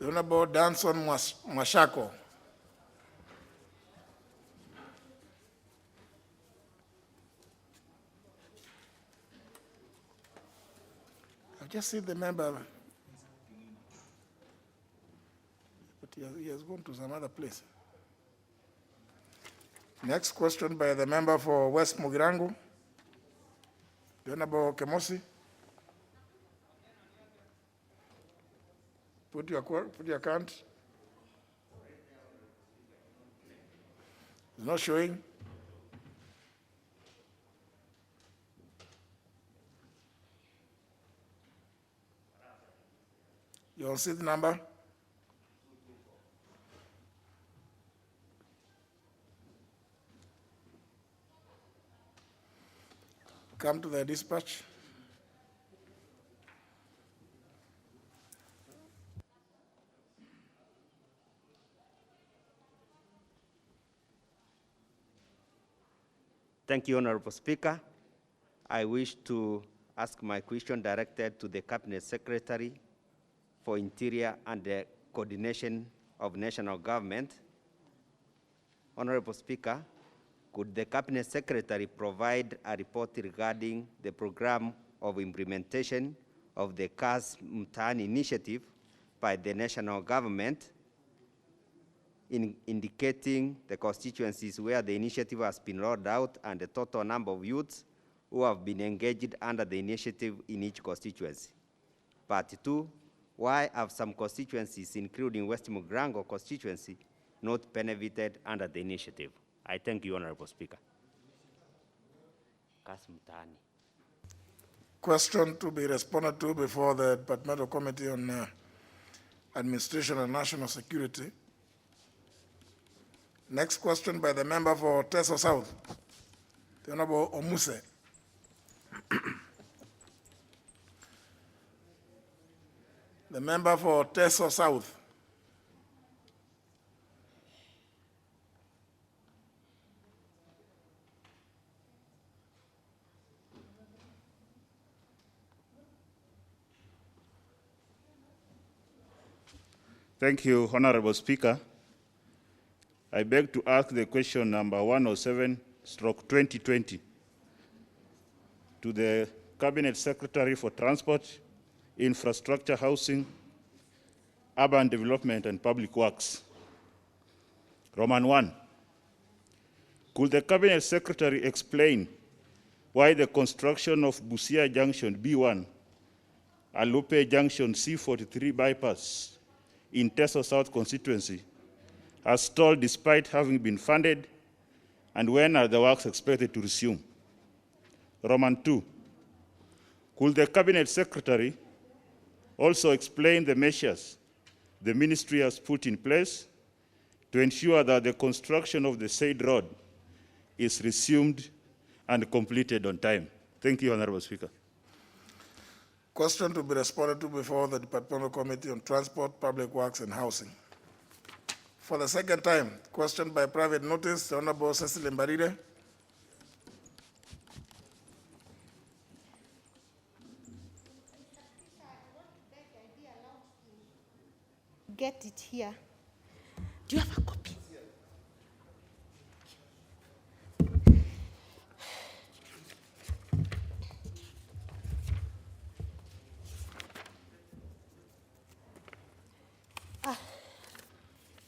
The Honorable Danson Mwashako. I've just seen the member, but he has gone to some other place. Next question by the member for West Mugirango, the Honorable Kemosi. Put your count. It's not showing. You all see the number? Come to the dispatch. Thank you, Honorable Speaker. I wish to ask my question directed to the Cabinet Secretary for Interior and the Coordination of National Government. Honorable Speaker, could the Cabinet Secretary provide a report regarding the program of implementation of the CAS Mtaani initiative by the national government, indicating the constituencies where the initiative has been rolled out and the total number of youths who have been engaged under the initiative in each constituency? Part 2, why have some constituencies, including West Mugirango constituency, not benefited under the initiative? I thank you, Honorable Speaker. Question to be responded to before the Departmental Committee on Administration and National Security. Next question by the member for Teso South, the Honorable Omuse. The member for Teso South. Thank you, Honorable Speaker. I beg to ask the question number 107/2020 to the Cabinet Secretary for Transport, Infrastructure, Housing, Urban Development and Public Works. Roman 1. Could the Cabinet Secretary explain why the construction of Busia Junction B1, Alupe Junction C43 bypass in Teso South constituency has stalled despite having been funded, and when are the works expected to resume? Roman 2. Could the Cabinet Secretary also explain the measures the ministry has put in place to ensure that the construction of the said road is resumed and completed on time? Thank you, Honorable Speaker. Question to be responded to before the Departmental Committee on Transport, Public Works and Housing. For the second time, question by private notice, the Honorable Cecily Mbarire. Get it here. Do you have a copy?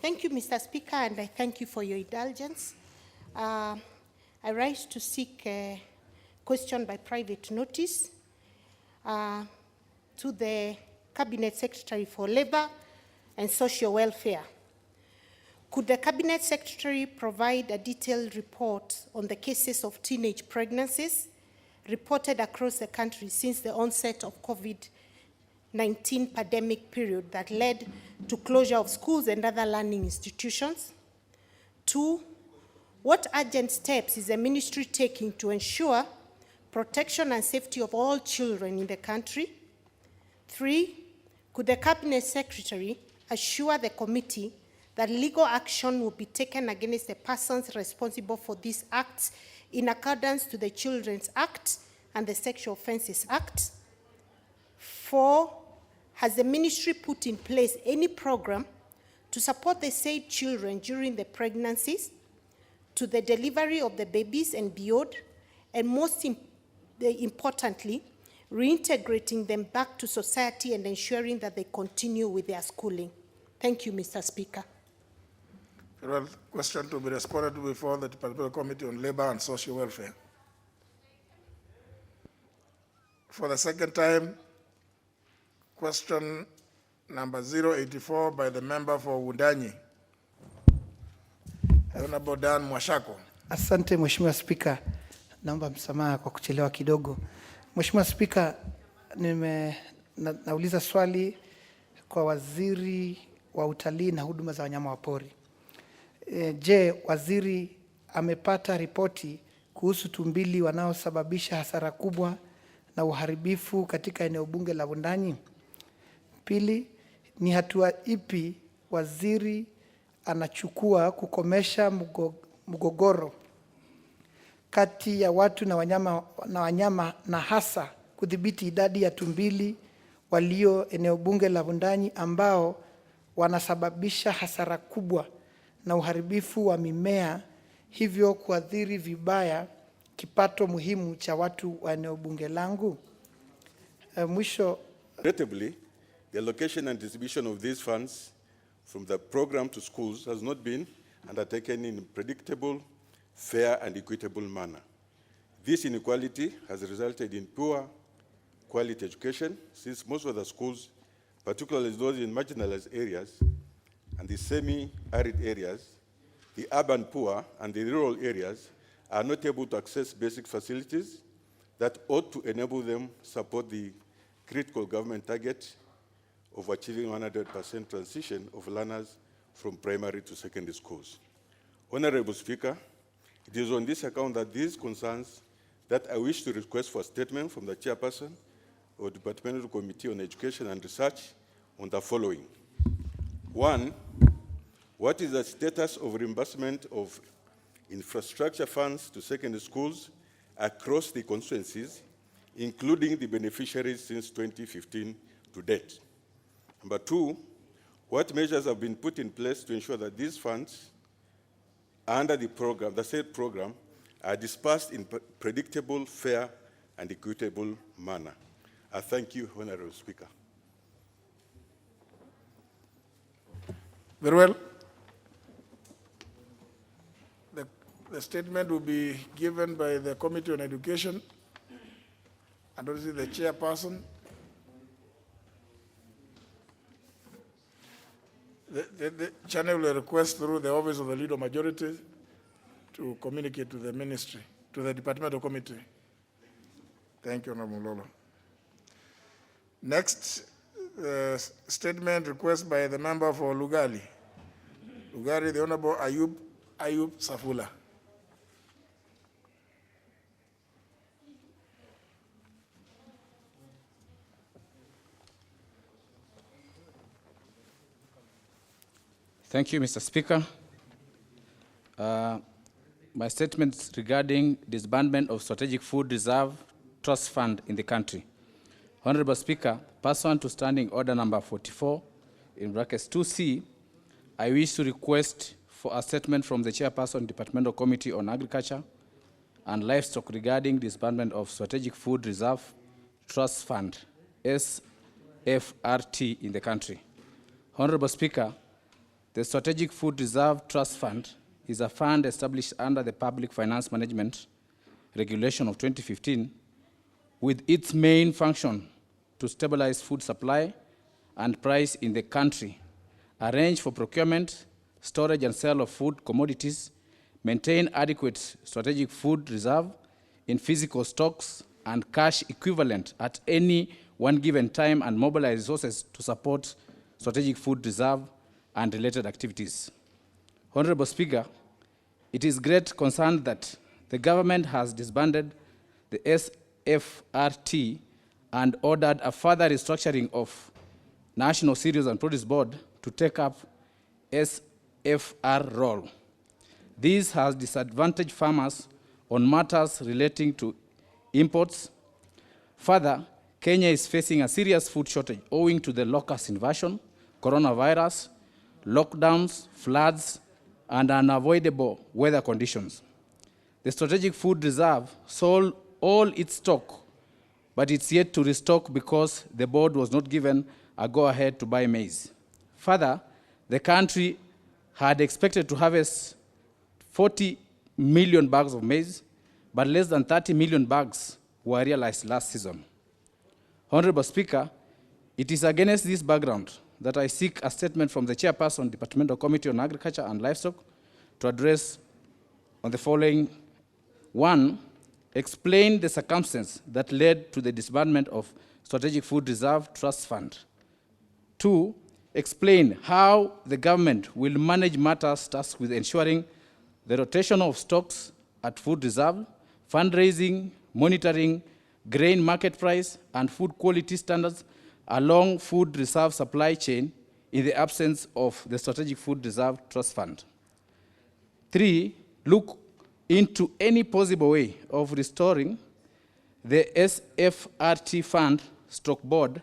Thank you, Mr. Speaker, and I thank you for your indulgence. I rise to seek a question by private notice to the Cabinet Secretary for Labor and Social Welfare. Could the Cabinet Secretary provide a detailed report on the cases of teenage pregnancies reported across the country since the onset of COVID-19 pandemic period that led to closure of schools and other learning institutions? 2, what urgent steps is the ministry taking to ensure protection and safety of all children in the country? 3, could the Cabinet Secretary assure the committee that legal action will be taken against the persons responsible for these acts in accordance to the Children's Act and the Sexual Offences Act? 4, has the ministry put in place any program to support the said children during the pregnancies, to the delivery of the babies and beyond, and most importantly, reintegrating them back to society and ensuring that they continue with their schooling? Thank you, Mr. Speaker. Very well. Question to be responded to before the Parliamentary Committee on Labor and Social Welfare. For the second time, question number 084 by the member for Wundanyi, Honorable Dan Mwashako. Asante Mheshimiwa Spika, naomba msamaha kwa kuchelewa kidogo. Mheshimiwa Spika, nauliza swali kwa waziri wa utalii na huduma za wanyama wa pori. Je, waziri amepata ripoti kuhusu tumbili wanaosababisha hasara kubwa na uharibifu katika eneo bunge la Wundanyi? Pili, ni hatua ipi waziri anachukua kukomesha mgogoro kati ya watu na wanyama na hasa kudhibiti idadi ya tumbili walio eneo bunge la Wundanyi ambao wanasababisha hasara kubwa na uharibifu wa mimea, hivyo kuathiri vibaya kipato muhimu cha watu wa eneo bunge langu? Mwisho, regrettably, the allocation and distribution of these funds from the program to schools has not been undertaken in a predictable, fair, and equitable manner. This inequality has resulted in poor quality education, since most of the schools, particularly those in marginalized areas and the semi-arid areas, the urban poor and the rural areas are not able to access basic facilities that ought to enable them support the critical government target of achieving 100% transition of learners from primary to secondary schools. Honorable Speaker, it is on this account that these concerns that I wish to request for a statement from the chairperson of the Departmental Committee on Education and Research on the following. 1, what is the status of reimbursement of infrastructure funds to secondary schools across the constituencies, including the beneficiaries since 2015 to date? Number 2, what measures have been put in place to ensure that these funds under the program, the said program, are dispersed in predictable, fair, and equitable manner? I thank you, Honorable Speaker. Very well. The statement will be given by the Committee on Education, and obviously the chairperson. The channel will request through the Office of the Leader Majority to communicate to the Ministry, to the Departmental Committee. Thank you, Honorable Lolo. Next, statement request by the member for Lugali. Lugali, the Honorable Ayub Safula. Thank you, Mr. Speaker. My statements regarding disbandment of Strategic Food Reserve Trust Fund in the country. Honorable Speaker, pursuant to Standing Order number 44, in brackets 2C, I wish to request for a statement from the Chairperson, Departmental Committee on Agriculture and Livestock regarding disbandment of Strategic Food Reserve Trust Fund, SFRT, in the country. Honorable Speaker, the Strategic Food Reserve Trust Fund is a fund established under the Public Finance Management Regulation of 2015 with its main function to stabilize food supply and price in the country, arrange for procurement, storage and sale of food commodities, maintain adequate strategic food reserve in physical stocks and cash equivalent at any one given time, and mobilize resources to support strategic food reserve and related activities. Honorable Speaker, it is great concern that the government has disbanded the SFRT and ordered a further restructuring of National Cereals and Produce Board to take up SFR role. This has disadvantaged farmers on matters relating to imports. Further, Kenya is facing a serious food shortage owing to the locust invasion, coronavirus, lockdowns, floods, and unavoidable weather conditions. The Strategic Food Reserve sold all its stock, but it's yet to restock because the board was not given a go-ahead to buy maize. Further, the country had expected to harvest 40 million bags of maize, but less than 30 million bags were realized last season. Honorable Speaker, it is against this background that I seek a statement from the Chairperson, Departmental Committee on Agriculture and Livestock, to address on the following. 1, explain the circumstance that led to the disbandment of Strategic Food Reserve Trust Fund. 2, explain how the government will manage matters tasked with ensuring the rotation of stocks at food reserve, fundraising, monitoring, grain market price, and food quality standards along food reserve supply chain in the absence of the Strategic Food Reserve Trust Fund. 3, look into any possible way of restoring the SFRT Fund stock board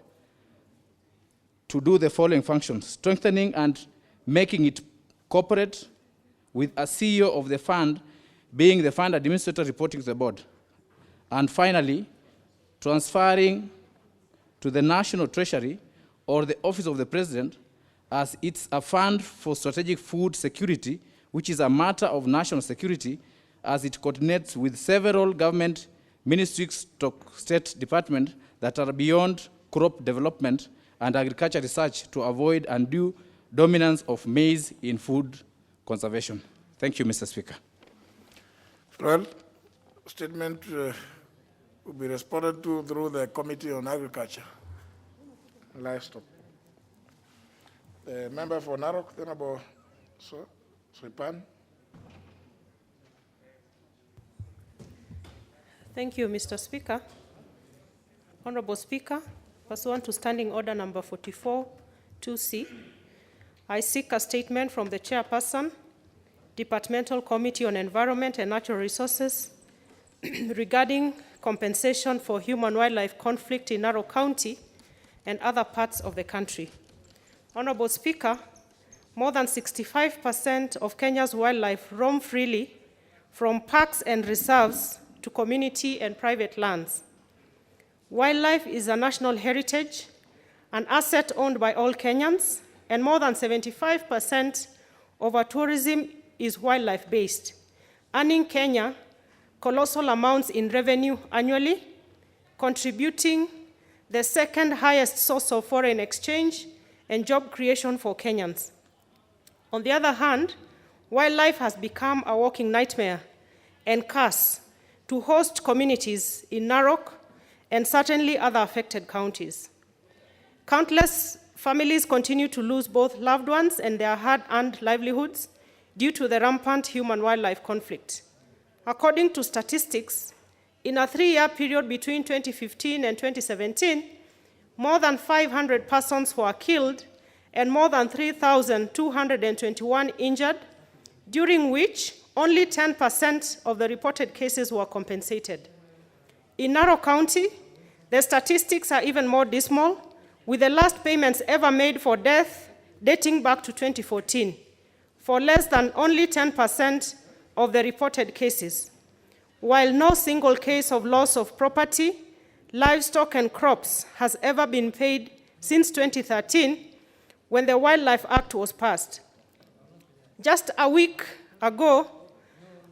to do the following functions: strengthening and making it corporate, with a CEO of the fund being the fund administrator reporting to the board. And finally, transferring to the National Treasury or the Office of the President, as it's a fund for strategic food security, which is a matter of national security, as it coordinates with several government ministries, state departments that are beyond crop development and agriculture research to avoid undue dominance of maize in food conservation. Thank you, Mr. Speaker. Well, statement will be responded to through the Committee on Agriculture and Livestock. The member for Narok, Honorable Sripan. Thank you, Mr. Speaker. Honorable Speaker, pursuant to Standing Order number 44, 2C, I seek a statement from the Chairperson, Departmental Committee on Environment and Natural Resources regarding compensation for human-wildlife conflict in Narok County and other parts of the country. Honorable Speaker, more than 65% of Kenya's wildlife roam freely from parks and reserves to community and private lands. Wildlife is a national heritage, an asset owned by all Kenyans, and more than 75% of our tourism is wildlife-based, earning Kenya colossal amounts in revenue annually, contributing the second highest source of foreign exchange and job creation for Kenyans. On the other hand, wildlife has become a walking nightmare and curse to host communities in Narok and certainly other affected counties. Countless families continue to lose both loved ones and their hard-earned livelihoods due to the rampant human-wildlife conflict. According to statistics, in a 3-year period between 2015 and 2017, more than 500 persons were killed and more than 3,221 injured, during which only 10% of the reported cases were compensated. In Narok County, the statistics are even more dismal, with the last payments ever made for death dating back to 2014, for less than only 10% of the reported cases, while no single case of loss of property, livestock, and crops has ever been paid since 2013, when the Wildlife Act was passed. Just a week ago,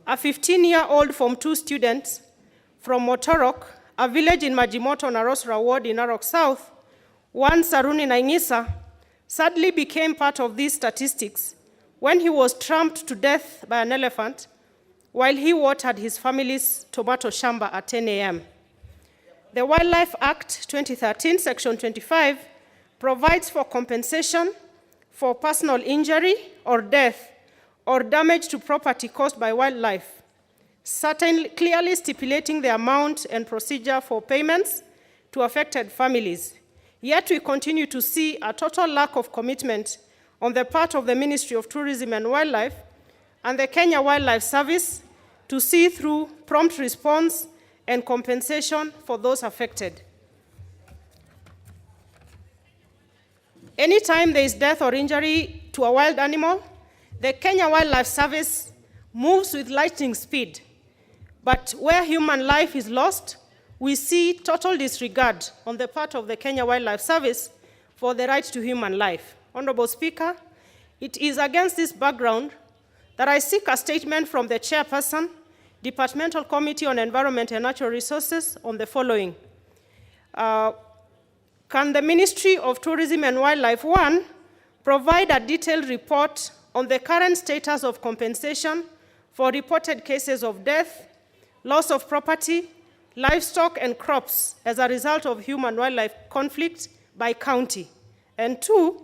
a 15-year-old Form 2 student from Motorok, a village in Majimoto, Narosra Ward in Narok South, one Saruni Naingisa, sadly became part of these statistics when he was trampled to death by an elephant while he watered his family's tomato shamba at 10 a.m. The Wildlife Act 2013, Section 25, provides for compensation for personal injury or death or damage to property caused by wildlife, certainly clearly stipulating the amount and procedure for payments to affected families. Yet we continue to see a total lack of commitment on the part of the Ministry of Tourism and Wildlife and the Kenya Wildlife Service to see through prompt response and compensation for those affected. Anytime there is death or injury to a wild animal, the Kenya Wildlife Service moves with lightning speed. But where human life is lost, we see total disregard on the part of the Kenya Wildlife Service for the right to human life. Honorable Speaker, it is against this background that I seek a statement from the Chairperson, Departmental Committee on Environment and Natural Resources on the following. Can the Ministry of Tourism and Wildlife, one, provide a detailed report on the current status of compensation for reported cases of death, loss of property, livestock and crops as a result of human-wildlife conflict by county? And two,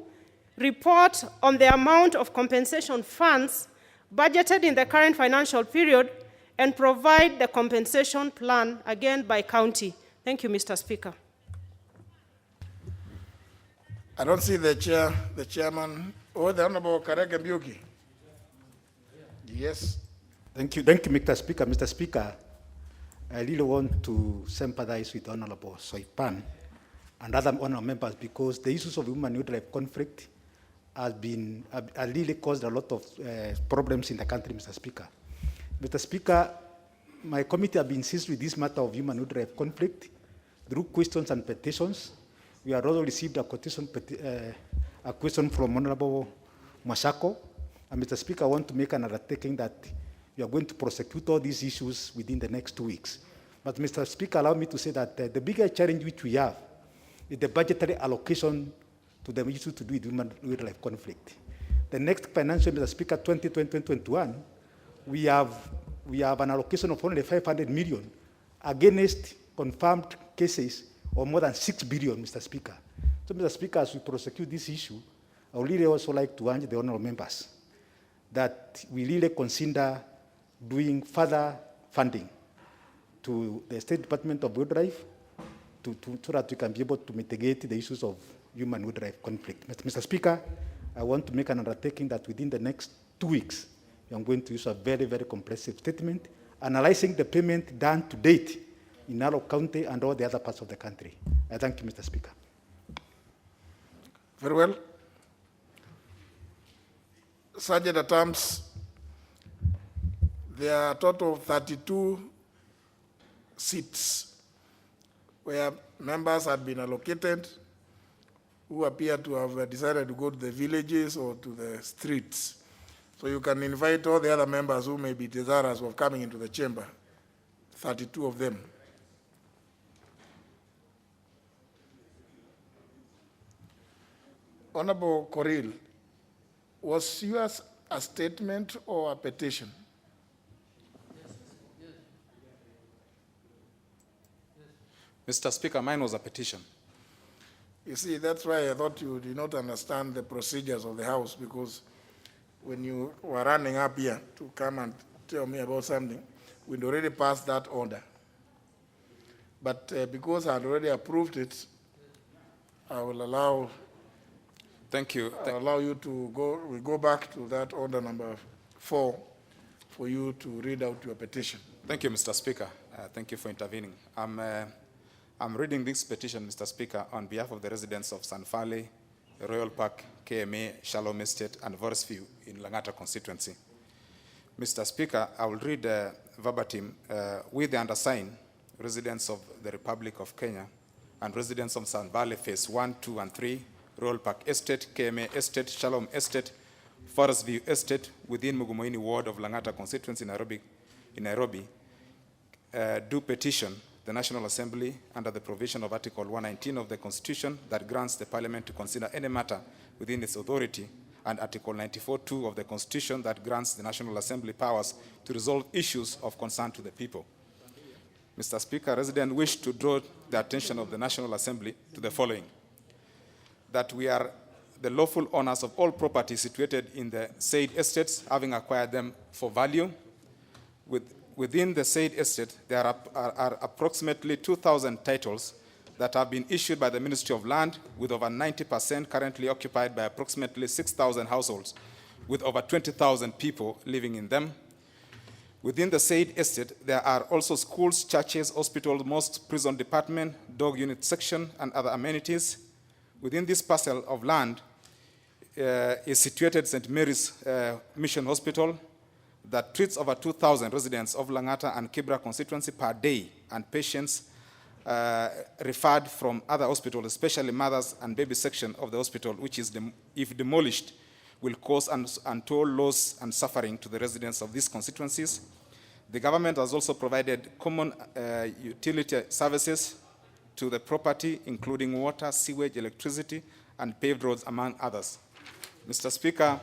report on the amount of compensation funds budgeted in the current financial period and provide the compensation plan, again, by county. Thank you, Mr. Speaker. I don't see the chairman, or the Honorable Kareke Mbiuki. Yes. Thank you, Mr. Speaker. Mr. Speaker, I really want to sympathize with Honorable Soipan and other honorable members because the issues of human-wildlife conflict have really caused a lot of problems in the country, Mr. Speaker. Mr. Speaker, my committee have been insisting with this matter of human-wildlife conflict through questions and petitions. We have also received a question from Honorable Masako. And Mr. Speaker, I want to make an undertaking that you are going to prosecute all these issues within the next 2 weeks. But Mr. Speaker, allow me to say that the bigger challenge which we have is the budgetary allocation to the issue to do with human-wildlife conflict. The next financial, Mr. Speaker, 2020-2021, we have an allocation of only 500 million against confirmed cases of more than 6 billion, Mr. Speaker. So, Mr. Speaker, as we prosecute this issue, I would really also like to urge the honorable members that we really consider doing further funding to the State Department of Wildlife so that we can be able to mitigate the issues of human-wildlife conflict. Mr. Speaker, I want to make an undertaking that within the next 2 weeks, I'm going to issue a very, very comprehensive statement analyzing the payment done to date in Narok County and all the other parts of the country. I thank you, Mr. Speaker. Very well. Sergeant at Arms, there are a total of 32 seats where members had been allocated who appear to have decided to go to the villages or to the streets. So you can invite all the other members who may be desirous of coming into the chamber, 32 of them. Honorable Coril, was yours a statement or a petition? Mr. Speaker, mine was a petition. You see, that's why I thought you did not understand the procedures of the House, because when you were running up here to come and tell me about something, we'd already passed that order. But because I had already approved it, I will allow Thank you. allow you to go. We go back to that order number 4 for you to read out your petition. Thank you, Mr. Speaker. Thank you for intervening. I'm reading this petition, Mr. Speaker, on behalf of the residents of Sanfale, Royal Park, KMA, Shalom Estate, and Forest View in Langata constituency. Mr. Speaker, I will read verbatim. We, the undersigned, residents of the Republic of Kenya, and residents of Sanfale Phase 1, 2, and 3, Royal Park Estate, KMA Estate, Shalom Estate, Forest View Estate, within Mugumoini Ward of Langata constituency in Nairobi, do petition the National Assembly under the provision of Article 119 of the Constitution that grants the Parliament to consider any matter within its authority, and Article 94(2) of the Constitution that grants the National Assembly powers to resolve issues of concern to the people. Mr. Speaker, residents wish to draw the attention of the National Assembly to the following: that we are the lawful owners of all property situated in the said estates, having acquired them for value. Within the said estate, there are approximately 2,000 titles that have been issued by the Ministry of Land, with over 90% currently occupied by approximately 6,000 households, with over 20,000 people living in them. Within the said estate, there are also schools, churches, hospitals, mosques, prison department, dog unit section, and other amenities. within this parcel of land is situated St. Mary's Mission Hospital that treats over 2,000 residents of Langata and Kibra constituency per day, and patients referred from other hospitals, especially mothers and baby section of the hospital, which is, if demolished, will cause untold loss and suffering to the residents of these constituencies. The government has also provided common utility services to the property, including water, sewage, electricity, and paved roads, among others. Mr. Speaker,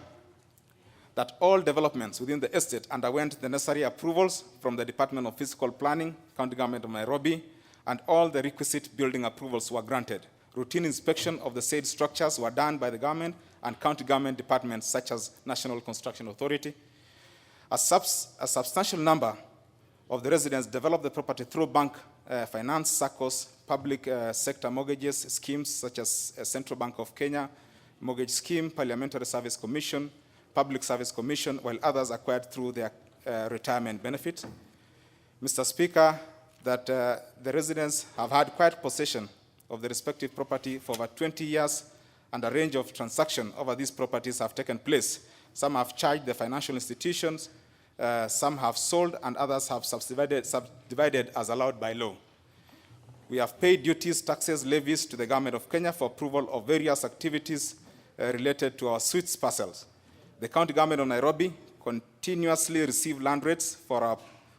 that all developments within the estate underwent the necessary approvals from the Department of Physical Planning, County Government of Nairobi, and all the requisite building approvals were granted. Routine inspection of the said structures were done by the government and county government departments such as National Construction Authority. A substantial number of the residents developed the property through bank finance, SACCOs, public sector mortgages, schemes such as Central Bank of Kenya Mortgage Scheme, Parliamentary Service Commission, Public Service Commission, while others acquired through their retirement benefit. Mr. Speaker, that the residents have had quiet possession of the respective property for over 20 years, and a range of transactions over these properties have taken place. Some have charged the financial institutions, some have sold, and others have subdivided as allowed by law. We have paid duties, taxes, levies to the Government of Kenya for approval of various activities related to our suites parcels. The County Government of Nairobi continuously receive land rates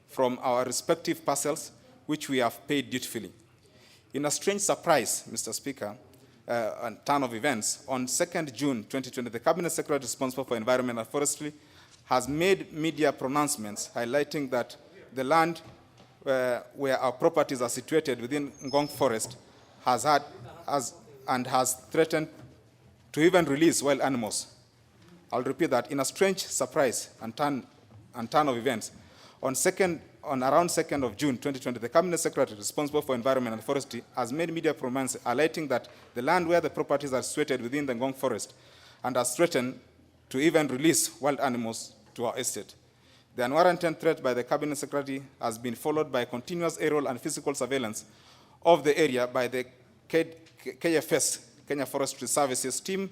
from our respective parcels, which we have paid dutifully. In a strange surprise, Mr. Speaker, and turn of events, on 2nd June 2020, the Cabinet Secretary responsible for Environment and Forestry has made media pronouncements highlighting that the land where our properties are situated within Ngong Forest has threatened to even release wild animals. I'll repeat that. In a strange surprise and turn of events, on around 2nd of June 2020, the Cabinet Secretary responsible for Environment and Forestry has made media pronouncements highlighting that the land where the properties are situated within the Ngong Forest and has threatened to even release wild animals to our estate. The unwarranted threat by the Cabinet Secretary has been followed by continuous aerial and physical surveillance of the area by the KFS, Kenya Forestry Services team,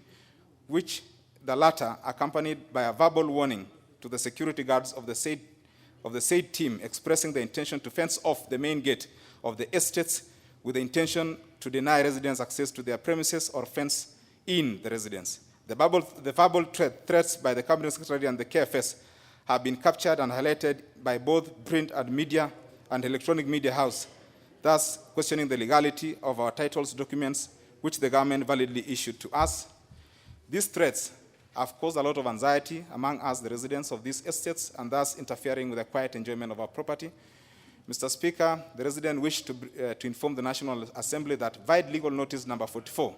which the latter accompanied by a verbal warning to the security guards of the said team, expressing the intention to fence off the main gate of the estates with the intention to deny residents access to their premises or fence in the residence. The verbal threats by the Cabinet Secretary and the KFS have been captured and highlighted by both print and media and electronic media house, thus questioning the legality of our titles documents which the government validly issued to us. These threats have caused a lot of anxiety among us, the residents of these estates, and thus interfering with the quiet enjoyment of our property. Mr. Speaker, the resident wished to inform the National Assembly that via legal notice number 44,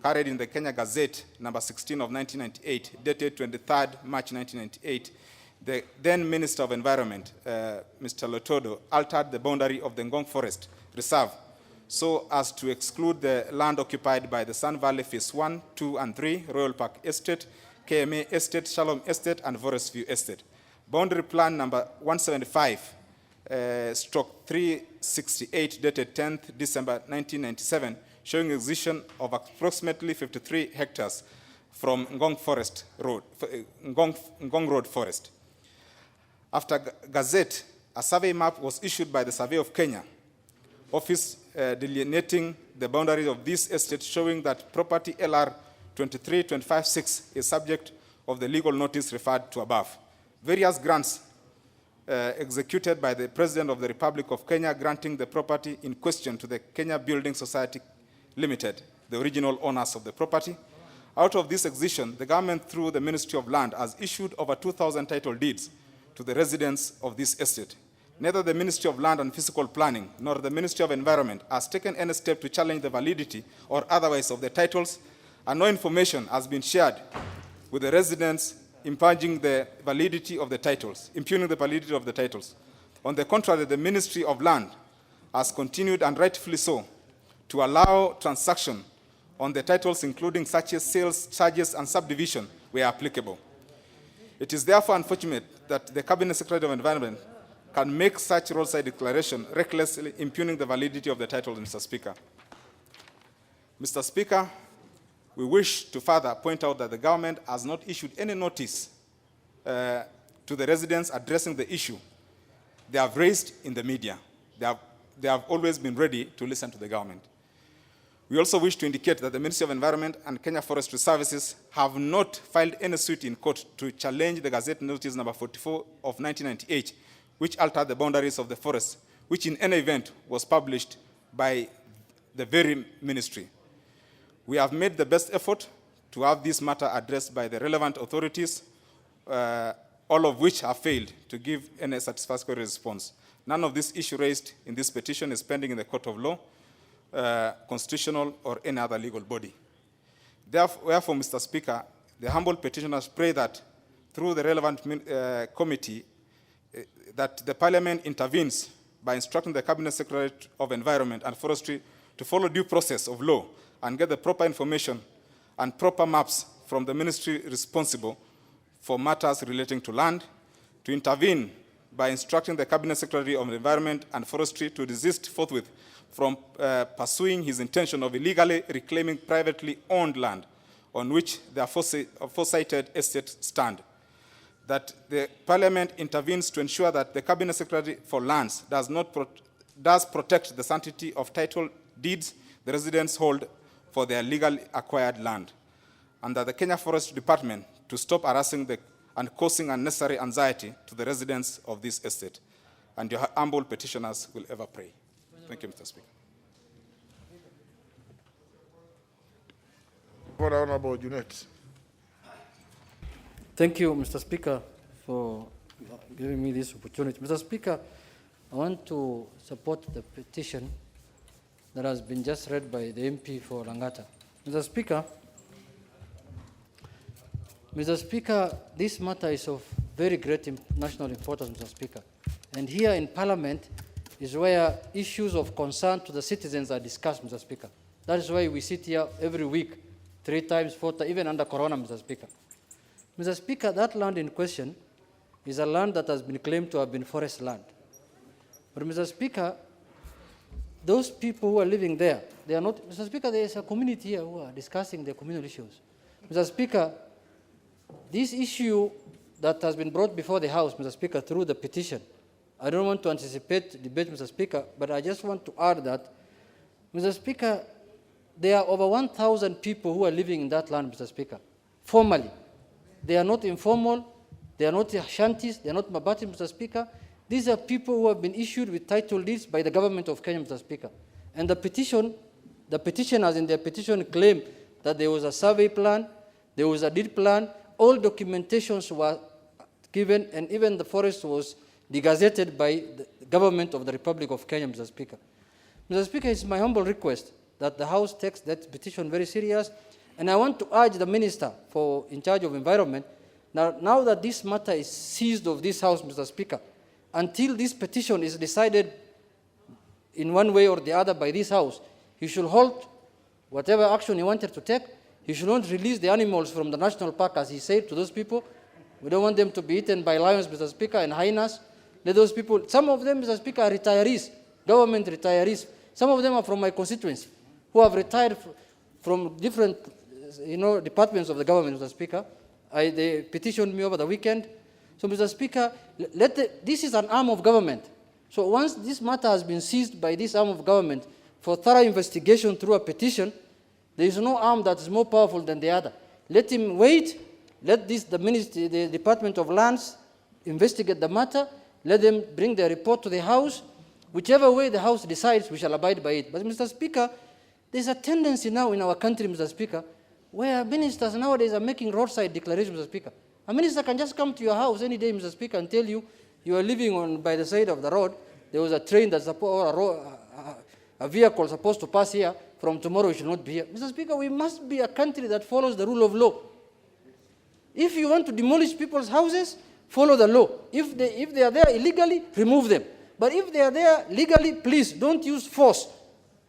carried in the Kenya Gazette number 16 of 1998, dated 23rd March 1998, the then Minister of Environment, Mr. Lotodo, altered the boundary of the Ngong Forest Reserve so as to exclude the land occupied by the Sun Valley Phase 1, 2, and 3, Royal Park Estate, KMA Estate, Shalom Estate, and Forest View Estate. Boundary Plan number 175/368, dated 10th December 1997, showing extension of approximately 53 hectares from Ngong Road Forest. After Gazette, a survey map was issued by the Survey of Kenya Office delineating the boundaries of this estate, showing that property LR 23256 is subject of the legal notice referred to above. Various grants executed by the President of the Republic of Kenya granting the property in question to the Kenya Building Society Limited, the original owners of the property. Out of this excision, the government through the Ministry of Land has issued over 2,000 title deeds to the residents of this estate. Neither the Ministry of Land and Physical Planning nor the Ministry of Environment has taken any step to challenge the validity or otherwise of the titles, and no information has been shared with the residents impugning the validity of the titles. On the contrary, the Ministry of Land has continued, and rightfully so, to allow transaction on the titles, including such as sales, charges, and subdivision where applicable. It is therefore unfortunate that the Cabinet Secretary of Environment can make such roadside declaration recklessly impugning the validity of the title, Mr. Speaker. Mr. Speaker, we wish to further point out that the government has not issued any notice to the residents addressing the issue they have raised in the media. They have always been ready to listen to the government. We also wish to indicate that the Ministry of Environment and Kenya Forestry Services have not filed any suit in court to challenge the Gazette Notice number 44 of 1998, which altered the boundaries of the forest, which in any event was published by the very ministry. We have made the best effort to have this matter addressed by the relevant authorities, all of which have failed to give any satisfactory response. None of this issue raised in this petition is pending in the court of law, constitutional, or any other legal body. Therefore, Mr. Speaker, the humble petitioners pray that through the relevant committee, that the Parliament intervenes by instructing the Cabinet Secretary of Environment and Forestry to follow due process of law and get the proper information and proper maps from the ministry responsible for matters relating to land, to intervene by instructing the Cabinet Secretary of Environment and Forestry to desist forthwith from pursuing his intention of illegally reclaiming privately owned land on which the aforecited estates stand. That the Parliament intervenes to ensure that the Cabinet Secretary for Lands does protect the sanctity of title deeds the residents hold for their legally acquired land, and that the Kenya Forest Department to stop harassing and causing unnecessary anxiety to the residents of this estate. And your humble petitioners will ever pray. Thank you, Mr. Speaker. For the Honorable Junet. Thank you, Mr. Speaker, for giving me this opportunity. Mr. Speaker, I want to support the petition that has been just read by the MP for Langata. Mr. Speaker, this matter is of very great national importance, Mr. Speaker. And here in Parliament is where issues of concern to the citizens are discussed, Mr. Speaker. That is why we sit here every week, 3 times, 4 times, even under Corona, Mr. Speaker. Mr. Speaker, that land in question is a land that has been claimed to have been forest land. But Mr. Speaker, those people who are living there, they are not, Mr. Speaker, there is a community here who are discussing the communal issues. Mr. Speaker, this issue that has been brought before the House, Mr. Speaker, through the petition, I don't want to anticipate debate, Mr. Speaker, but I just want to add that, Mr. Speaker, there are over 1,000 people who are living in that land, Mr. Speaker, formally. They are not informal, they are not shanties, they are not mabati, Mr. Speaker. These are people who have been issued with title deeds by the government of Kenya, Mr. Speaker. And the petitioners in their petition claim that there was a survey plan, there was a deed plan, all documentations were given, and even the forest was degazetted by the government of the Republic of Kenya, Mr. Speaker. Mr. Speaker, it's my humble request that the House takes that petition very serious, and I want to urge the Minister in charge of Environment, now that this matter is seized of this House, Mr. Speaker, until this petition is decided in one way or the other by this House, he should halt whatever action he wanted to take. He should not release the animals from the national park, as he said to those people. We don't want them to be eaten by lions, Mr. Speaker, and hyenas. Let those people, some of them, Mr. Speaker, are retirees, government retirees. Some of them are from my constituency, who have retired from different departments of the government, Mr. Speaker. They petitioned me over the weekend. So, Mr. Speaker, this is an arm of government. So once this matter has been seized by this arm of government for thorough investigation through a petition, there is no arm that is more powerful than the other. Let him wait. Let the ministry, the Department of Lands, investigate the matter. Let them bring their report to the House. Whichever way the House decides, we shall abide by it. But, Mr. Speaker, there's a tendency now in our country, Mr. Speaker, where ministers nowadays are making roadside declarations, Mr. Speaker. A minister can just come to your house any day, Mr. Speaker, and tell you you are living by the side of the road. There was a train that's a vehicle supposed to pass here. From tomorrow, it should not be here. Mr. Speaker, we must be a country that follows the rule of law. If you want to demolish people's houses, follow the law. If they are there illegally, remove them. But if they are there legally, please don't use force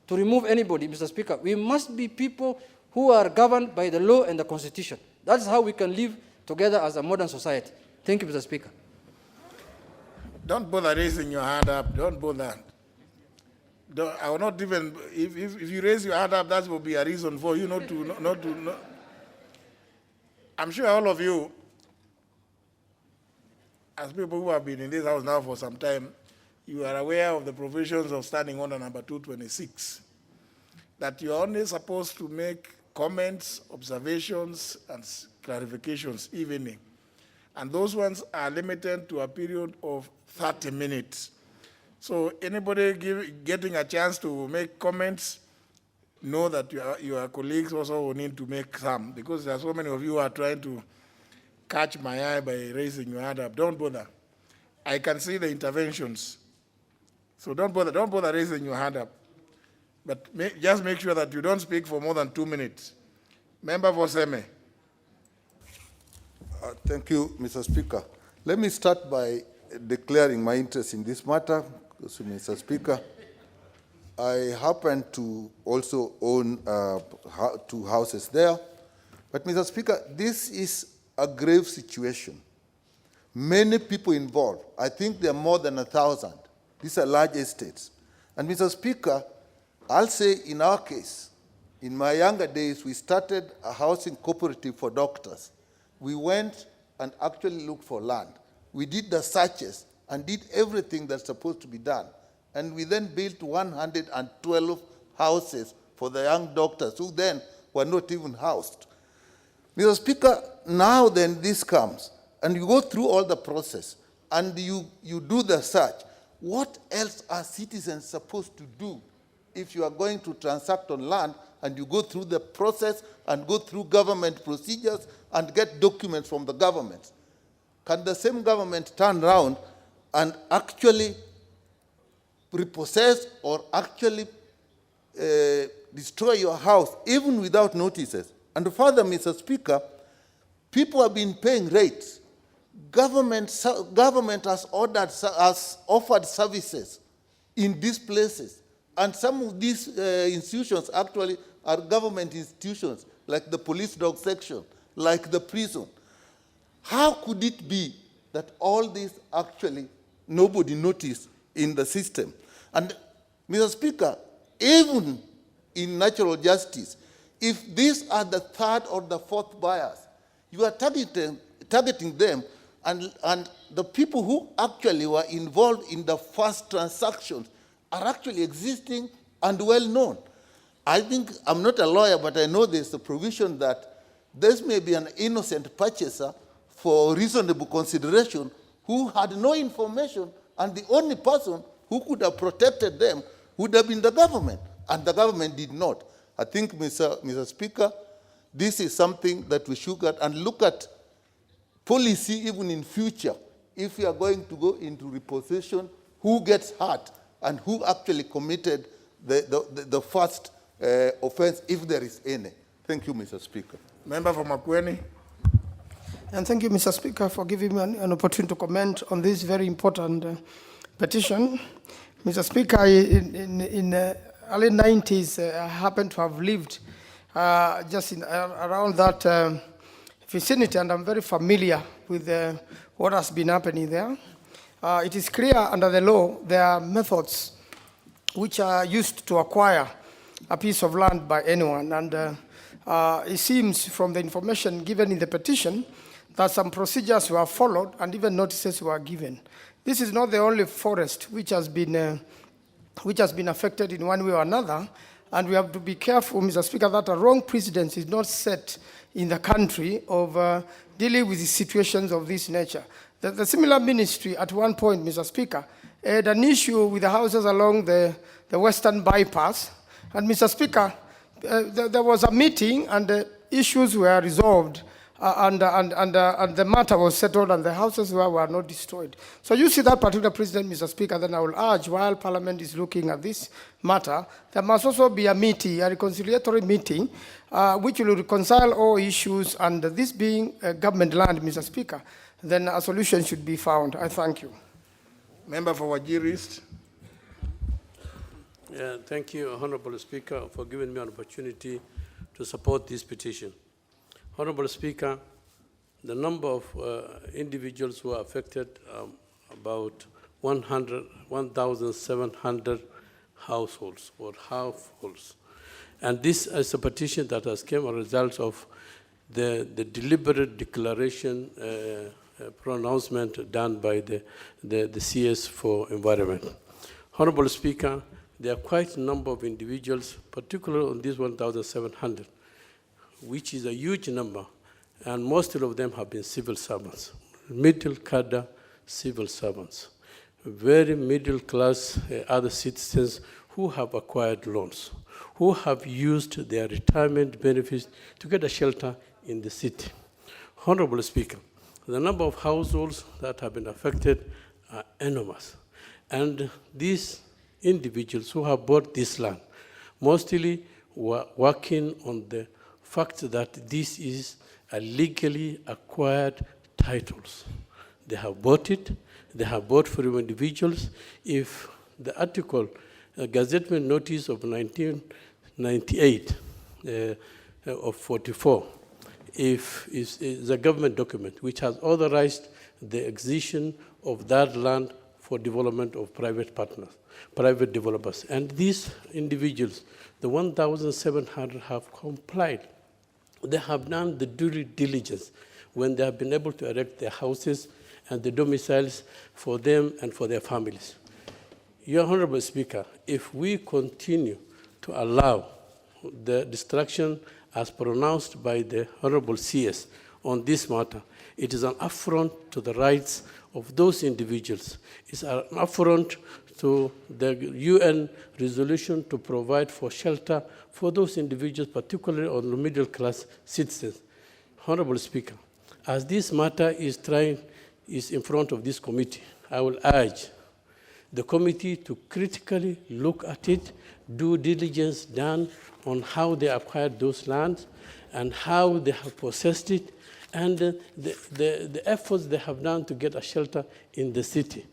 to remove anybody, Mr. Speaker. We must be people who are governed by the law and the Constitution. That's how we can live together as a modern society. Thank you, Mr. Speaker. Don't bother raising your hand up. Don't bother. I will not even, if you raise your hand up, that will be a reason for you not to. I'm sure all of you, as people who have been in this house now for some time, you are aware of the provisions of Standing Order number 226, that you are only supposed to make comments, observations, and clarifications evening. And those ones are limited to a period of 30 minutes. So anybody getting a chance to make comments, know that your colleagues also will need to make some, because there are so many of you who are trying to catch my eye by raising your hand up. Don't bother. I can see the interventions. So don't bother raising your hand up. But just make sure that you don't speak for more than 2 minutes. Member for Seme. Thank you, Mr. Speaker. Let me start by declaring my interest in this matter, because, Mr. Speaker, I happen to also own 2 houses there. But, Mr. Speaker, this is a grave situation. Many people involved. I think there are more than 1,000. These are large estates. And, Mr. Speaker, I'll say in our case, in my younger days, we started a housing cooperative for doctors. We went and actually looked for land. We did the searches and did everything that's supposed to be done. And we then built 112 houses for the young doctors who then were not even housed. Mr. Speaker, now then this comes, and you go through all the process, and you do the search. What else are citizens supposed to do if you are going to transact on land and you go through the process and go through government procedures and get documents from the government? Can the same government turn around and actually repossess or actually destroy your house even without notices? And further, Mr. Speaker, people have been paying rates. Government has offered services in these places. And some of these institutions actually are government institutions, like the police dog section, like the prison. How could it be that all this actually nobody noticed in the system? And, Mr. Speaker, even in natural justice, if these are the 3rd or the 4th buyers, you are targeting them, and the people who actually were involved in the first transactions are actually existing and well known. I think, I'm not a lawyer, but I know there's a provision that this may be an innocent purchaser for reasonable consideration who had no information, and the only person who could have protected them would have been the government, and the government did not. I think, Mr. Speaker, this is something that we should get and look at policy even in future. If we are going to go into repossession, who gets hurt and who actually committed the first offense, if there is any. Thank you, Mr. Speaker. Member for Makueni. And thank you, Mr. Speaker, for giving me an opportunity to comment on this very important petition. Mr. Speaker, in early 90s, I happen to have lived just around that vicinity, and I'm very familiar with what has been happening there. It is clear under the law there are methods which are used to acquire a piece of land by anyone, and it seems from the information given in the petition that some procedures were followed and even notices were given. This is not the only forest which has been affected in one way or another, and we have to be careful, Mr. Speaker, that a wrong precedent is not set in the country of dealing with the situations of this nature. The similar ministry at one point, Mr. Speaker, had an issue with the houses along the western bypass, and Mr. Speaker, there was a meeting and the issues were resolved and the matter was settled and the houses were not destroyed. So you see that particular precedent, Mr. Speaker, then I will urge, while Parliament is looking at this matter, there must also be a meeting, a reconciliatory meeting, which will reconcile all issues, and this being government land, Mr. Speaker, then a solution should be found. I thank you. Member for Wajir East. Yeah, thank you, Honorable Speaker, for giving me an opportunity to support this petition. Honorable Speaker, the number of individuals who are affected, about 1,700 households or households. And this is a petition that has come as a result of the deliberate declaration pronouncement done by the CS for Environment. Honorable Speaker, there are quite a number of individuals, particularly on this 1,700, which is a huge number, and most of them have been civil servants, middle cadre civil servants, very middle class other citizens who have acquired loans, who have used their retirement benefits to get a shelter in the city. Honorable Speaker, the number of households that have been affected are enormous. And these individuals who have bought this land mostly were working on the fact that this is a legally acquired titles. They have bought it, they have bought from individuals. If the article, Gazettement Notice of 1998 of 44, if is a government document which has authorized the acquisition of that land for development of private partners, private developers. And these individuals, the 1,700 have complied. They have done the due diligence when they have been able to erect their houses and the domiciles for them and for their families. Your Honorable Speaker, if we continue to allow the destruction as pronounced by the Honorable CS on this matter, it is an affront to the rights of those individuals. It's an affront to the UN resolution to provide for shelter for those individuals, particularly on the middle class citizens. Honorable Speaker, as this matter is in front of this committee, I will urge the committee to critically look at it, due diligence done on how they acquired those lands and how they have possessed it, and the efforts they have done to get a shelter in the city.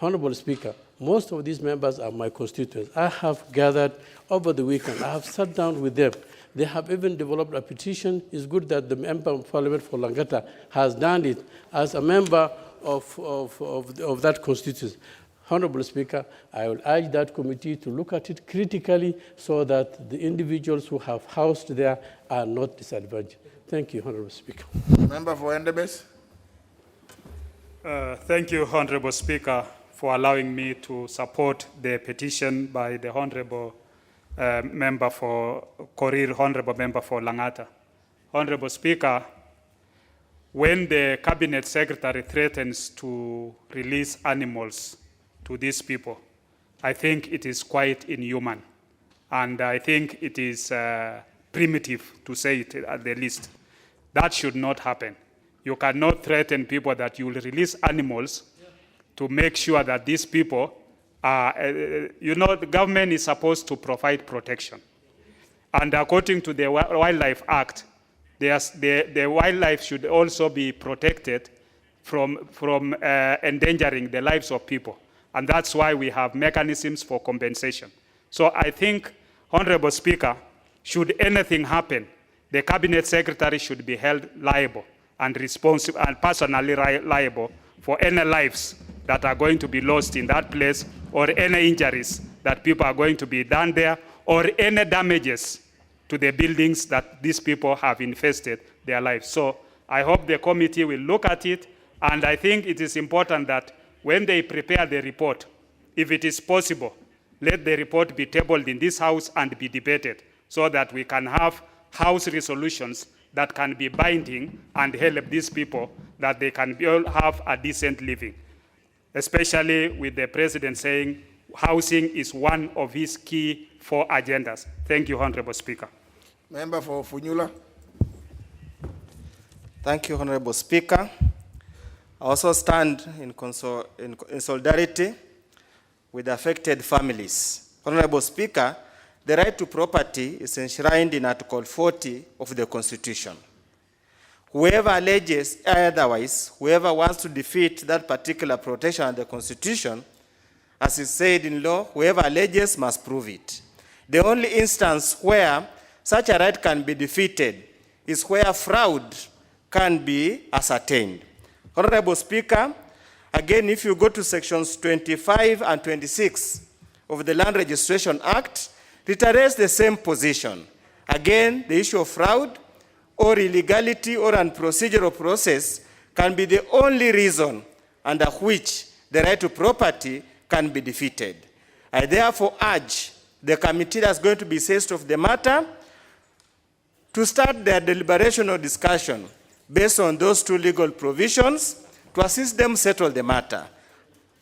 Honorable Speaker, most of these members are my constituents. I have gathered over the weekend. I have sat down with them. They have even developed a petition. It's good that the member of Parliament for Langata has done it as a member of that constituency. Honorable Speaker, I will urge that committee to look at it critically so that the individuals who have housed there are not disadvantaged. Thank you, Honorable Speaker. Member for Endebess. Thank you, Honorable Speaker, for allowing me to support the petition by the Honorable Member for Korir, Honorable Member for Langata. Honorable Speaker, when the Cabinet Secretary threatens to release animals to these people, I think it is quite inhuman. And I think it is primitive, to say it at the least. That should not happen. You cannot threaten people that you will release animals to make sure that these people are, the government is supposed to provide protection. And according to the Wildlife Act, the wildlife should also be protected from endangering the lives of people. And that's why we have mechanisms for compensation. So I think, Honorable Speaker, should anything happen, the Cabinet Secretary should be held liable and responsible and personally liable for any lives that are going to be lost in that place, or any injuries that people are going to be done there, or any damages to the buildings that these people have infested their lives. So I hope the committee will look at it, and I think it is important that when they prepare the report, if it is possible, let the report be tabled in this House and be debated so that we can have House resolutions that can be binding and help these people, that they can all have a decent living, especially with the President saying housing is one of his key 4 agendas. Thank you, Honorable Speaker. Member for Funyula. Thank you, Honorable Speaker. I also stand in solidarity with the affected families. Honorable Speaker, the right to property is enshrined in Article 40 of the Constitution. Whoever alleges otherwise, whoever wants to defeat that particular protection of the Constitution, as is said in law, whoever alleges must prove it. The only instance where such a right can be defeated is where fraud can be ascertained. Honorable Speaker, again, if you go to sections 25 and 26 of the Land Registration Act reiterates the same position. Again, the issue of fraud or illegality or unprocedural process can be the only reason under which the right to property can be defeated. I therefore urge the committee that's going to be assessed of the matter to start their deliberation or discussion based on those two legal provisions to assist them settle the matter.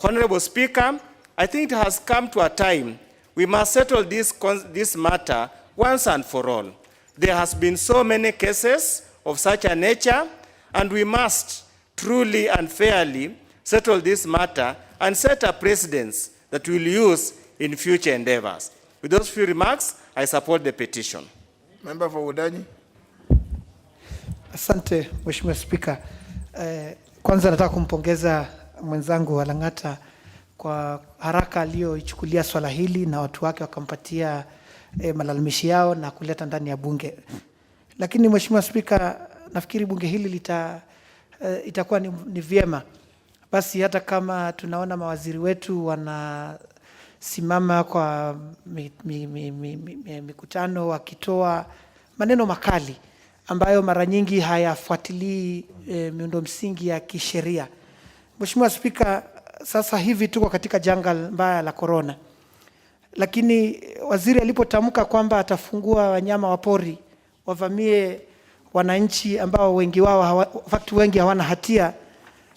Honorable Speaker, I think it has come to a time we must settle this matter once and for all. There has been so many cases of such a nature, and we must truly and fairly settle this matter and set a precedence that we'll use in future endeavors. With those few remarks, I support the petition. Member for Wundanyi. Asante, Mheshimiwa Spika. Kwanza nataka kumpongeza mwenzangu wa Lang'ata kwa haraka aliyoichukulia swala hili na watu wake wakampatia malalamishi yao na kuleta ndani ya bunge. Lakini Mheshimiwa Spika, nafikiri bunge hili itakuwa ni vyema basi hata kama tunaona mawaziri wetu wanasimama kwa mikutano wakitoa maneno makali ambayo mara nyingi hayafuatilii miundo msingi ya kisheria. Mheshimiwa Spika, sasa hivi tuko katika janga mbaya la corona. Lakini waziri alipotamka kwamba atafungua wanyama wa pori wavamie wananchi ambao wengi hawana hatia,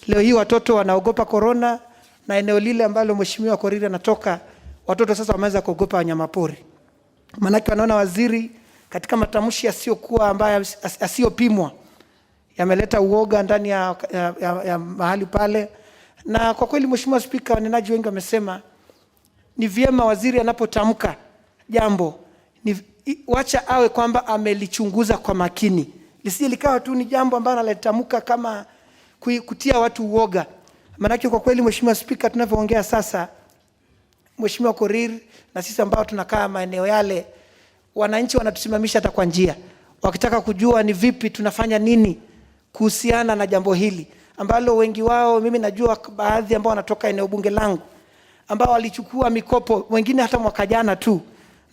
leo hii watoto wanaogopa corona, na eneo lile ambalo Mheshimiwa Korir anatoka, watoto sasa wameanza kuogopa wanyama pori. Manake wanaona waziri katika matamshi yasiyokuwa ambayo asiyopimwa yameleta uoga ndani ya mahali pale. Na kwa kweli Mheshimiwa Spika, wanenaji wengi wamesema ni vyema waziri anapotamka jambo wacha awe kwamba amelichunguza kwa makini, lisije likawa tu ni jambo ambalo analitamka kama kutia watu uoga. Manake kwa kweli Mheshimiwa Spika, tunavyoongea sasa, Mheshimiwa Korir na sisi ambao tunakaa maeneo yale, wananchi wanatusimamisha hata kwa njia wakitaka kujua ni vipi tunafanya nini kuhusiana na jambo hili ambalo wengi wao, mimi najua baadhi ambao wanatoka eneo bunge langu ambao walichukua mikopo, wengine hata mwaka jana tu,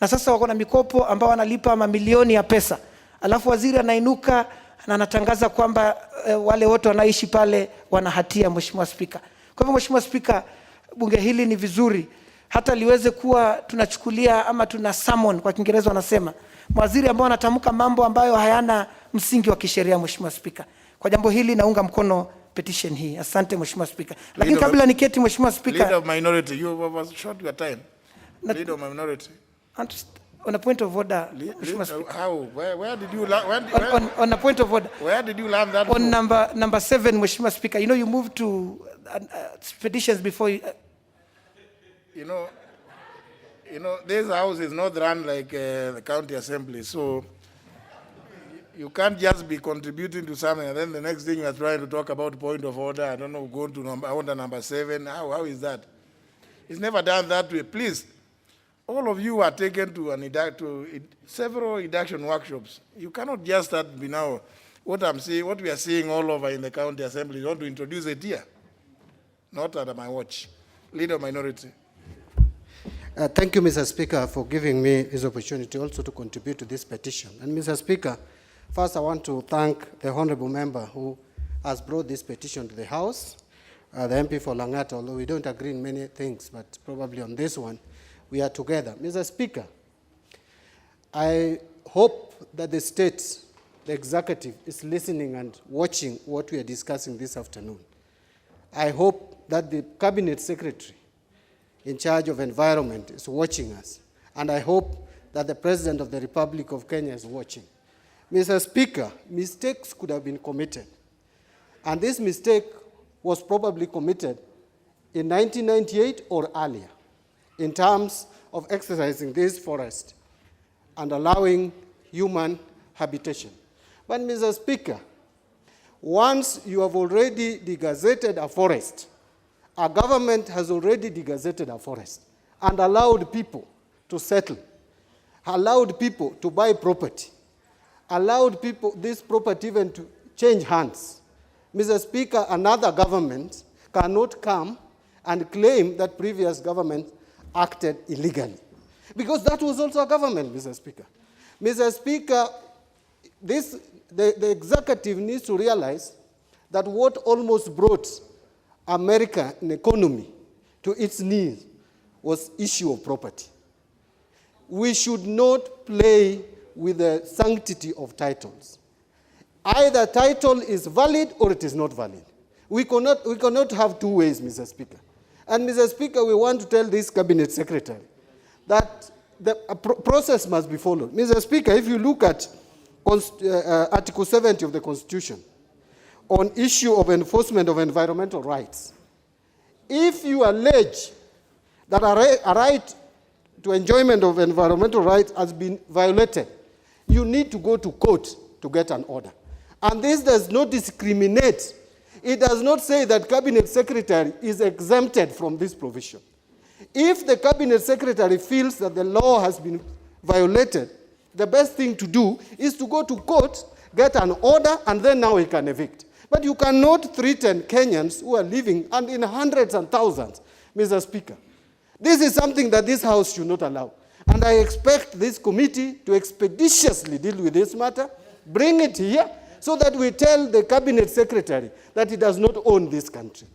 na sasa wako na mikopo ambao wanalipa mamilioni ya pesa. Alafu waziri anainuka na anatangaza kwamba wale wote wanaishi pale wana hatia. Mheshimiwa Spika, kwa hivyo Mheshimiwa Spika, bunge hili ni vizuri hata liweze kuwa tunachukulia ama tuna summon kwa Kiingereza wanasema waziri ambao anatamka mambo ambayo hayana msingi wa kisheria. Mheshimiwa Spika, kwa jambo hili naunga mkono petition hii. Asante Mheshimiwa Spika. Lakini kabla niketi Mheshimiwa Spika, Leader of minority, you overshot your time. Leader of minority. On a point of order, Mheshimiwa Spika. How? Where did you on a point of order. Where did you learn that? On number 7, Mheshimiwa Spika. You know you moved to petitions before you, You know, this house is not run like the county assembly, so you can't just be contributing to something and then the next thing you are trying to talk about point of order. I don't know, go to number 7. How is that? It's never done that way. Please, all of you are taken to several induction workshops. You cannot just start now. What we are seeing all over in the county assembly, you want to introduce it here? Not under my watch. Leader of minority. Thank you, Mr. Speaker, for giving me this opportunity also to contribute to this petition. And Mr. Speaker, first I want to thank the honorable member who has brought this petition to the House, the MP for Lang'ata, although we don't agree in many things, but probably on this one, we are together. Mr. Speaker, I hope that the state, the executive, is listening and watching what we are discussing this afternoon. I hope that the Cabinet Secretary in charge of environment is watching us, and I hope that the President of the Republic of Kenya is watching. Mr. Speaker, mistakes could have been committed, and this mistake was probably committed in 1998 or earlier in terms of exercising this forest and allowing human habitation. But Mr. Speaker, once you have already degazetted a forest, a government has already degazetted a forest and allowed people to settle, allowed people to buy property, allowed people, this property even to change hands. Mr. Speaker, another government cannot come and claim that previous government acted illegally. Because that was also a government, Mr. Speaker. Mr. Speaker, the executive needs to realize that what almost brought American economy to its knees was issue of property. We should not play with the sanctity of titles. Either title is valid or it is not valid. We cannot have two ways, Mr. Speaker. And Mr. Speaker, we want to tell this cabinet secretary that the process must be followed. Mr. Speaker, if you look at Article 70 of the Constitution on issue of enforcement of environmental rights, if you allege that a right to enjoyment of environmental rights has been violated, you need to go to court to get an order. And this does not discriminate. It does not say that cabinet secretary is exempted from this provision. If the cabinet secretary feels that the law has been violated, the best thing to do is to go to court, get an order, and then now he can evict. But you cannot threaten Kenyans who are living and in hundreds and thousands, Mr. Speaker. This is something that this House should not allow. And I expect this committee to expeditiously deal with this matter, bring it here, so that we tell the cabinet secretary that he does not own this country.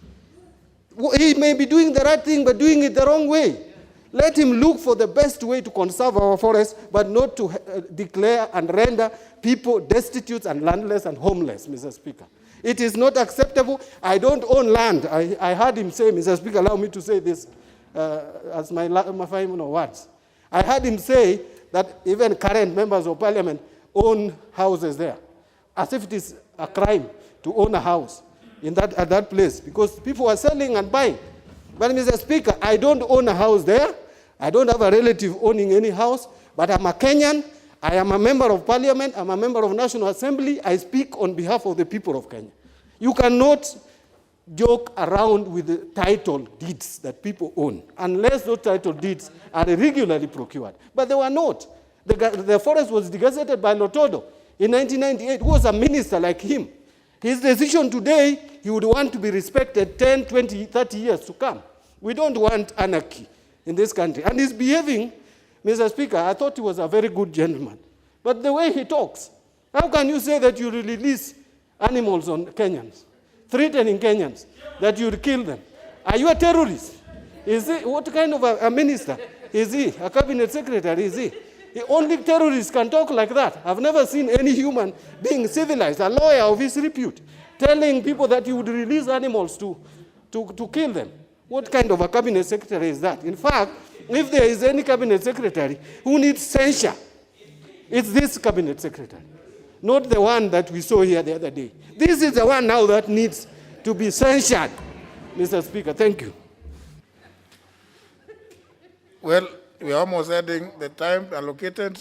He may be doing the right thing, but doing it the wrong way. Let him look for the best way to conserve our forests, but not to declare and render people destitute and landless and homeless, Mr. Speaker. It is not acceptable. I don't own land. I heard him say, Mr. Speaker, allow me to say this as my final words. I heard him say that even current members of parliament own houses there, as if it is a crime to own a house at that place, because people are selling and buying. But Mr. Speaker, I don't own a house there. I don't have a relative owning any house, but I'm a Kenyan. I am a member of parliament. I'm a member of National Assembly. I speak on behalf of the people of Kenya. You cannot joke around with the title deeds that people own, unless those title deeds are regularly procured. But they were not. The forest was degazetted by Lotodo in 1998. Who was a minister like him? His decision today, he would want to be respected 10, 20, 30 years to come. We don't want anarchy in this country. And he's behaving, Mr. Speaker, I thought he was a very good gentleman. But the way he talks, how can you say that you release animals on Kenyans, threatening Kenyans, that you would kill them? Are you a terrorist? Is he, what kind of a minister is he? A cabinet secretary is he? Only terrorists can talk like that. I've never seen any human being civilized, a lawyer of his repute, telling people that you would release animals to kill them. What kind of a cabinet secretary is that? In fact, if there is any cabinet secretary who needs censure, it's this cabinet secretary, not the one that we saw here the other day. This is the one now that needs to be censured, Mr. Speaker. Thank you. Well, we are almost ending the time allocated.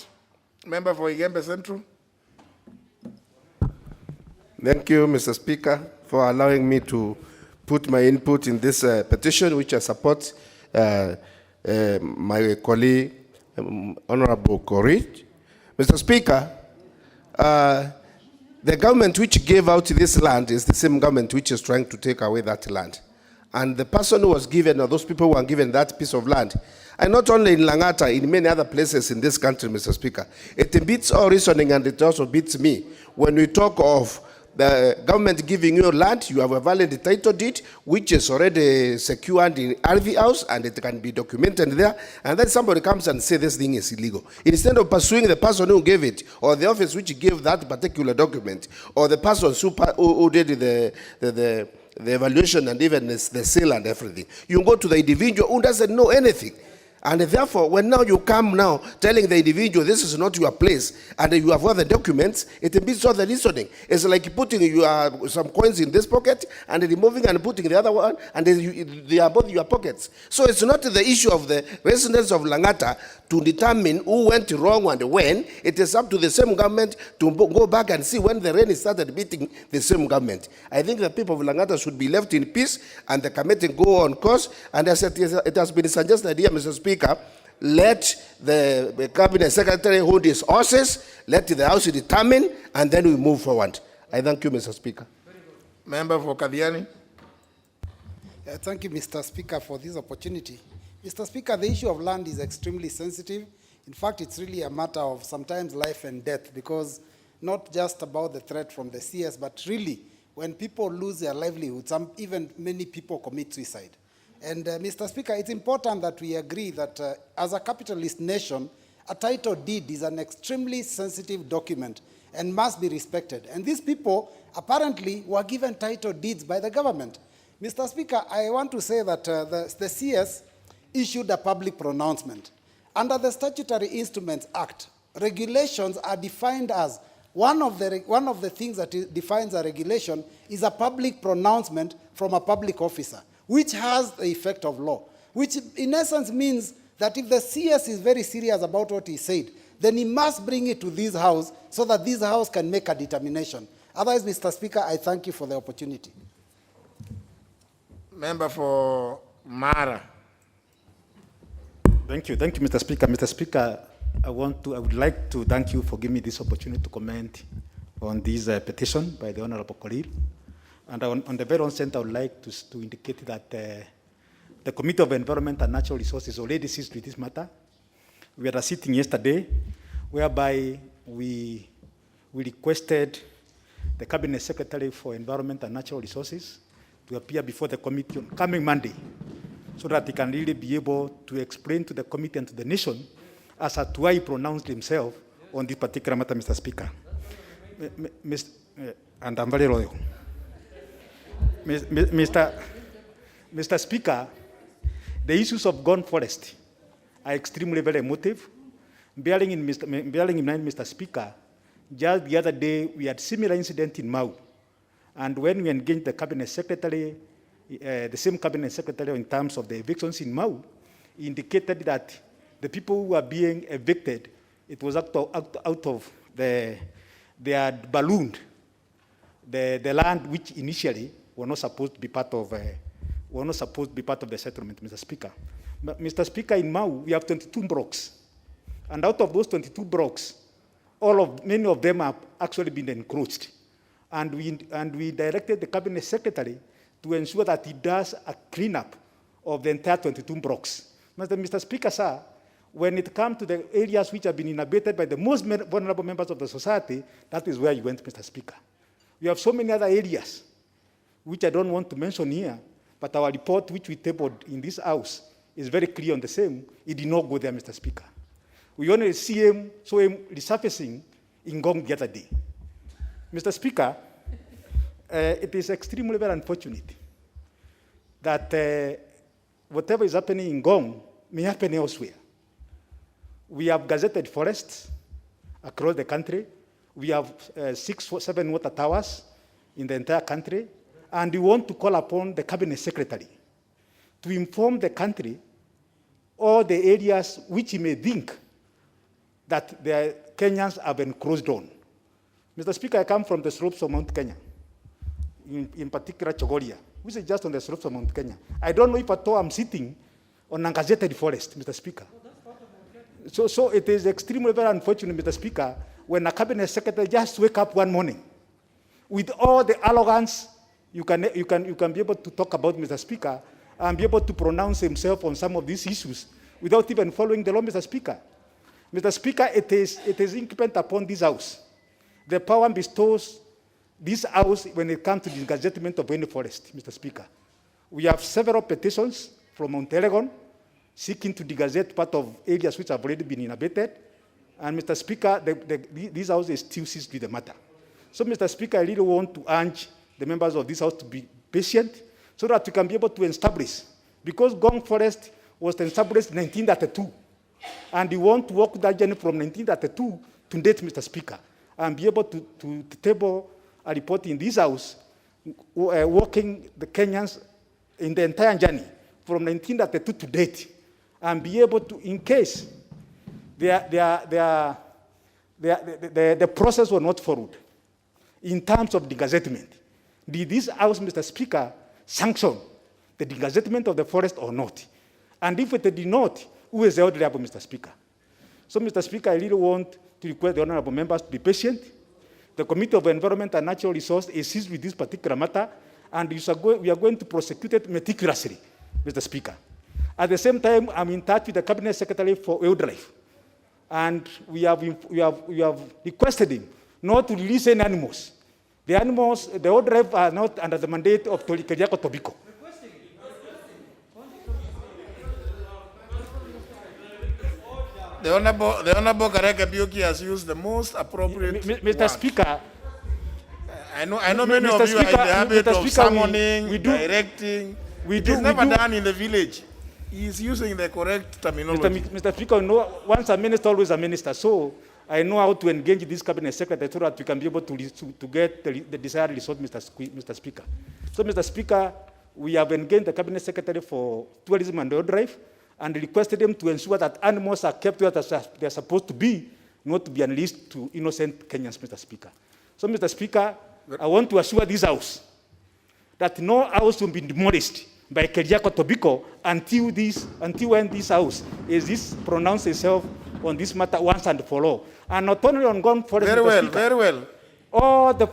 Member for Igembe Central. Thank you, Mr. Speaker, for allowing me to put my input in this petition, which I support my colleague, Honorable Korir. Mr. Speaker, the government which gave out this land is the same government which is trying to take away that land. And the person who was given, or those people who were given that piece of land, and not only in Langata, in many other places in this country, Mr. Speaker, it beats all reasoning and it also beats me. When we talk of the government giving you land, you have a valid title deed, which is already secured in RV House, and it can be documented there, and then somebody comes and says this thing is illegal. Instead of pursuing the person who gave it, or the office which gave that particular document, or the person who did the evaluation and even the sale and everything, you go to the individual who doesn't know anything. And therefore, when now you come now telling the individual this is not your place and you have other documents, it beats all the listening. It's like putting some coins in this pocket and removing and putting the other one, and they are both your pockets. So it's not the issue of the residents of Langata to determine who went wrong and when. It is up to the same government to go back and see when the rain started beating the same government. I think the people of Langata should be left in peace and the committee go on course. And as it has been suggested here, Mr. Speaker, let the cabinet secretary hold his horses, let the House determine, and then we move forward. I thank you, Mr. Speaker. Member for Kadiani. Thank you, Mr. Speaker, for this opportunity. Mr. Speaker, the issue of land is extremely sensitive. In fact, it's really a matter of sometimes life and death, because not just about the threat from the CS, but really when people lose their livelihoods, even many people commit suicide. And Mr. Speaker, it's important that we agree that as a capitalist nation, a title deed is an extremely sensitive document and must be respected. And these people apparently were given title deeds by the government. Mr. Speaker, I want to say that the CS issued a public pronouncement. Under the Statutory Instruments Act, regulations are defined as one of the things that defines a regulation is a public pronouncement from a public officer, which has the effect of law, which in essence means that if the CS is very serious about what he said, then he must bring it to this House so that this House can make a determination. Otherwise, Mr. Speaker, I thank you for the opportunity. Member for Mara. Thank you, Mr. Speaker. Mr. Speaker, I would like to thank you for giving me this opportunity to comment on this petition by the Honorable Korir. And on the very onset, I would like to indicate that the Committee of Environment and Natural Resources already seized with this matter. We had a sitting yesterday whereby we requested the Cabinet Secretary for Environment and Natural Resources to appear before the committee on coming Monday, so that he can really be able to explain to the committee and to the nation as to why he pronounced himself on this particular matter, Mr. Speaker. And I'm very loyal. Mr. Speaker, the issues of gone forest are extremely very emotive. Bearing in mind, Mr. Speaker, just the other day we had similar incident in Mau. And when we engaged the Cabinet Secretary, the same Cabinet Secretary in terms of the evictions in Mau, he indicated that the people who are being evicted, it was out of they had ballooned the land which initially were not supposed to be part of the settlement, Mr. Speaker. But Mr. Speaker, in Mau we have 22 blocks, and out of those 22 blocks, many of them have actually been encroached, and we directed the Cabinet Secretary to ensure that he does a cleanup of the entire 22 blocks. Mr. Speaker, sir, when it comes to the areas which have been inhabited by the most vulnerable members of the society, that is where you went, Mr. Speaker. We have so many other areas which I don't want to mention here, but our report which we tabled in this House is very clear on the same. It did not go there, Mr. Speaker. We only saw him resurfacing in Gong the other day. Mr. Speaker, it is extremely very unfortunate that whatever is happening in Gong may happen elsewhere. We have gazetted forests across the country. We have 6 or 7 water towers in the entire country. And we want to call upon the Cabinet Secretary to inform the country all the areas which he may think that the Kenyans have encroached on. Mr. Speaker, I come from the slopes of Mount Kenya, in particular Chogoria, which is just on the slopes of Mount Kenya. I don't know if at all I'm sitting on a gazetted forest, Mr. Speaker. So it is extremely very unfortunate, Mr. Speaker, when a Cabinet Secretary just wake up one morning with all the arrogance you can be able to talk about, Mr. Speaker, and be able to pronounce himself on some of these issues without even following the law, Mr. Speaker. Mr. Speaker, it is incumbent upon this House. The power bestows this House when it comes to the gazettement of any forest, Mr. Speaker. We have several petitions from Mount Elgon seeking to degazette part of areas which have already been inhabited. And Mr. Speaker, this House is still seized with the matter. So, Mr. Speaker, I really want to urge the members of this House to be patient so that we can be able to establish, because Gong Forest was established in 1932, and we want to walk that journey from 1932 to date, Mr. Speaker, and be able to table a report in this House walking the Kenyans in the entire journey from 1932 to date, and be able to, in case the process was not followed in terms of degazettement, did this House, Mr. Speaker, sanction the degazettement of the forest or not? And if it did not, who is held liable, Mr. Speaker? So, Mr. Speaker, I really want to request the honorable members to be patient. The Committee of Environment and Natural Resources is seized with this particular matter, and we are going to prosecute it meticulously, Mr. Speaker. At the same time, I'm in touch with the Cabinet Secretary for Wildlife. And we have requested him not to release any animals. The animals, the wildlife are not under the mandate of Keriako Tobiko. The Honorable Kareke Bioki has used the most appropriate Mr. word. Speaker, I know many of you are in the habit of summoning, directing. It is never done in the village. He is using the correct terminology. Mr. Speaker, you know, once a minister, always a minister. So I know how to engage this cabinet secretary so that we can be able to get the desired result, Mr. Speaker. So, Mr. Speaker, we have engaged the cabinet secretary for tourism and wildlife and requested him to ensure that animals are kept where they are supposed to be, not to be unleashed to innocent Kenyans, Mr. Speaker. So, Mr. Speaker, I want to assure this House that no house will be demolished by Keriako Tobiko until when this House is pronounced itself on this matter once and for all. And not only on Gone Forest, Very Mr. well, Speaker, very well. all the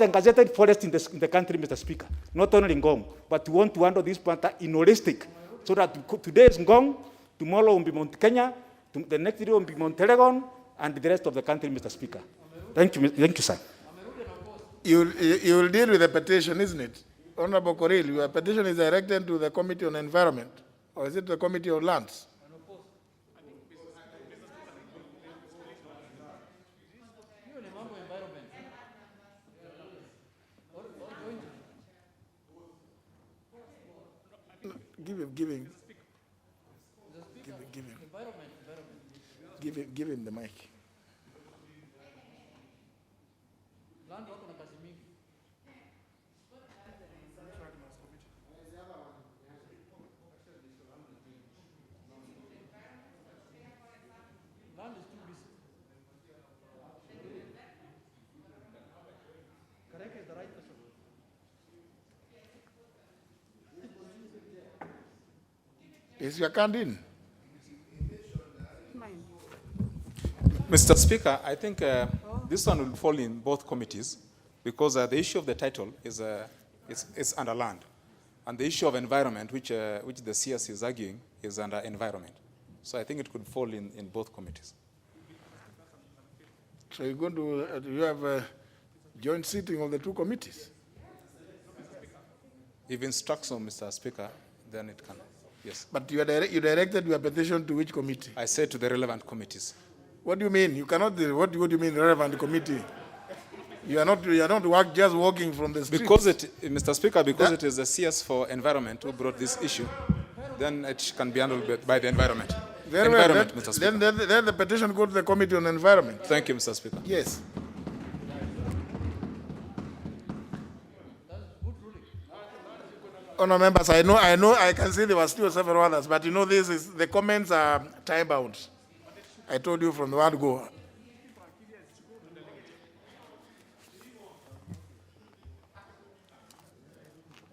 gazetted forests in the country, Mr. Speaker, not only in Ngong, but we want to handle this matter in holistic, so that today is Ngong, tomorrow will be Mount Kenya, the next day will be Mount Telegon, and the rest of the country, Mr. Speaker. Thank you, sir. You will deal with the petition, isn't it? Honorable Koril, your petition is directed to the Committee on Environment, or is it the Committee on Lands? Give him the mic. Is your card in? Mr. Speaker, I think this one will fall in both committees because the issue of the title is under land. And the issue of environment, which the CS is arguing, is under environment. So I think it could fall in both committees. So you're going to you have a joint sitting of the two committees? If instructs so, Mr. Speaker, then it can. Yes. But you directed your petition to which committee? I said to the relevant committees. What do you mean? You cannot. What do you mean relevant committee? You are not just walking from the street. Because Mr. Speaker, because it is the CS for Environment who brought this issue, then it can be handled by the environment. Very well. Mr. Speaker. Then the petition go to the Committee on Environment. Thank you, Mr. Speaker. Yes. Honourable members, I know, I can see there were still several others, but you know, the comments are time bound. I told you from the word go.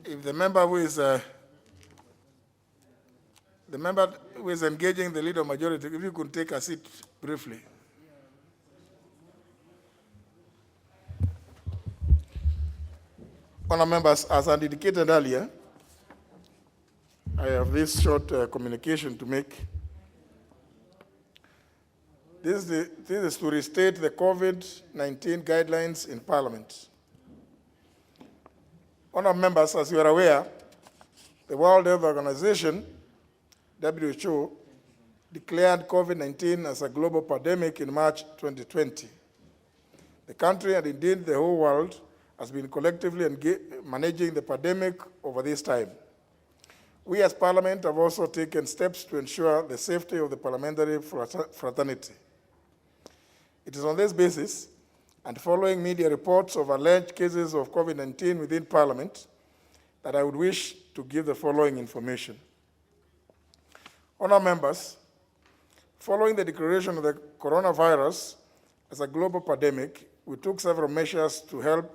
If the member who is engaging the leader majority, if you could take a seat briefly. Honourable members, as I indicated earlier, I have this short communication to make. This is to restate the COVID-19 guidelines in Parliament. Honourable members, as you are aware, the World Health Organization, WHO, declared COVID-19 as a global pandemic in March 2020. The country, and indeed the whole world, has been collectively managing the pandemic over this time. We as Parliament have also taken steps to ensure the safety of the parliamentary fraternity. It is on this basis, and following media reports of alleged cases of COVID-19 within Parliament, that I would wish to give the following information. Honourable members, following the declaration of the coronavirus as a global pandemic, we took several measures to help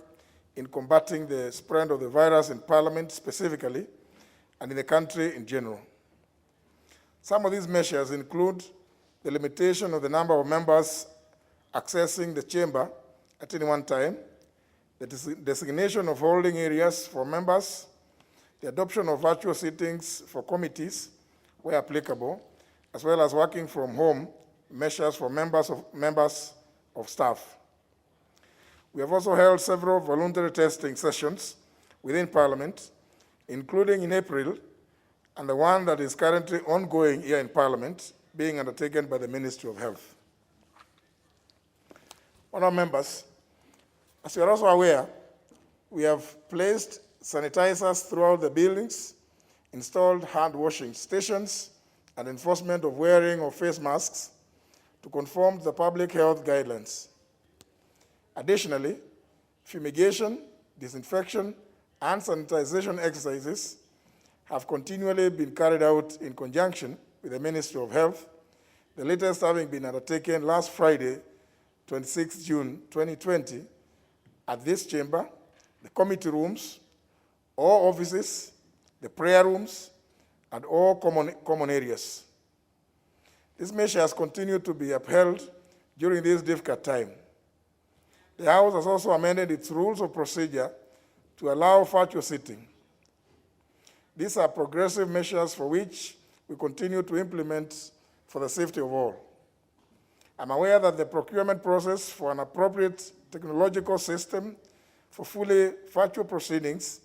in combating the spread of the virus in Parliament specifically, and in the country in general. Some of these measures include the limitation of the number of members accessing the chamber at any one time, the designation of holding areas for members, the adoption of virtual sittings for committees, where applicable, as well as working from home measures for members of staff. We have also held several voluntary testing sessions within Parliament, including in April, and the one that is currently ongoing here in Parliament, being undertaken by the Ministry of Health. Honourable members, as you are also aware, we have placed sanitizers throughout the buildings, installed hand washing stations, and enforcement of wearing of face masks to conform to the public health guidelines. Additionally, fumigation, disinfection, and sanitization exercises have continually been carried out in conjunction with the Ministry of Health, the latest having been undertaken last Friday, 26 June 2020, at this chamber, the committee rooms, all offices, the prayer rooms, and all common areas. This measure has continued to be upheld during this difficult time. The House has also amended its rules of procedure to allow virtual sitting. These are progressive measures for which we continue to implement for the safety of all. I'm aware that the procurement process for an appropriate technological system for fully virtual proceedings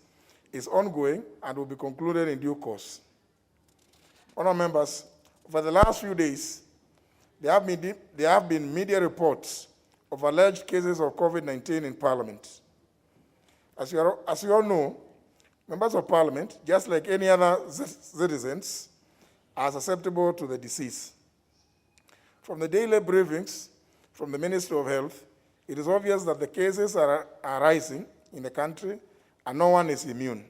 is ongoing and will be concluded in due course. Honourable members, over the last few days, there have been media reports of alleged cases of COVID-19 in Parliament. As you all know, members of Parliament, just like any other citizens, are susceptible to the disease. From the daily briefings from the Ministry of Health, it is obvious that the cases are rising in the country and no one is immune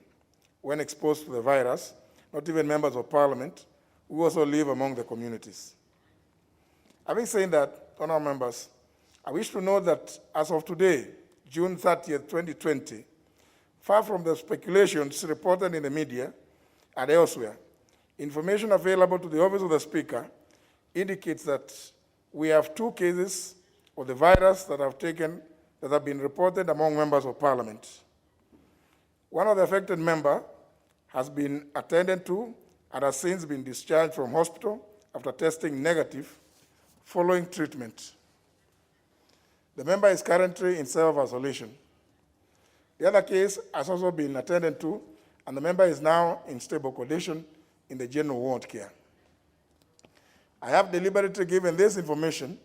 when exposed to the virus, not even members of Parliament, who also live among the communities. Having said that, honourable members, I wish to note that as of today, June 30th, 2020, far from the speculations reported in the media and elsewhere, information available to the Office of the Speaker indicates that we have 2 cases of the virus that have been reported among members of Parliament. One of the affected members has been attended to and has since been discharged from hospital after testing negative following treatment. The member is currently in self-isolation. The other case has also been attended to, and the member is now in stable condition in the general ward care. I have deliberately given this information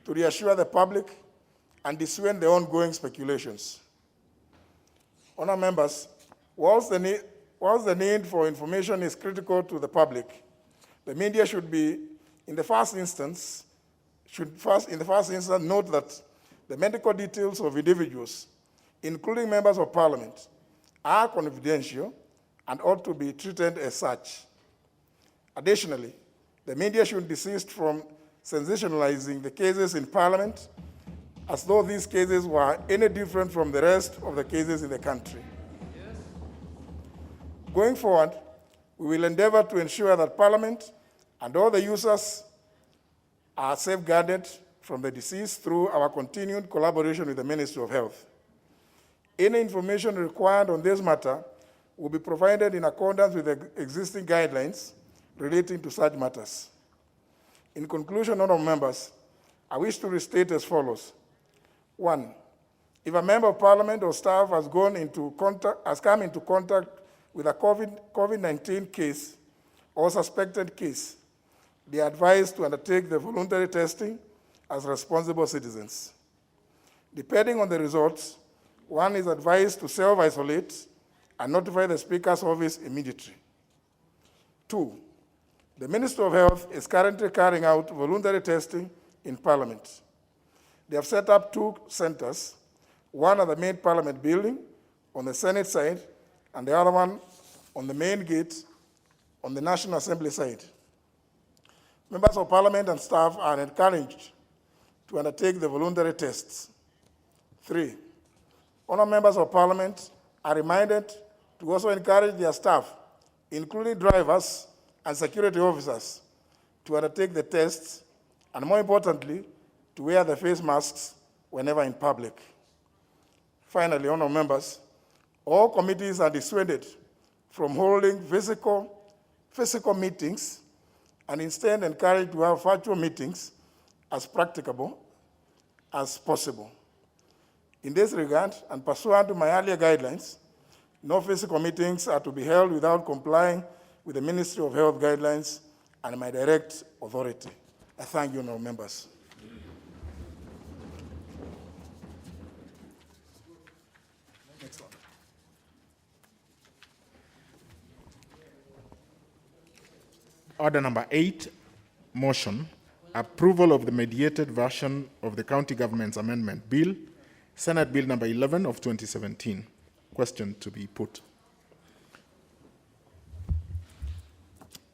to reassure the public and dissuade the ongoing speculations. Honourable members, whilst the need for information is critical to the public, the media should in the first instance note that the medical details of individuals, including members of Parliament, are confidential and ought to be treated as such. Additionally, the media should desist from sensationalizing the cases in Parliament as though these cases were any different from the rest of the cases in the country. Yes. Going forward, we will endeavor to ensure that Parliament and all the users are safeguarded from the disease through our continued collaboration with the Ministry of Health. Any information required on this matter will be provided in accordance with the existing guidelines relating to such matters. In conclusion, honourable members, I wish to restate as follows. 1, if a member of Parliament or staff has come into contact with a COVID-19 case or suspected case, they are advised to undertake the voluntary testing as responsible citizens. Depending on the results, one is advised to self-isolate and notify the Speaker's office immediately. 2, the Ministry of Health is currently carrying out voluntary testing in Parliament. They have set up 2 centres, one at the main Parliament building on the Senate side and the other one on the main gate on the National Assembly side. Members of Parliament and staff are encouraged to undertake the voluntary tests. 3, honourable members of Parliament are reminded to also encourage their staff, including drivers and security officers, to undertake the tests, and more importantly, to wear the face masks whenever in public. Finally, honourable members, all committees are dissuaded from holding physical meetings and instead encouraged to have virtual meetings as practicable as possible. In this regard, and pursuant to my earlier guidelines, no physical meetings are to be held without complying with the Ministry of Health guidelines and my direct authority. I thank you, honourable members. Next one. Order number 8, motion, approval of the mediated version of the County Government's Amendment Bill, Senate Bill number 11 of 2017. Question to be put.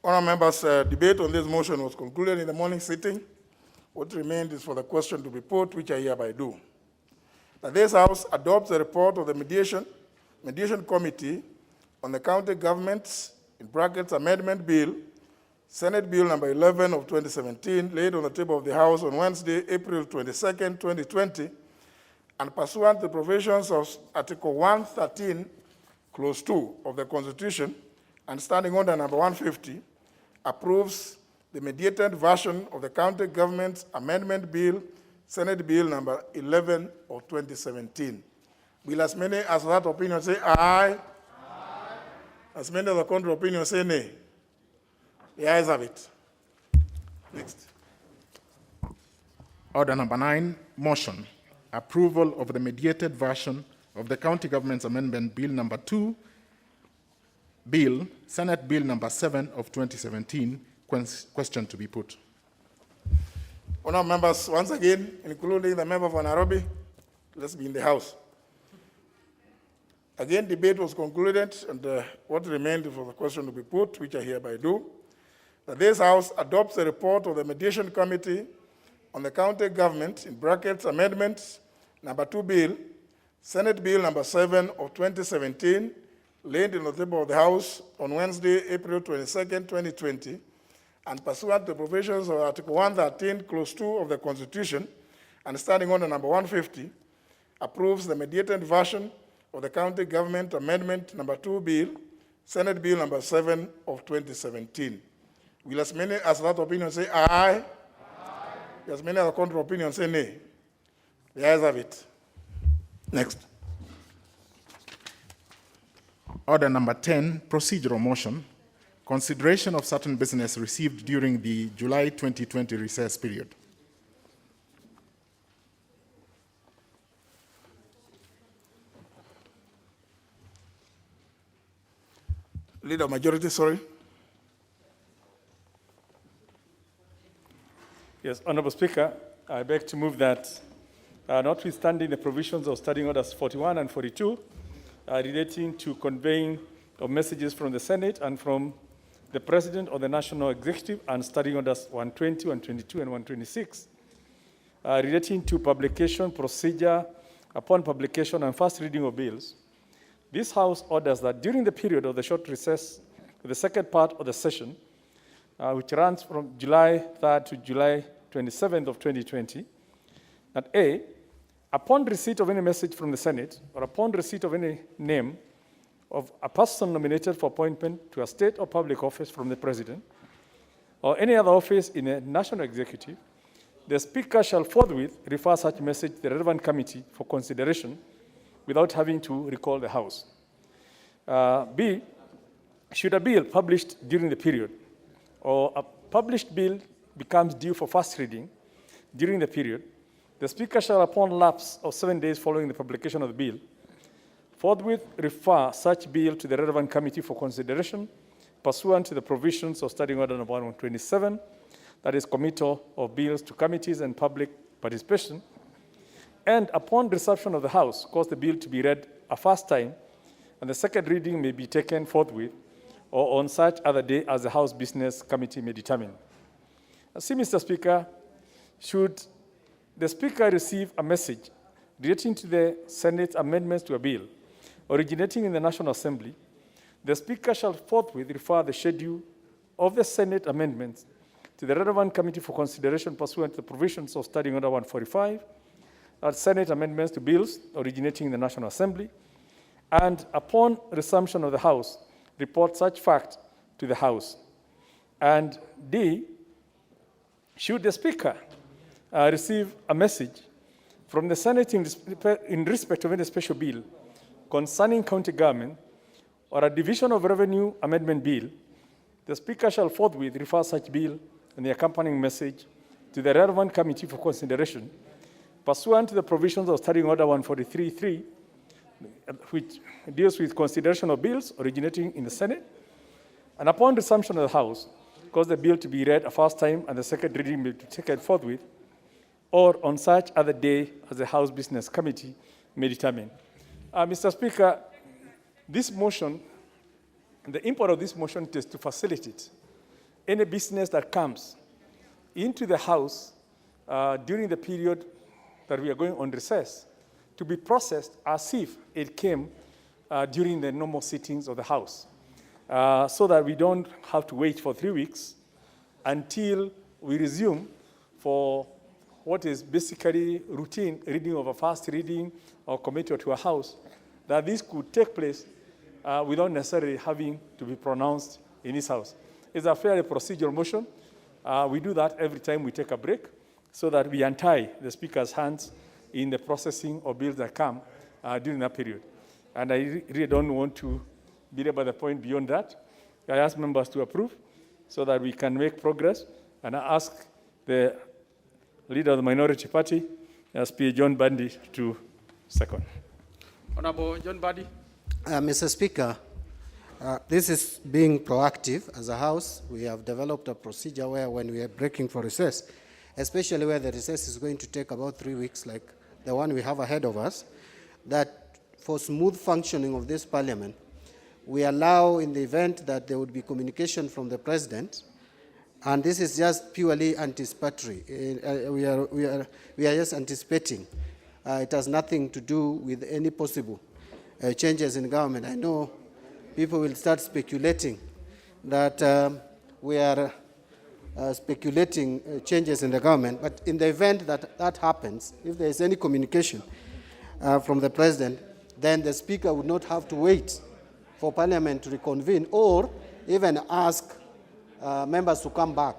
Honourable members, debate on this motion was concluded in the morning sitting. What remained is for the question to be put, which I hereby do. That this House adopts the report of the Mediation Committee on the County Government's, in brackets, Amendment Bill, Senate Bill number 11 of 2017, laid on the table of the House on Wednesday, April 22nd, 2020, and pursuant to the provisions of Article 113, Clause 2 of the Constitution, and standing order number 150, approves the mediated version of the County Government's Amendment Bill, Senate Bill number 11 of 2017. Will as many as that opinion say aye? Aye. As many as the contrary opinion say nay? The ayes have it. Next. Order number 9, motion, approval of the mediated version of the County Government's Amendment Bill number 2, Bill, Senate Bill number 7 of 2017. Question to be put. Honourable members, once again, including the member for Nairobi, let's be in the House. Again, debate was concluded, and what remained for the question to be put, which I hereby do, that this House adopts the report of the Mediation Committee on the County Government, in brackets, Amendment number 2 Bill, Senate Bill number 7 of 2017, laid on the table of the House on Wednesday, April 22nd, 2020, and pursuant to the provisions of Article 113, Clause 2 of the Constitution, and standing order number 150, approves the mediated version of the County Government Amendment number 2 Bill, Senate Bill number 7 of 2017. Will as many as that opinion say aye? Aye. As many as the contrary opinion say nay? The ayes have it. Next. Order number 10, procedural motion, consideration of certain business received during the July 2020 recess period. Leader majority, sorry. Yes, Honourable Speaker, I beg to move that, notwithstanding the provisions of Standing Orders 41 and 42, relating to conveying of messages from the Senate and from the President of the National Executive, and Standing Orders 120, 122, and 126, relating to publication procedure upon publication and first reading of bills. This House orders that during the period of the short recess, the second part of the session, which runs from July 3rd to July 27th of 2020, that A, upon receipt of any message from the Senate, or upon receipt of any name of a person nominated for appointment to a state or public office from the President, or any other office in a national executive, the Speaker shall forthwith refer such message to the relevant committee for consideration without having to recall the House. B, should a bill published during the period, or a published bill becomes due for first reading during the period, the Speaker shall, upon lapse of 7 days following the publication of the bill, forthwith refer such bill to the relevant committee for consideration pursuant to the provisions of Standing Order number 127, that is, committal of bills to committees and public participation, and upon reception of the House, cause the bill to be read a first time, and the second reading may be taken forthwith or on such other day as the House Business Committee may determine. See, Mr. Speaker, should the Speaker receive a message relating to the Senate amendments to a bill originating in the National Assembly, the Speaker shall forthwith refer the schedule of the Senate amendments to the relevant committee for consideration pursuant to the provisions of Standing Order 145, that Senate amendments to bills originating in the National Assembly, and upon resumption of the House, report such fact to the House. And D, should the Speaker receive a message from the Senate in respect of any special bill concerning county government or a division of revenue amendment bill, the Speaker shall forthwith refer such bill and the accompanying message to the relevant committee for consideration, pursuant to the provisions of Standing Order 143.3, which deals with consideration of bills originating in the Senate, and upon resumption of the House, cause the bill to be read a first time and the second reading may be taken forthwith, or on such other day as the House Business Committee may determine. Mr. Speaker, this motion, the import of this motion is to facilitate any business that comes into the House during the period that we are going on recess to be processed as if it came during the normal sittings of the House, so that we don't have to wait for 3 weeks until we resume for what is basically routine reading of a first reading or committee to a House, that this could take place without necessarily having to be pronounced in this House. It's a fairly procedural motion. We do that every time we take a break so that we untie the Speaker's hands in the processing of bills that come during that period. And I really don't want to belabor the point beyond that. I ask members to approve so that we can make progress. And I ask the Leader of the Minority Party, SP John Bundy, to second. Honorable John Bundy. Mr. Speaker, this is being proactive as a House. We have developed a procedure where when we are breaking for recess, especially where the recess is going to take about 3 weeks, like the one we have ahead of us, that for smooth functioning of this Parliament, we allow in the event that there would be communication from the President, and this is just purely anticipatory. We are just anticipating. It has nothing to do with any possible changes in government. I know people will start speculating that we are speculating changes in the government, but in the event that that happens, if there is any communication from the President, then the Speaker would not have to wait for Parliament to reconvene or even ask members to come back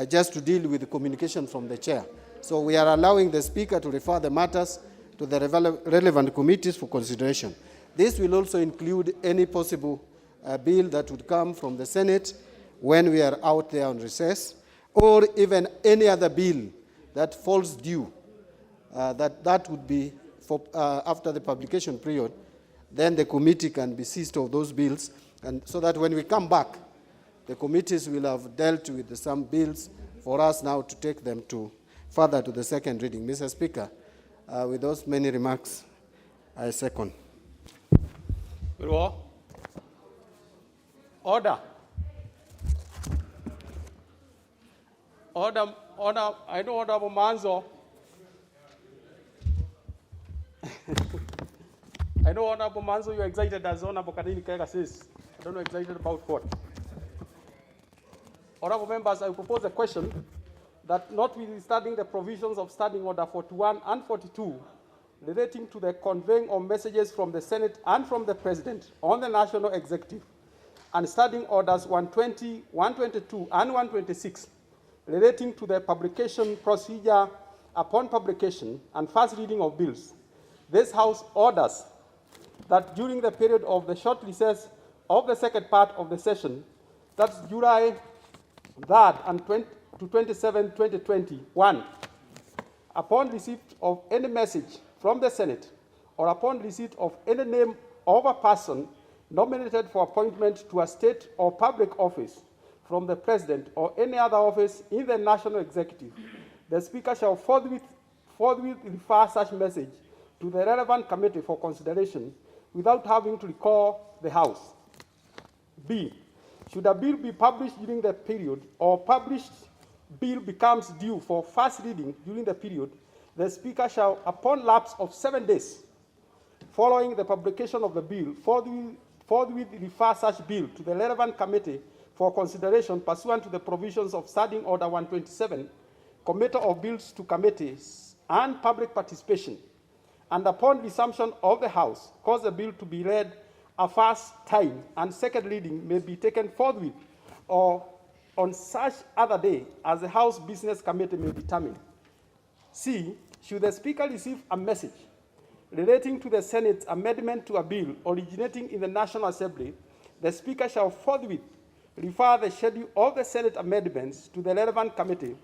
just to deal with the communication from the Chair. So we are allowing the Speaker to refer the matters to the relevant committees for consideration. This will also include any possible bill that would come from the Senate when we are out there on recess, or even any other bill that falls due, that would be for, after the publication period. Then the committee can be seized of those bills, and so that when we come back, the committees will have dealt with some bills for us now to take them to further to the second reading. Mr. Speaker, with those many remarks, I second. Order. Order. I know Honorable Manzo. I know Honorable Manzo, you're excited as Honorable Kadini Kega says. I don't know excited about what. Honorable members, I propose a question that notwithstanding the provisions of Standing Order 41 and 42 relating to the conveying of messages from the Senate and from the President on the National Executive, and Standing Orders 120, 122, and 126 relating to the publication procedure upon publication and first reading of bills, this House orders that during the period of the short recess of the second part of the session, that's July 3rd and 27, 2021, upon receipt of any message from the Senate or upon receipt of any name of a person nominated for appointment to a state or public office from the President or any other office in the National Executive, the Speaker shall forthwith refer such message to the relevant committee for consideration without having to recall the House. B, should a bill be published during the period or published bill becomes due for first reading during the period, the Speaker shall, upon lapse of 7 days following the publication of the bill, forthwith refer such bill to the relevant committee for consideration pursuant to the provisions of Standing Order 127, committee of bills to committees, and public participation, and upon resumption of the House, cause the bill to be read a first time, and second reading may be taken forthwith or on such other day as the House Business Committee may determine. C, should the Speaker receive a message relating to the Senate's amendment to a bill originating in the National Assembly, the Speaker shall forthwith refer the schedule of the Senate amendments to the relevant committee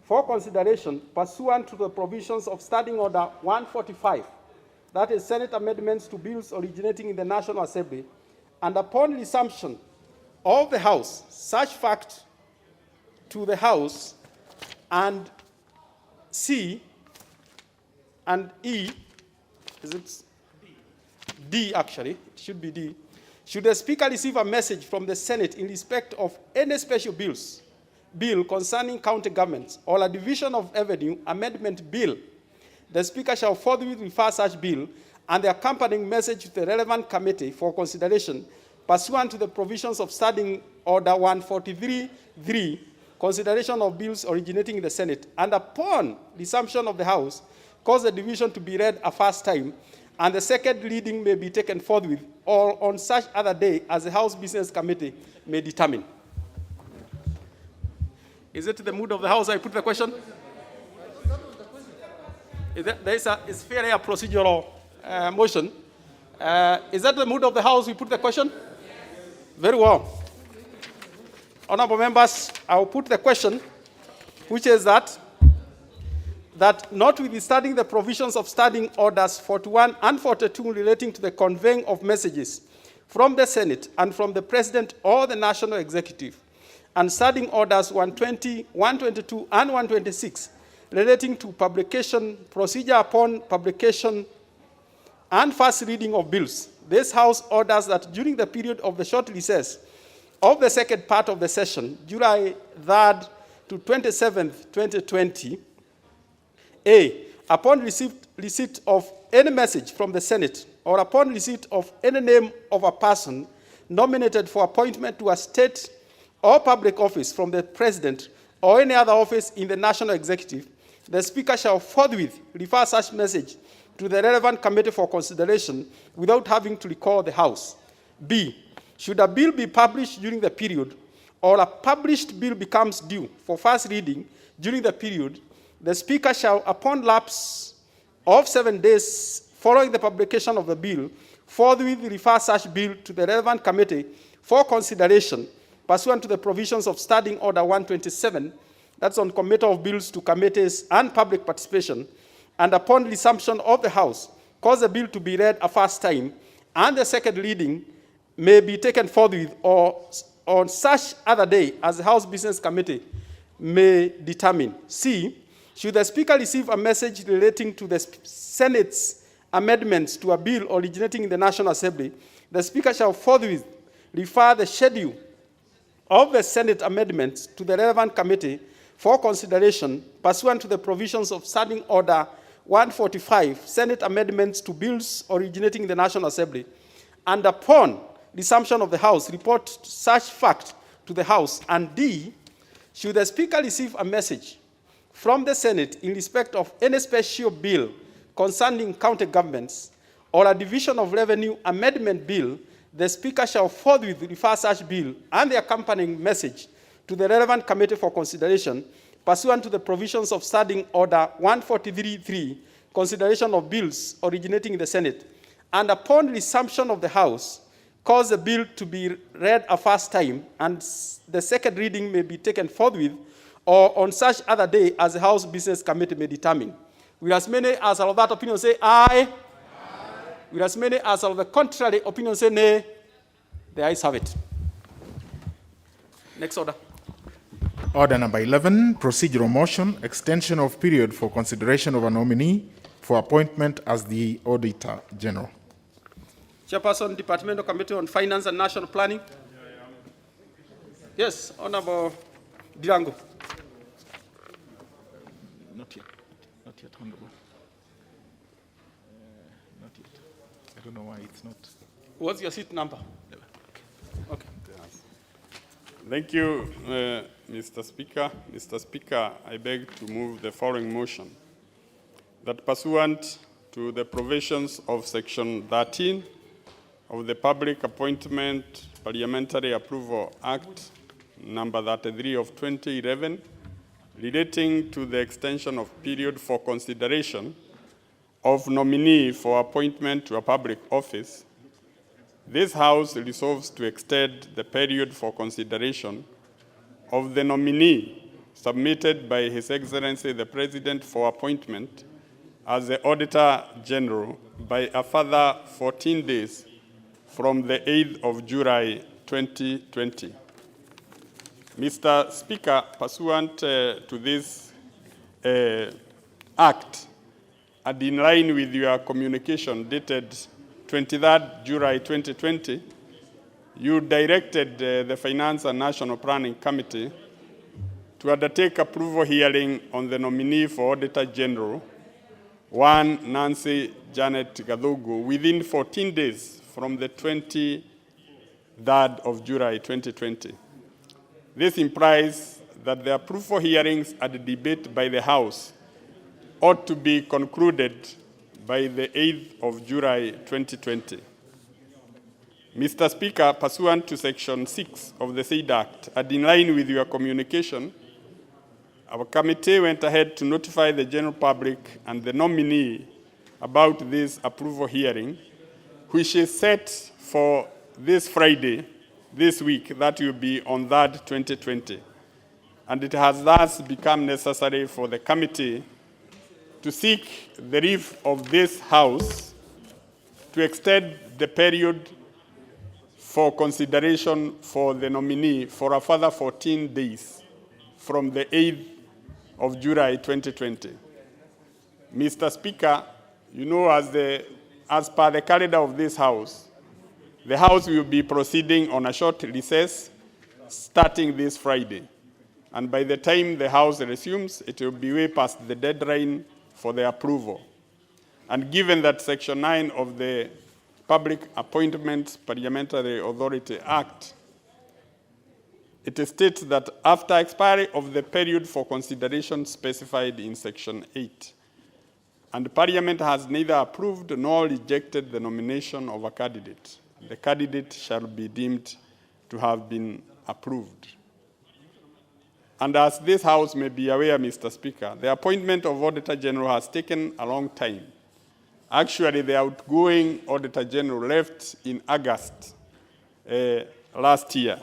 for consideration pursuant to the provisions of Standing Order 145, that is Senate amendments to bills originating in the National Assembly, and upon resumption of the House, such fact to the House, and C and E, is it D actually, it should be D. Should the Speaker receive a message from the Senate in respect of any special bill concerning county governments or a division of revenue amendment bill, the Speaker shall forthwith refer such bill and the accompanying message to the relevant committee for consideration pursuant to the provisions of Standing Order 143.3, consideration of bills originating in the Senate, and upon resumption of the House, cause the division to be read a first time, and the second reading may be taken forthwith or on such other day as the House Business Committee may determine. Is it the mood of the House I put the question? It's fairly a procedural motion. Is that the mood of the House we put the question? Yes. Very well. Honorable members, I will put the question, which is that notwithstanding the provisions of Standing Orders 41 and 42 relating to the conveying of messages from the Senate and from the President or the National Executive, and Standing Orders 120, 122, and 126 relating to publication, procedure upon publication, and first reading of bills, this House orders that during the period of the short recess of the second part of the session, July 3rd to 27th, 2020, A, upon receipt of any message from the Senate or upon receipt of any name of a person nominated for appointment to a state or public office from the President or any other office in the National Executive, the Speaker shall forthwith refer such message to the relevant committee for consideration without having to recall the House. B, should a bill be published during the period or a published bill becomes due for first reading during the period, the Speaker shall, upon lapse of 7 days following the publication of the bill, forthwith refer such bill to the relevant committee for consideration pursuant to the provisions of Standing Order 127, that's on committee of bills to committees and public participation, and upon resumption of the House, cause the bill to be read a first time, and the second reading may be taken forthwith or on such other day as the House Business Committee may determine. C, should the Speaker receive a message relating to the Senate's amendments to a bill originating in the National Assembly, the Speaker shall forthwith refer the schedule of the Senate amendments to the relevant committee for consideration pursuant to the provisions of Standing Order 145, Senate amendments to bills originating in the National Assembly, and upon resumption of the House, report such fact to the House. And D, should the Speaker receive a message from the Senate in respect of any special bill concerning county governments or a division of revenue amendment bill, the Speaker shall forthwith refer such bill and the accompanying message to the relevant committee for consideration pursuant to the provisions of Standing Order 143.3, consideration of bills originating in the Senate, and upon resumption of the House, cause the bill to be read a first time, and the second reading may be taken forthwith or on such other day as the House Business Committee may determine. Will as many as are of that opinion say aye? Aye. Will as many as are of the contrary opinion say nay? The ayes have it. Next order. Order number 11, procedural motion, extension of period for consideration of a nominee for appointment as the Auditor General. Chairperson, Departmental Committee on Finance and National Planning. Yes, Honorable Dirango. Not yet, Honorable. Not yet. I don't know why it's not. What's your seat number? Okay. Thank you, Mr. Speaker. Mr. Speaker, I beg to move the following motion, that pursuant to the provisions of Section 13 of the Public Appointment Parliamentary Approval Act number 33 of 2011, relating to the extension of period for consideration of nominee for appointment to a public office, this House resolves to extend the period for consideration of the nominee submitted by His Excellency the President for appointment as the Auditor General by a further 14 days from the 8th of July 2020. Mr. Speaker, pursuant to this act, and in line with your communication dated 23rd July 2020, you directed the Finance and National Planning Committee to undertake approval hearing on the nominee for Auditor General, one Nancy Janet Gadogo, within 14 days from the 23rd of July 2020. This implies that the approval hearings and debate by the House ought to be concluded by the 8th of July 2020. Mr. Speaker, pursuant to Section 6 of the said Act, and in line with your communication, our committee went ahead to notify the general public and the nominee about this approval hearing, which is set for this Friday, this week, that will be on 3rd, 2020. And it has thus become necessary for the committee to seek the leave of this House to extend the period for consideration for the nominee for a further 14 days from the 8th of July 2020. Mr. Speaker, you know, as per the calendar of this House, the House will be proceeding on a short recess starting this Friday. And by the time the House resumes, it will be way past the deadline for the approval. And given that Section 9 of the Public Appointments Parliamentary Authority Act, it states that after expiry of the period for consideration specified in Section 8, and Parliament has neither approved nor rejected the nomination of a candidate, the candidate shall be deemed to have been approved. And as this House may be aware, Mr. Speaker, the appointment of Auditor General has taken a long time. Actually, the outgoing Auditor General left in August last year.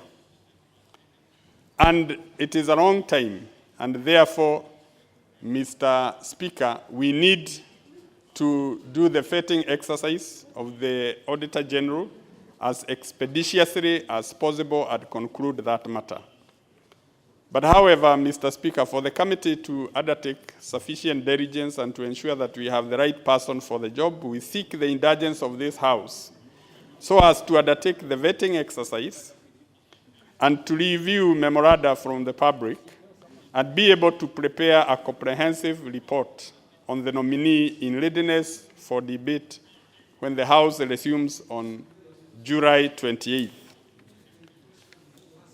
And it is a long time, and therefore, Mr. Speaker, we need to do the vetting exercise of the Auditor General as expeditiously as possible and conclude that matter. But however, Mr. Speaker, for the committee to undertake sufficient diligence and to ensure that we have the right person for the job, we seek the indulgence of this House so as to undertake the vetting exercise and to review memoranda from the public and be able to prepare a comprehensive report on the nominee in readiness for debate when the House resumes on July 28th.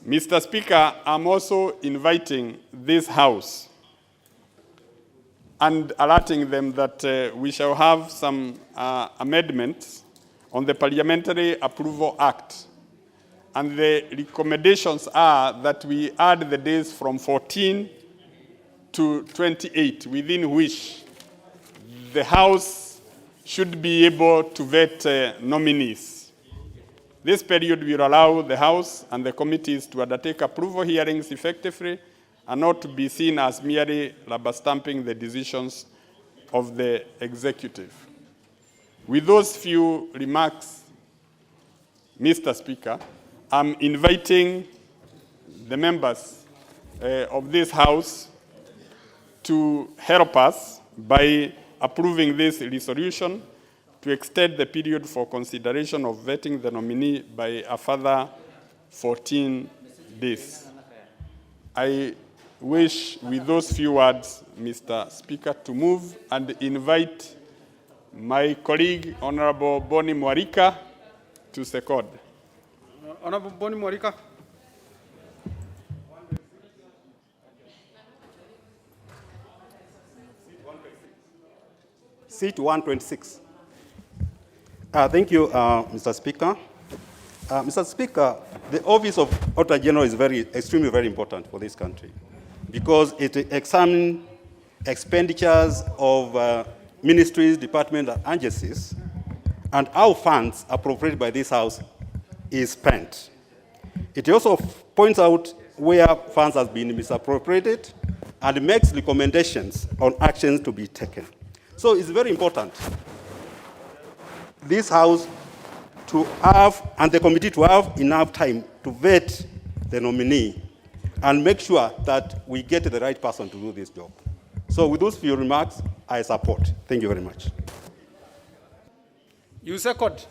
Mr. Speaker, I'm also inviting this House and alerting them that we shall have some amendments on the Parliamentary Approval Act. And the recommendations are that we add the days from 14 to 28, within which the House should be able to vet nominees. This period will allow the House and the committees to undertake approval hearings effectively and not to be seen as merely rubber-stamping the decisions of the executive. With those few remarks, Mr. Speaker, I'm inviting the members of this House to help us by approving this resolution to extend the period for consideration of vetting the nominee by a further 14 days. I wish, with those few words, Mr. Speaker, to move and invite my colleague, Honorable Bonnie Mwarika, to second. Honorable Bonnie Mwarika. Seat 126. Thank you, Mr. Speaker. Mr. Speaker, the office of Auditor General is extremely very important for this country because it examines expenditures of ministries, departments, and agencies, and how funds appropriated by this House is spent. It also points out where funds have been misappropriated and makes recommendations on actions to be taken. So it's very important this House to have, and the committee to have enough time to vet the nominee and make sure that we get the right person to do this job. So with those few remarks, I support. Thank you very much. You second?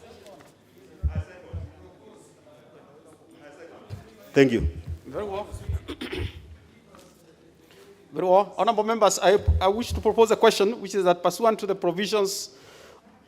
Thank you. Very well. Very well. Honorable members, I wish to propose a question, which is that pursuant to the provisions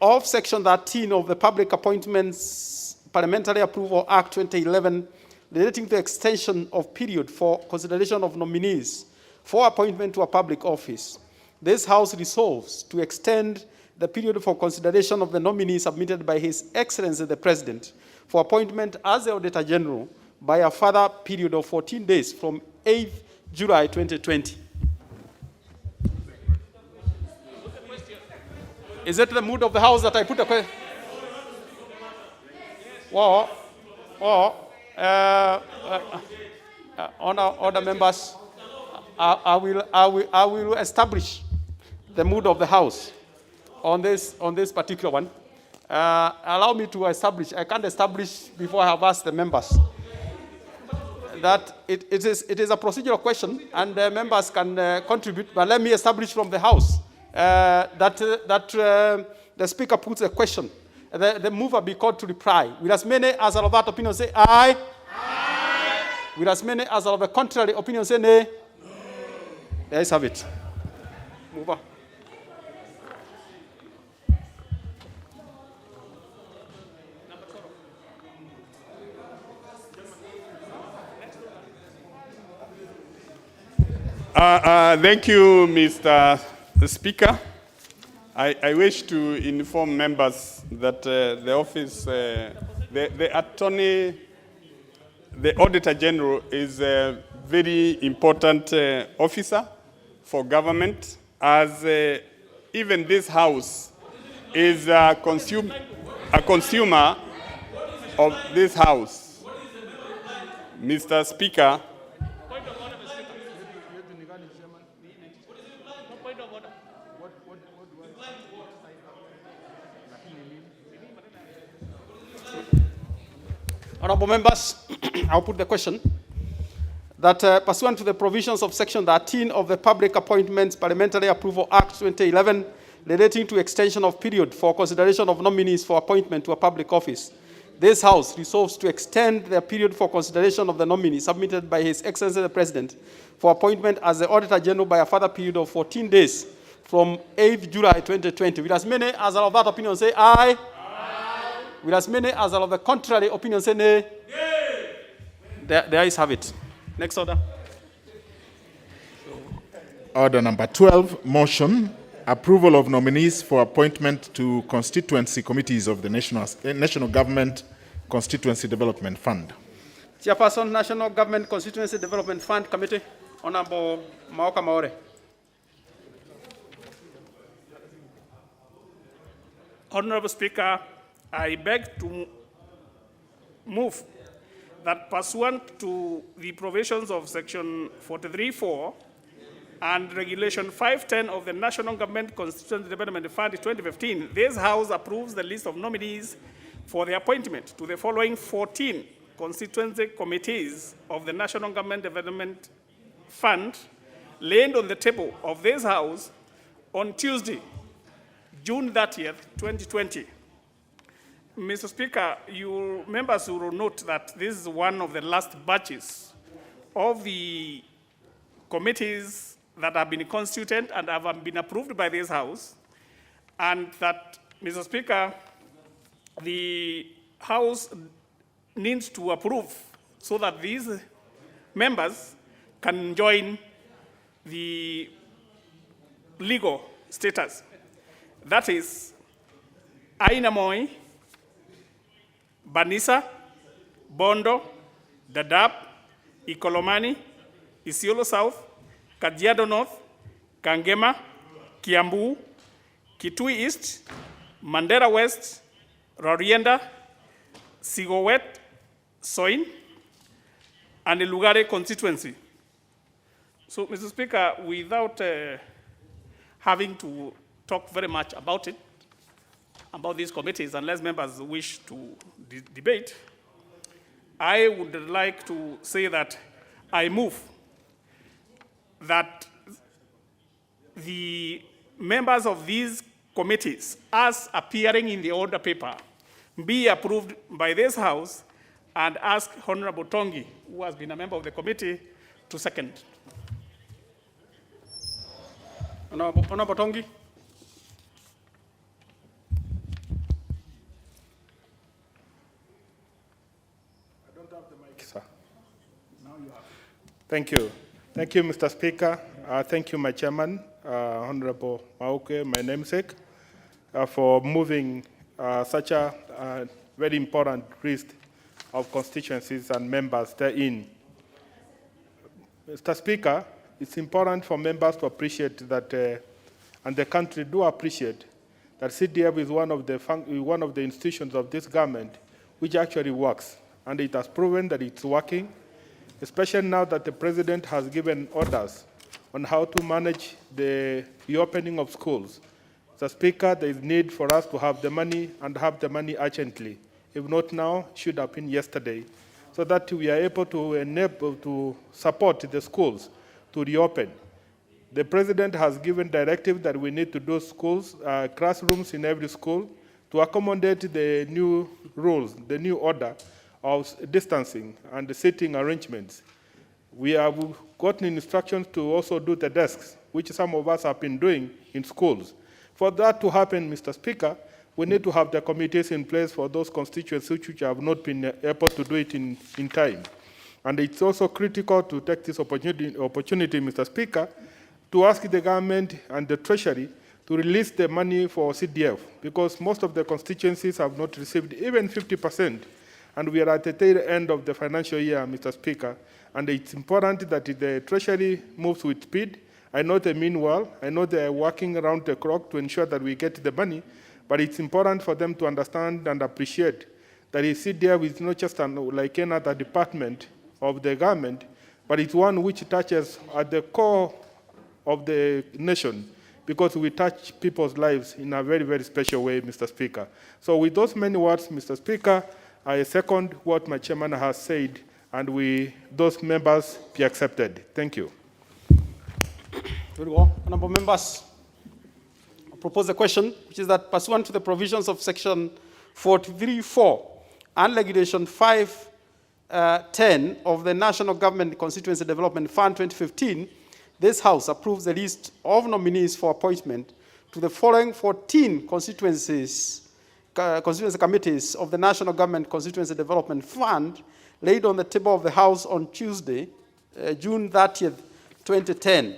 of Section 13 of the Public Appointments Parliamentary Approval Act 2011, relating to extension of period for consideration of nominees for appointment to a public office, this House resolves to extend the period for consideration of the nominee submitted by His Excellency the President for appointment as the Auditor General by a further period of 14 days from 8th July 2020. Is it the mood of the House that I put a question? Well, Honour members, I will establish the mood of the House on this particular one. Allow me to establish. I can't establish before I have asked the members that it is a procedural question, and the members can contribute. But let me establish from the House that the Speaker puts a question. The mover be called to reply. Will as many as are of that opinion say aye? Aye. Will as many as are of the contrary opinion say nay? No. There is have it. Mover. Thank you, Mr. Speaker. I wish to inform members that the office, the attorney, the Auditor General is a very important officer for government, as even this House is a consumer of this House. Mr. Speaker, Honourable members, I'll put the question that pursuant to the provisions of Section 13 of the Public Appointments Parliamentary Approval Act 2011 relating to extension of period for consideration of nominees for appointment to a public office, this House resolves to extend the period for consideration of the nominee submitted by His Excellency the President for appointment as the Auditor General by a further period of 14 days from 8th July 2020. Will as many as are of that opinion say aye? Will as many as are of the contrary opinion say nay? The ayes have it. Next order. Order number 12, motion, approval of nominees for appointment to constituency committees of the National Government Constituency Development Fund. Chairperson, National Government Constituency Development Fund Committee, Honorable Maoka Maore. Honorable Speaker, I beg to move that pursuant to the provisions of Section 43(4) and Regulation 510 of the National Government Constituency Development Fund 2015, this House approves the list of nominees for the appointment to the following 14 constituency committees of the National Government Development Fund laid on the table of this House on Tuesday, June 30th, 2020. Mr. Speaker, you members will note that this is one of the last batches of the committees that have been constituted and have been approved by this House, and that, Mr. Speaker, the House needs to approve so that these members can join the legal status. That is Aina Moi, Banisa, Bondo, Dadaab, Ikolomani, Isiolo South, Kajiado North, Kangema, Kiambu, Kitui East, Mandera West, Rorienda, Sigowet, Soin, and the Lugare constituency. So, Mr. Speaker, without having to talk very much about it, about these committees, unless members wish to debate, I would like to say that I move that the members of these committees, as appearing in the order paper, be approved by this House, and ask Honorable Tongi, who has been a member of the committee, to second. Honorable Tongi. Sir. Thank you. Thank you, Mr. Speaker. Thank you, my chairman, Honorable Mauke, my namesake, for moving such a very important list of constituencies and members therein. Mr. Speaker, it's important for members to appreciate that, and the country do appreciate, that CDF is one of the institutions of this government which actually works. And it has proven that it's working, especially now that the president has given orders on how to manage the reopening of schools. Mr. Speaker, there is need for us to have the money and have the money urgently. If not now, should have been yesterday, so that we are able to support the schools to reopen. The president has given directive that we need to do schools, classrooms in every school to accommodate the new rules, the new order of distancing and the seating arrangements. We have gotten instructions to also do the desks, which some of us have been doing in schools. For that to happen, Mr. Speaker, we need to have the committees in place for those constituencies which have not been able to do it in time. And it's also critical to take this opportunity, Mr. Speaker, to ask the government and the Treasury to release the money for CDF, because most of the constituencies have not received even 50%. And we are at the tail end of the financial year, Mr. Speaker, and it's important that the Treasury moves with speed. I know they mean well. I know they are working around the clock to ensure that we get the money, but it's important for them to understand and appreciate that the CDF is not just like any other department of the government, but it's one which touches at the core of the nation, because we touch people's lives in a very, very special way, Mr. Speaker. So with those many words, Mr. Speaker, I second what my chairman has said, and those members be accepted. Thank you. Very well. Honorable members, I propose a question, which is that pursuant to the provisions of section 43(4) and regulation 510 of the National Government Constituency Development Fund 2015, this House approves the list of nominees for appointment to the following 14 constituency committees of the National Government Constituency Development Fund, laid on the table of the House on Tuesday, June 30th, 2010.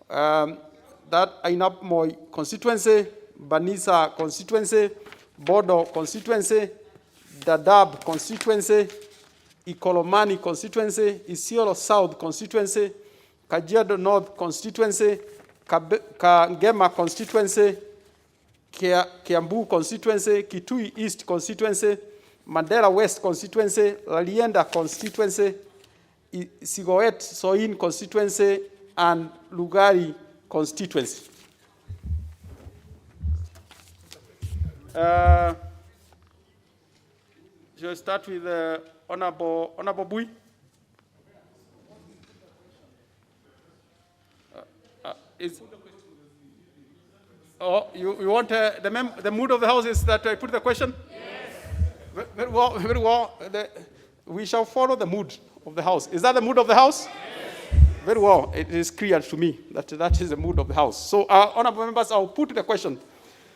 That Ainap Moi constituency, Banisa constituency, Bodo constituency, Dadaab constituency, Ikolomani constituency, Isiolo South constituency, Kajiado North constituency, Kangema constituency, Kiambu constituency, Kitui East constituency, Mandera West constituency, Lalienda constituency, Sigoet Soin constituency, and Lugari constituency. Shall I start with Honorable Bui? You want the mood of the House is that I put the question? Yes. Very well. Very well. We shall follow the mood of the House. Is that the mood of the House? Yes. Very well. It is clear to me that that is the mood of the House. So, honorable members, I'll put the question,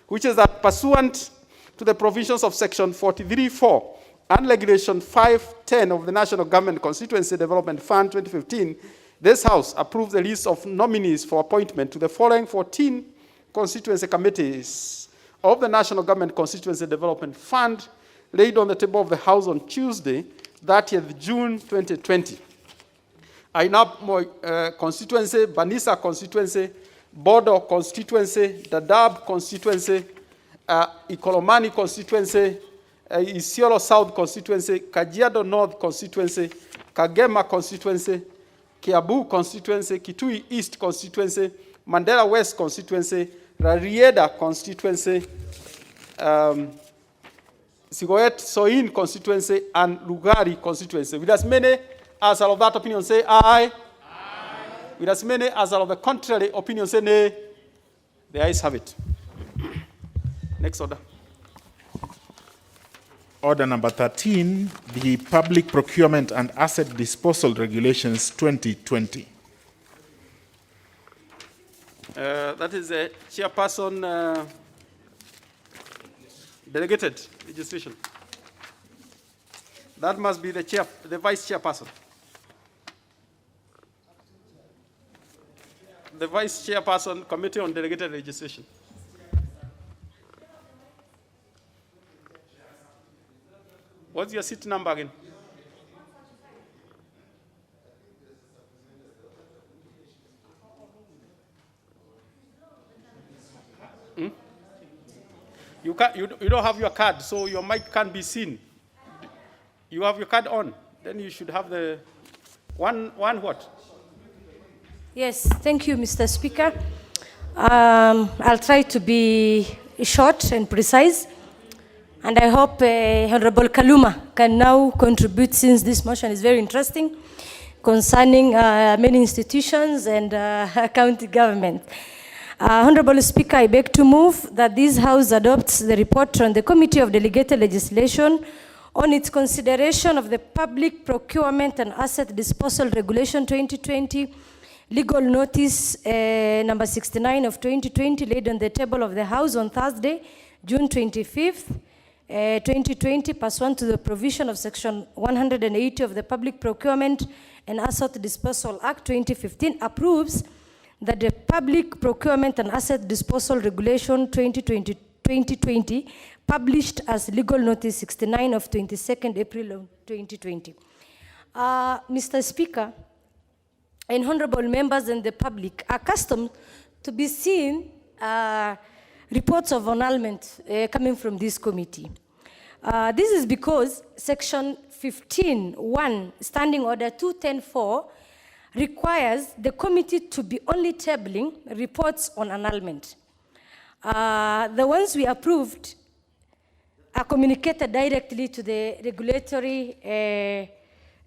which is that pursuant to the provisions of section 43(4) and regulation 510 of the National Government Constituency Development Fund 2015, this House approves the list of nominees for appointment to the following 14 constituency committees of the National Government Constituency Development Fund, laid on the table of the House on Tuesday, 30th June 2020. Ainab constituency, Banisa constituency, Bodo constituency, Dadaab constituency, Ikolomani constituency, Isiolo South constituency, Kajiado North constituency, Kagema constituency, Kiabu constituency, Kitui East constituency, Mandela West constituency, Rarieda constituency, Sigoet Soin constituency, and Lugari constituency. With as many as are of that opinion say aye. Aye. With as many as are of the contrary opinion say nay. The ayes have it. Next order. Order number 13, the Public Procurement and Asset Disposal Regulations 2020. That is a chairperson delegated legislation. That must be the vice chairperson. The vice chairperson, Committee on Delegated Legislation. What's your seat number again? You don't have your card, so your mic can't be seen. You have your card on, then you should have the one what? Yes, thank you, Mr. Speaker. I'll try to be short and precise, and I hope Honorable Kaluma can now contribute, since this motion is very interesting, concerning many institutions and county government. Honorable Speaker, I beg to move that this House adopts the report on the Committee of Delegated Legislation on its consideration of the Public Procurement and Asset Disposal Regulation 2020, legal notice number 69 of 2020, laid on the table of the House on Thursday, June 25th, 2020, pursuant to the provision of Section 180 of the Public Procurement and Asset Disposal Act 2015, approves that the Public Procurement and Asset Disposal Regulation 2020, published as legal notice 69 of 22nd April 2020. Mr. Speaker, and honorable members and the public are accustomed to be seeing reports of annulment coming from this committee. This is because Section 15(1), Standing Order 210(4), requires the committee to be only tabling reports on annulment. The ones we approved are communicated directly to the regulatory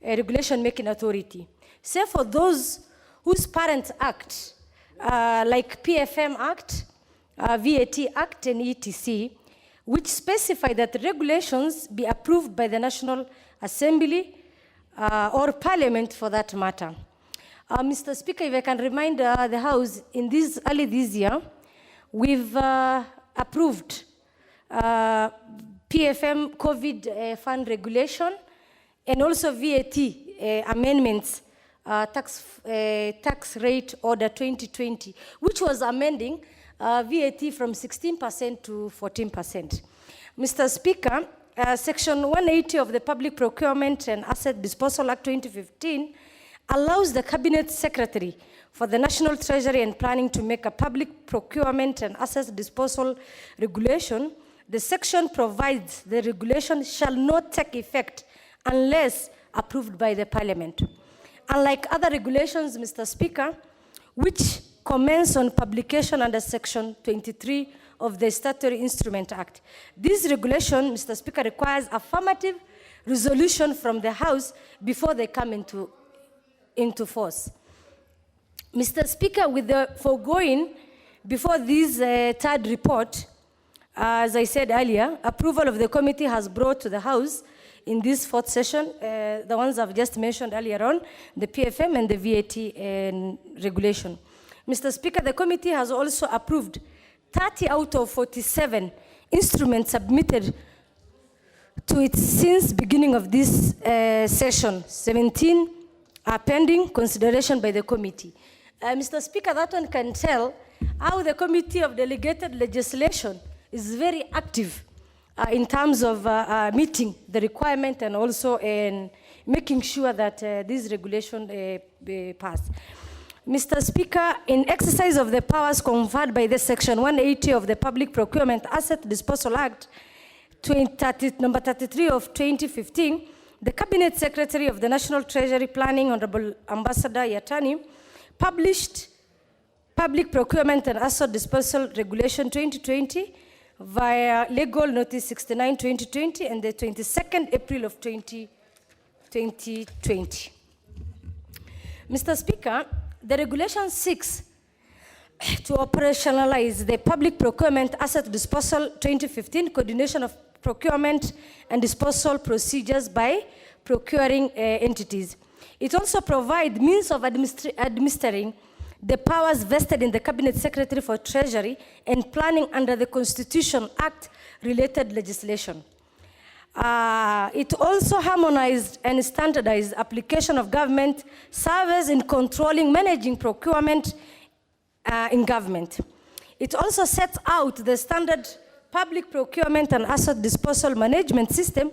regulation-making authority. Say for those whose parent act, like PFM Act, VAT Act, and ETC, which specify that regulations be approved by the National Assembly or Parliament for that matter. Mr. Speaker, if I can remind the House, in early this year, we've approved PFM COVID fund regulation and also VAT amendments, tax rate order 2020, which was amending VAT from 16% to 14%. Mr. Speaker, Section 180 of the Public Procurement and Asset Disposal Act 2015 allows the Cabinet Secretary for the National Treasury and Planning to make a public procurement and asset disposal regulation. The section provides the regulation shall not take effect unless approved by the Parliament. Unlike other regulations, Mr. Speaker, which commence on publication under Section 23 of the Statutory Instrument Act, this regulation, Mr. Speaker, requires affirmative resolution from the House before they come into force. Mr. Speaker, with the foregoing, before this third report, as I said earlier, approval of the committee has brought to the House in this fourth session, the ones I've just mentioned earlier on, the PFM and the VAT regulation. Mr. Speaker, the committee has also approved 30 out of 47 instruments submitted to it since beginning of this session. 17 are pending consideration by the committee. Mr. Speaker, that one can tell how the Committee of Delegated Legislation is very active in terms of meeting the requirement and also in making sure that this regulation pass. Mr. Speaker, in exercise of the powers conferred by the Section 180 of the Public Procurement Asset Disposal Act, number 33 of 2015, the Cabinet Secretary of the National Treasury Planning, Honorable Ambassador Yatani, published Public Procurement and Asset Disposal Regulation 2020 via Legal Notice 69/2020 and the 22nd April of 2020. Mr. Speaker, the Regulation 6 to operationalize the Public Procurement Asset Disposal 2015 coordination of procurement and disposal procedures by procuring entities. It also provides means of administering the powers vested in the Cabinet Secretary for Treasury and Planning under the Constitution Act related legislation. It also harmonized and standardized application of government service in controlling, managing procurement in government. It also sets out the standard public procurement and asset disposal management system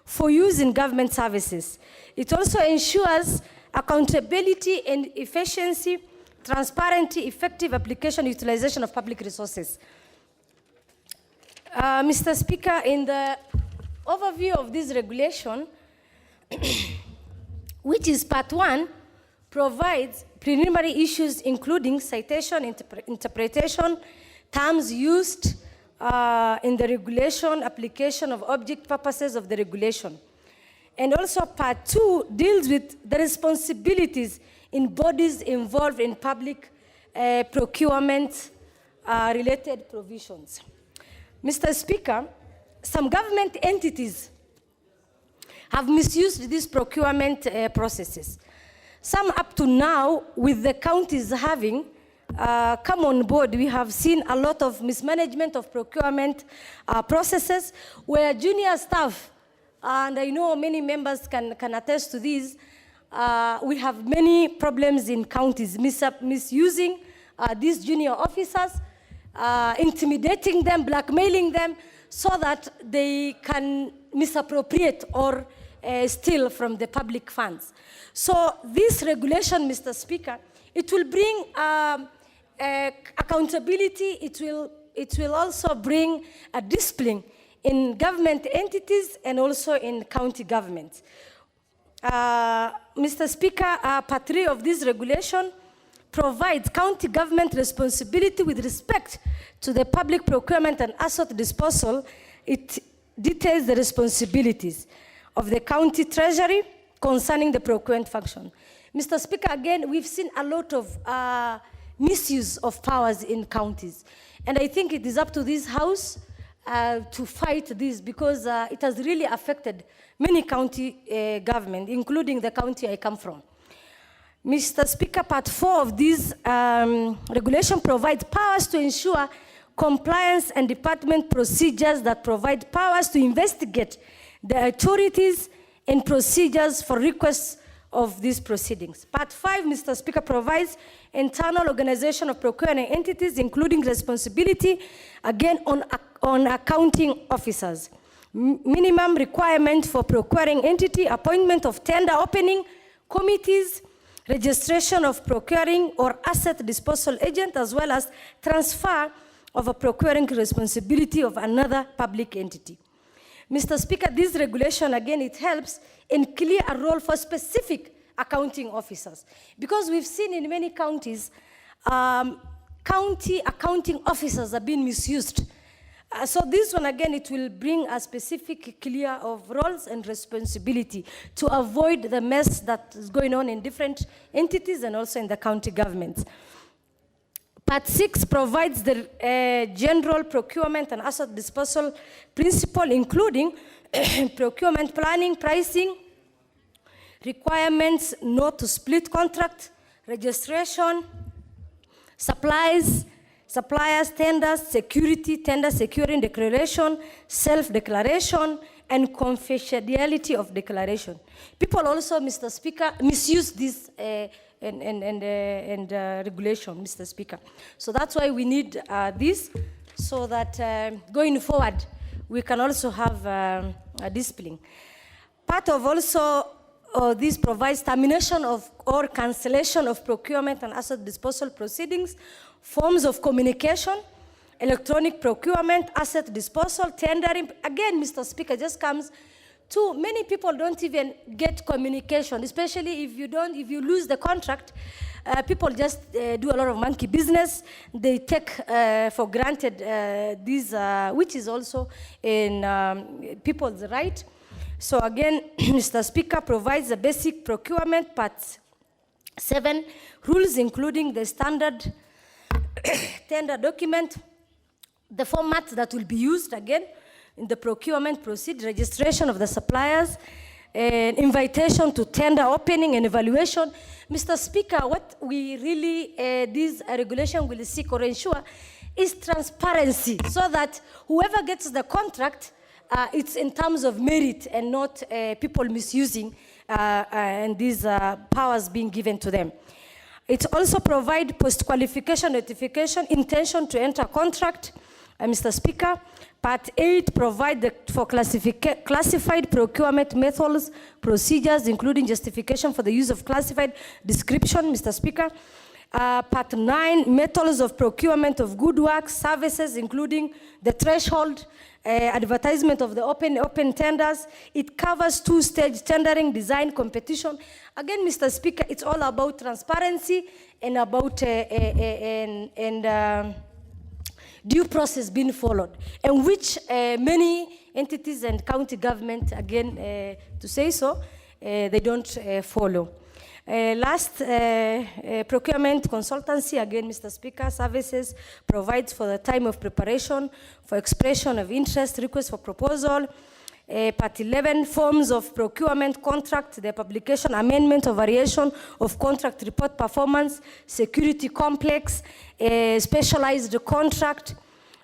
for use in government services. It also ensures accountability and efficiency, transparency, effective application, utilization of public resources. Mr. Speaker, in the overview of this regulation, which is part 1, provides preliminary issues including citation, interpretation, terms used in the regulation, application of object purposes of the regulation. And also part 2 deals with the responsibilities in bodies involved in public procurement related provisions. Mr. Speaker, some government entities have misused these procurement processes. Some up to now, with the counties having come on board, we have seen a lot of mismanagement of procurement processes where junior staff, and I know many members can attest to this, we have many problems in counties, misusing these junior officers, intimidating them, blackmailing them, so that they can misappropriate or steal from the public funds. So this regulation, Mr. Speaker, it will bring accountability, it will also bring a discipline in government entities and also in county governments. Mr. Speaker, part 3 of this regulation provides county government responsibility with respect to the public procurement and asset disposal. It details the responsibilities of the county treasury concerning the procurement function. Mr. Speaker, again, we've seen a lot of misuse of powers in counties. And I think it is up to this House to fight this, because it has really affected many county government, including the county I come from. Mr. Speaker, part 4 of this regulation provides powers to ensure compliance and department procedures that provide powers to investigate the authorities and procedures for requests of these proceedings. Part 5, Mr. Speaker, provides internal organization of procuring entities, including responsibility, again, on accounting officers. Minimum requirement for procuring entity, appointment of tender opening committees, registration of procuring or asset disposal agent, as well as transfer of a procuring responsibility of another public entity. Mr. Speaker, this regulation, again, it helps in clear a role for specific accounting officers. Because we've seen in many counties, county accounting officers are being misused. So this one, again, it will bring a specific clear of roles and responsibility to avoid the mess that is going on in different entities and also in the county governments. Part 6 provides the general procurement and asset disposal principle, including procurement planning, pricing, requirements not to split contract, registration, suppliers, tenders, security, tender securing declaration, self-declaration, and confidentiality of declaration. People also, Mr. Speaker, misuse this regulation, Mr. Speaker. So that's why we need this, so that going forward, we can also have a discipline. Part of also this provides termination of or cancellation of procurement and asset disposal proceedings, forms of communication, electronic procurement, asset disposal, tendering. Again, Mr. Speaker, just comes to many people don't even get communication, especially if you lose the contract. People just do a lot of monkey business. They take for granted these, which is also in people's right. So again, Mr. Speaker, provides the basic procurement part 7 rules, including the standard tender document, the format that will be used again in the procurement procedure, registration of the suppliers, invitation to tender opening and evaluation. Mr. Speaker, what we really, this regulation will seek or ensure is transparency, so that whoever gets the contract, it's in terms of merit and not people misusing and these powers being given to them. It also provides post-qualification notification, intention to enter contract. Mr. Speaker, Part 8 provides for classified procurement methods, procedures, including justification for the use of classified description, Mr. Speaker. Part 9, methods of procurement of good works, services, including the threshold, advertisement of the open tenders. It covers 2-stage tendering, design, competition. Again, Mr. Speaker, it's all about transparency and about due process being followed, and which many entities and county government, again, to say so, they don't follow. Last, procurement consultancy, again, Mr. Speaker, services provides for the time of preparation, for expression of interest, request for proposal. Part 11, forms of procurement contract, the publication, amendment or variation of contract report performance, security complex, specialized contract,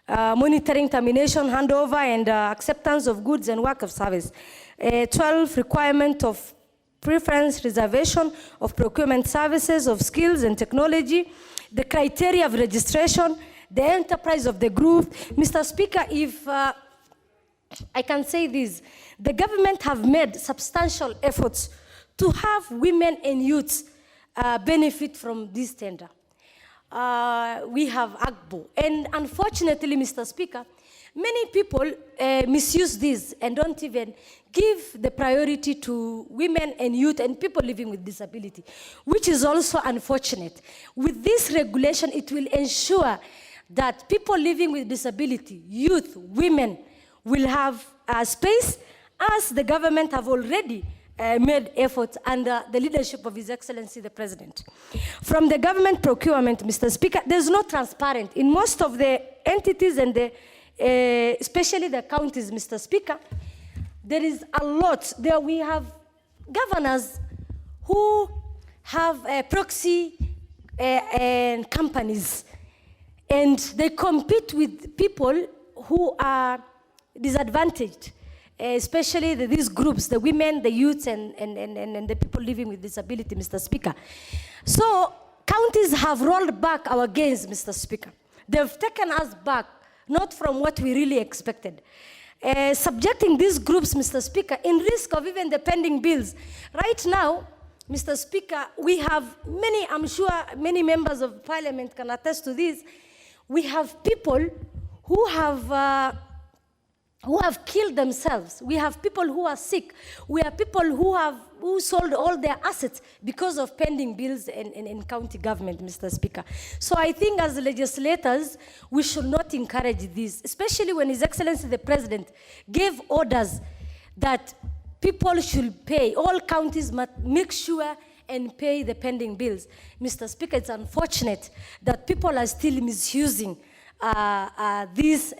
monitoring, termination, handover, and acceptance of goods and work of service. 12, requirement of preference reservation of procurement services, of skills and technology, the criteria of registration, the enterprise of the group. Mr. Speaker, if I can say this, the government have made substantial efforts to have women and youths benefit from this tender. We have AGBO, and unfortunately, Mr. Speaker, many people misuse this and don't even give the priority to women and youth and people living with disability, which is also unfortunate. With this regulation, it will ensure that people living with disability, youth, women, will have space, as the government have already made efforts under the leadership of His Excellency the President. From the government procurement, Mr. Speaker, there's no transparent. In most of the entities and the, especially the counties, Mr. Speaker, there is a lot. There we have governors who have proxy companies, and they compete with people who are disadvantaged, especially these groups, the women, the youths, and the people living with disability, Mr. Speaker. So counties have rolled back our gains, Mr. Speaker. They've taken us back, not from what we really expected. Subjecting these groups, Mr. Speaker, in risk of even the pending bills. Right now, Mr. Speaker, we have many, I'm sure many members of Parliament can attest to this, we have people who have killed themselves. We have people who are sick. We have people who sold all their assets because of pending bills in county government, Mr. Speaker. So I think as legislators, we should not encourage this, especially when His Excellency the President gave orders that people should pay. All counties must make sure and pay the pending bills. Mr. Speaker, it's unfortunate that people are still misusing these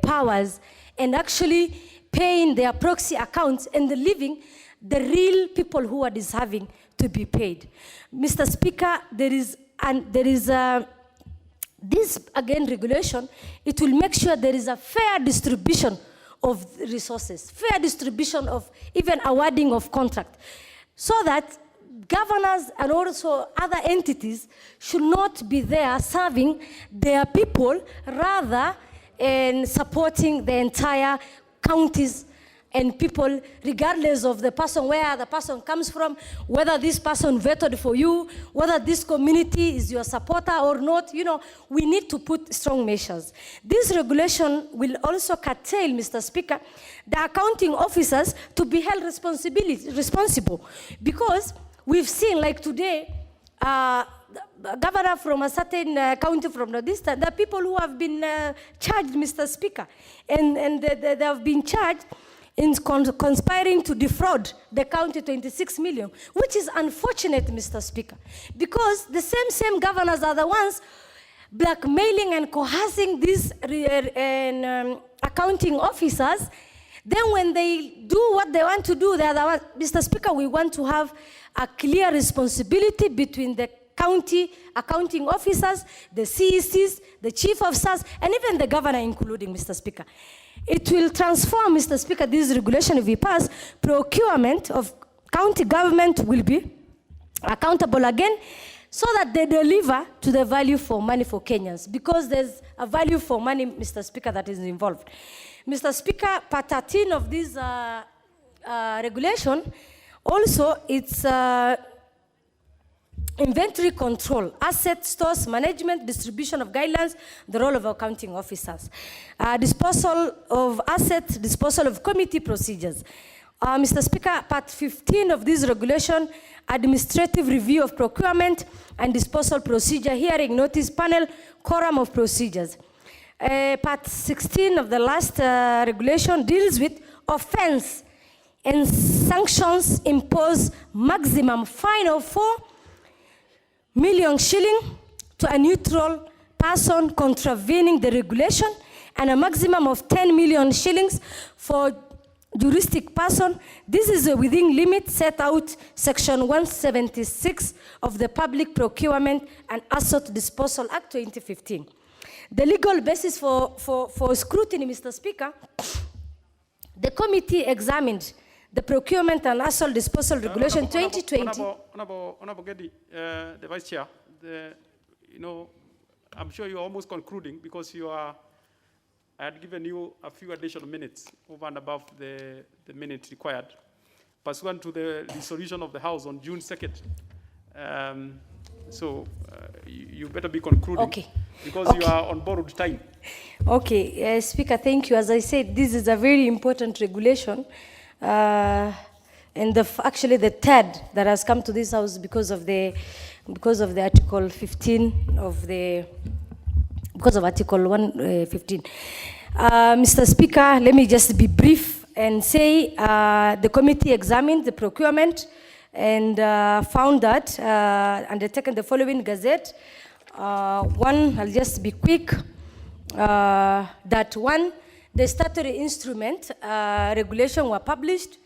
powers and actually paying their proxy accounts and leaving the real people who are deserving to be paid. Mr. Speaker, there is this, again, regulation. It will make sure there is a fair distribution of resources, fair distribution of even awarding of contract, so that governors and also other entities should not be there serving their people, rather in supporting the entire counties and people, regardless of the person, where the person comes from, whether this person voted for you, whether this community is your supporter or not. You know, we need to put strong measures. This regulation will also curtail, Mr. Speaker, the accounting officers to be held responsible. Because we've seen, like today, the governor from a certain county from the distance, there are people who have been charged, Mr. Speaker, and they have been charged in conspiring to defraud the county 26 million, which is unfortunate, Mr. Speaker, because the same governors are the ones blackmailing and coercing these accounting officers. Then when they do what they want to do, they are the ones. Mr. Speaker, we want to have a clear responsibility between the county accounting officers, the CECs, the chief of staff, and even the governor including, Mr. Speaker. It will transform, Mr. Speaker, this regulation if we pass. Procurement of county government will be accountable again, so that they deliver to the value for money for Kenyans, because there's a value for money, Mr. Speaker, that is involved. Mr. Speaker, Part 13 of this regulation, also it's inventory control, asset stores management, distribution of guidelines, the role of accounting officers, disposal of assets, disposal of committee procedures. Mr. Speaker, Part 15 of this regulation, administrative review of procurement and disposal procedure, hearing, notice, panel, quorum of procedures. Part 16 of the last regulation deals with offense and sanctions, impose maximum fine of 4 million shilling to a neutral person contravening the regulation, and a maximum of 10 million shillings for juristic person. This is within limits set out Section 176 of the Public Procurement and Asset Disposal Act 2015. The legal basis for scrutiny, Mr. Speaker, the committee examined the Procurement and Asset Disposal Regulation 2020. Honorable Gedi, the Vice Chair, I'm sure you're almost concluding, because I had given you a few additional minutes over and above the minutes required, pursuant to the resolution of the House on June 2nd. So you better be concluding, okay, because you are on borrowed time. Okay, Speaker, thank you. As I said, this is a very important regulation. And actually the third that has come to this House because of the Article 15 of the, because of Article 115. Mr. Speaker, let me just be brief and say the committee examined the procurement and found that, undertaken the following gazette. One, I'll just be quick, that one, the statutory instrument regulation were published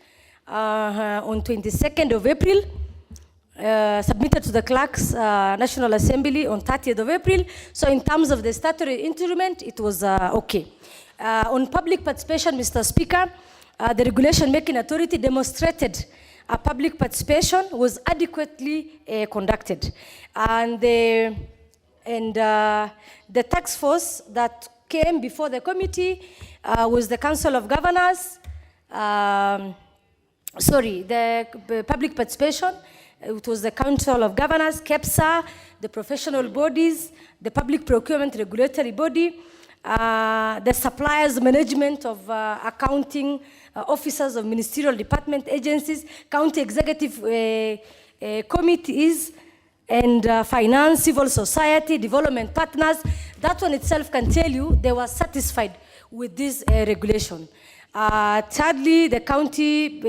on 22nd of April, submitted to the Clerks National Assembly on 30th of April. So in terms of the statutory instrument, it was okay. On public participation, Mr. Speaker, the regulation making authority demonstrated public participation was adequately conducted. And the task force that came before the committee was the Council of Governors, the public participation, it was the Council of Governors, KEPSA, the professional bodies, the Public Procurement Regulatory Body, the suppliers management of accounting officers of ministerial department agencies, county executive committees, and finance, civil society, development partners. That one itself can tell you they were satisfied with this regulation. Thirdly, the county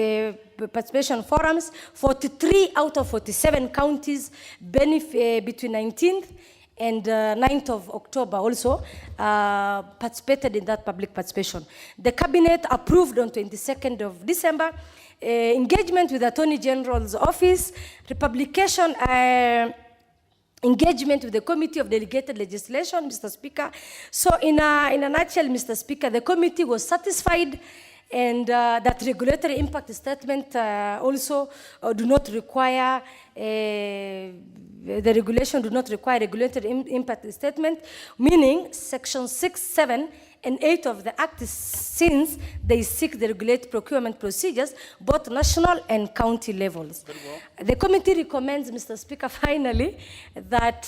participation forums, 43 out of 47 counties between 19th and 9th of October also participated in that public participation. The cabinet approved on 22nd of December engagement with the Attorney General's office, republication, engagement with the Committee of Delegated Legislation, Mr. Speaker. So in a nutshell, Mr. Speaker, the committee was satisfied, and that regulatory impact statement also do not require, the regulation do not require regulatory impact statement, meaning Section 6, 7, and 8 of the Act since they seek the regulate procurement procedures, both national and county levels. The committee recommends, Mr. Speaker, finally, that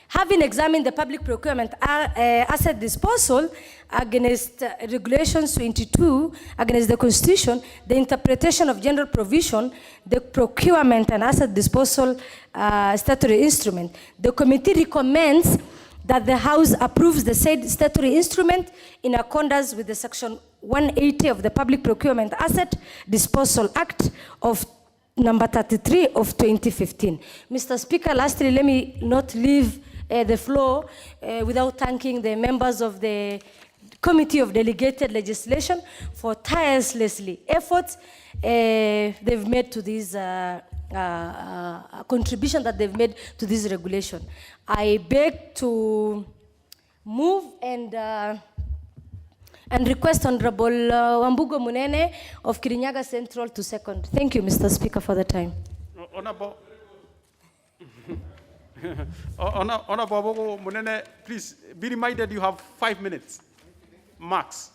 having examined the public procurement asset disposal against regulations 22 against the Constitution, the interpretation of general provision, the procurement and asset disposal statutory instrument, the committee recommends that the House approves the said statutory instrument in accordance with the Section 180 of the Public Procurement Asset Disposal Act of number 33 of 2015. Mr. Speaker, lastly, let me not leave the floor without thanking the members of the Committee of Delegated Legislation for tirelessly efforts they've made to this contribution that they've made to this regulation. I beg to move and request Honorable Wambugo Munene of Kirinyaga Central to second. Thank you, Mr. Speaker, for the time. Honorable Honorable Munene, please be reminded you have 5 minutes, max.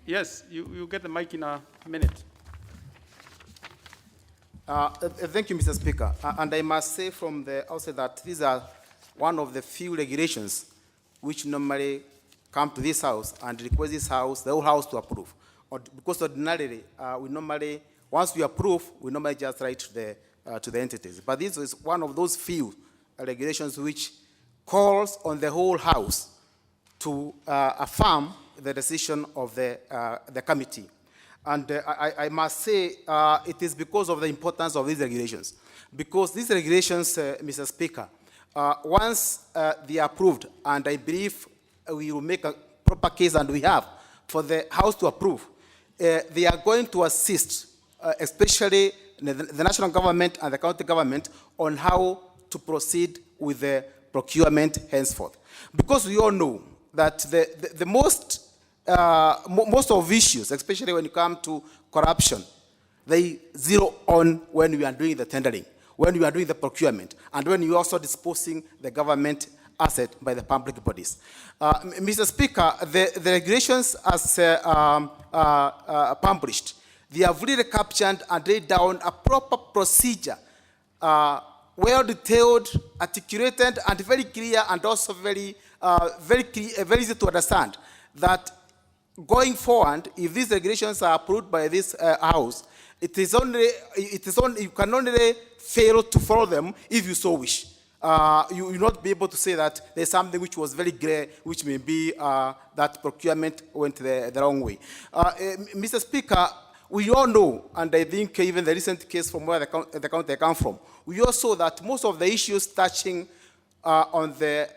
Yes, you get the mic in a minute. Thank you, Mr. Speaker. And I must say from the outset that these are one of the few regulations which normally come to this House and request this House, the whole House, to approve. Because ordinarily, we normally, once we approve, we normally just write to the entities. But this is one of those few regulations which calls on the whole House to affirm the decision of the committee. And I must say it is because of the importance of these regulations. Because these regulations, Mr. Speaker, once they are approved, and I believe we will make a proper case, and we have, for the House to approve, they are going to assist, especially the national government and the county government, on how to proceed with the procurement henceforth. Because we all know that the most of issues, especially when you come to corruption, they zero on when we are doing the tendering, when we are doing the procurement, and when you are also disposing the government asset by the public bodies. Mr. Speaker, the regulations as published, they have really captured and laid down a proper procedure, well detailed, articulated, and very clear, and also very easy to understand, that going forward, if these regulations are approved by this House, you can only fail to follow them if you so wish. You will not be able to say that there's something which was very clear, which may be that procurement went the wrong way. Mr. Speaker, we all know, and I think even the recent case from where the county I come from, we all saw that most of the issues touching on the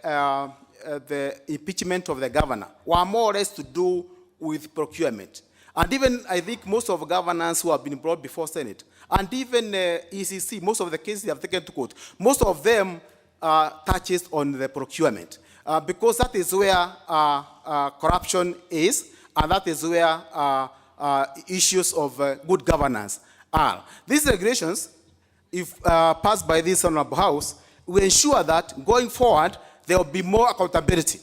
impeachment of the governor were more or less to do with procurement. And even, I think, most of the governors who have been brought before Senate, and even ECC, most of the cases they have taken to court, most of them touches on the procurement. Because that is where corruption is, and that is where issues of good governance are. These regulations, if passed by this Honorable House, will ensure that going forward, there will be more accountability,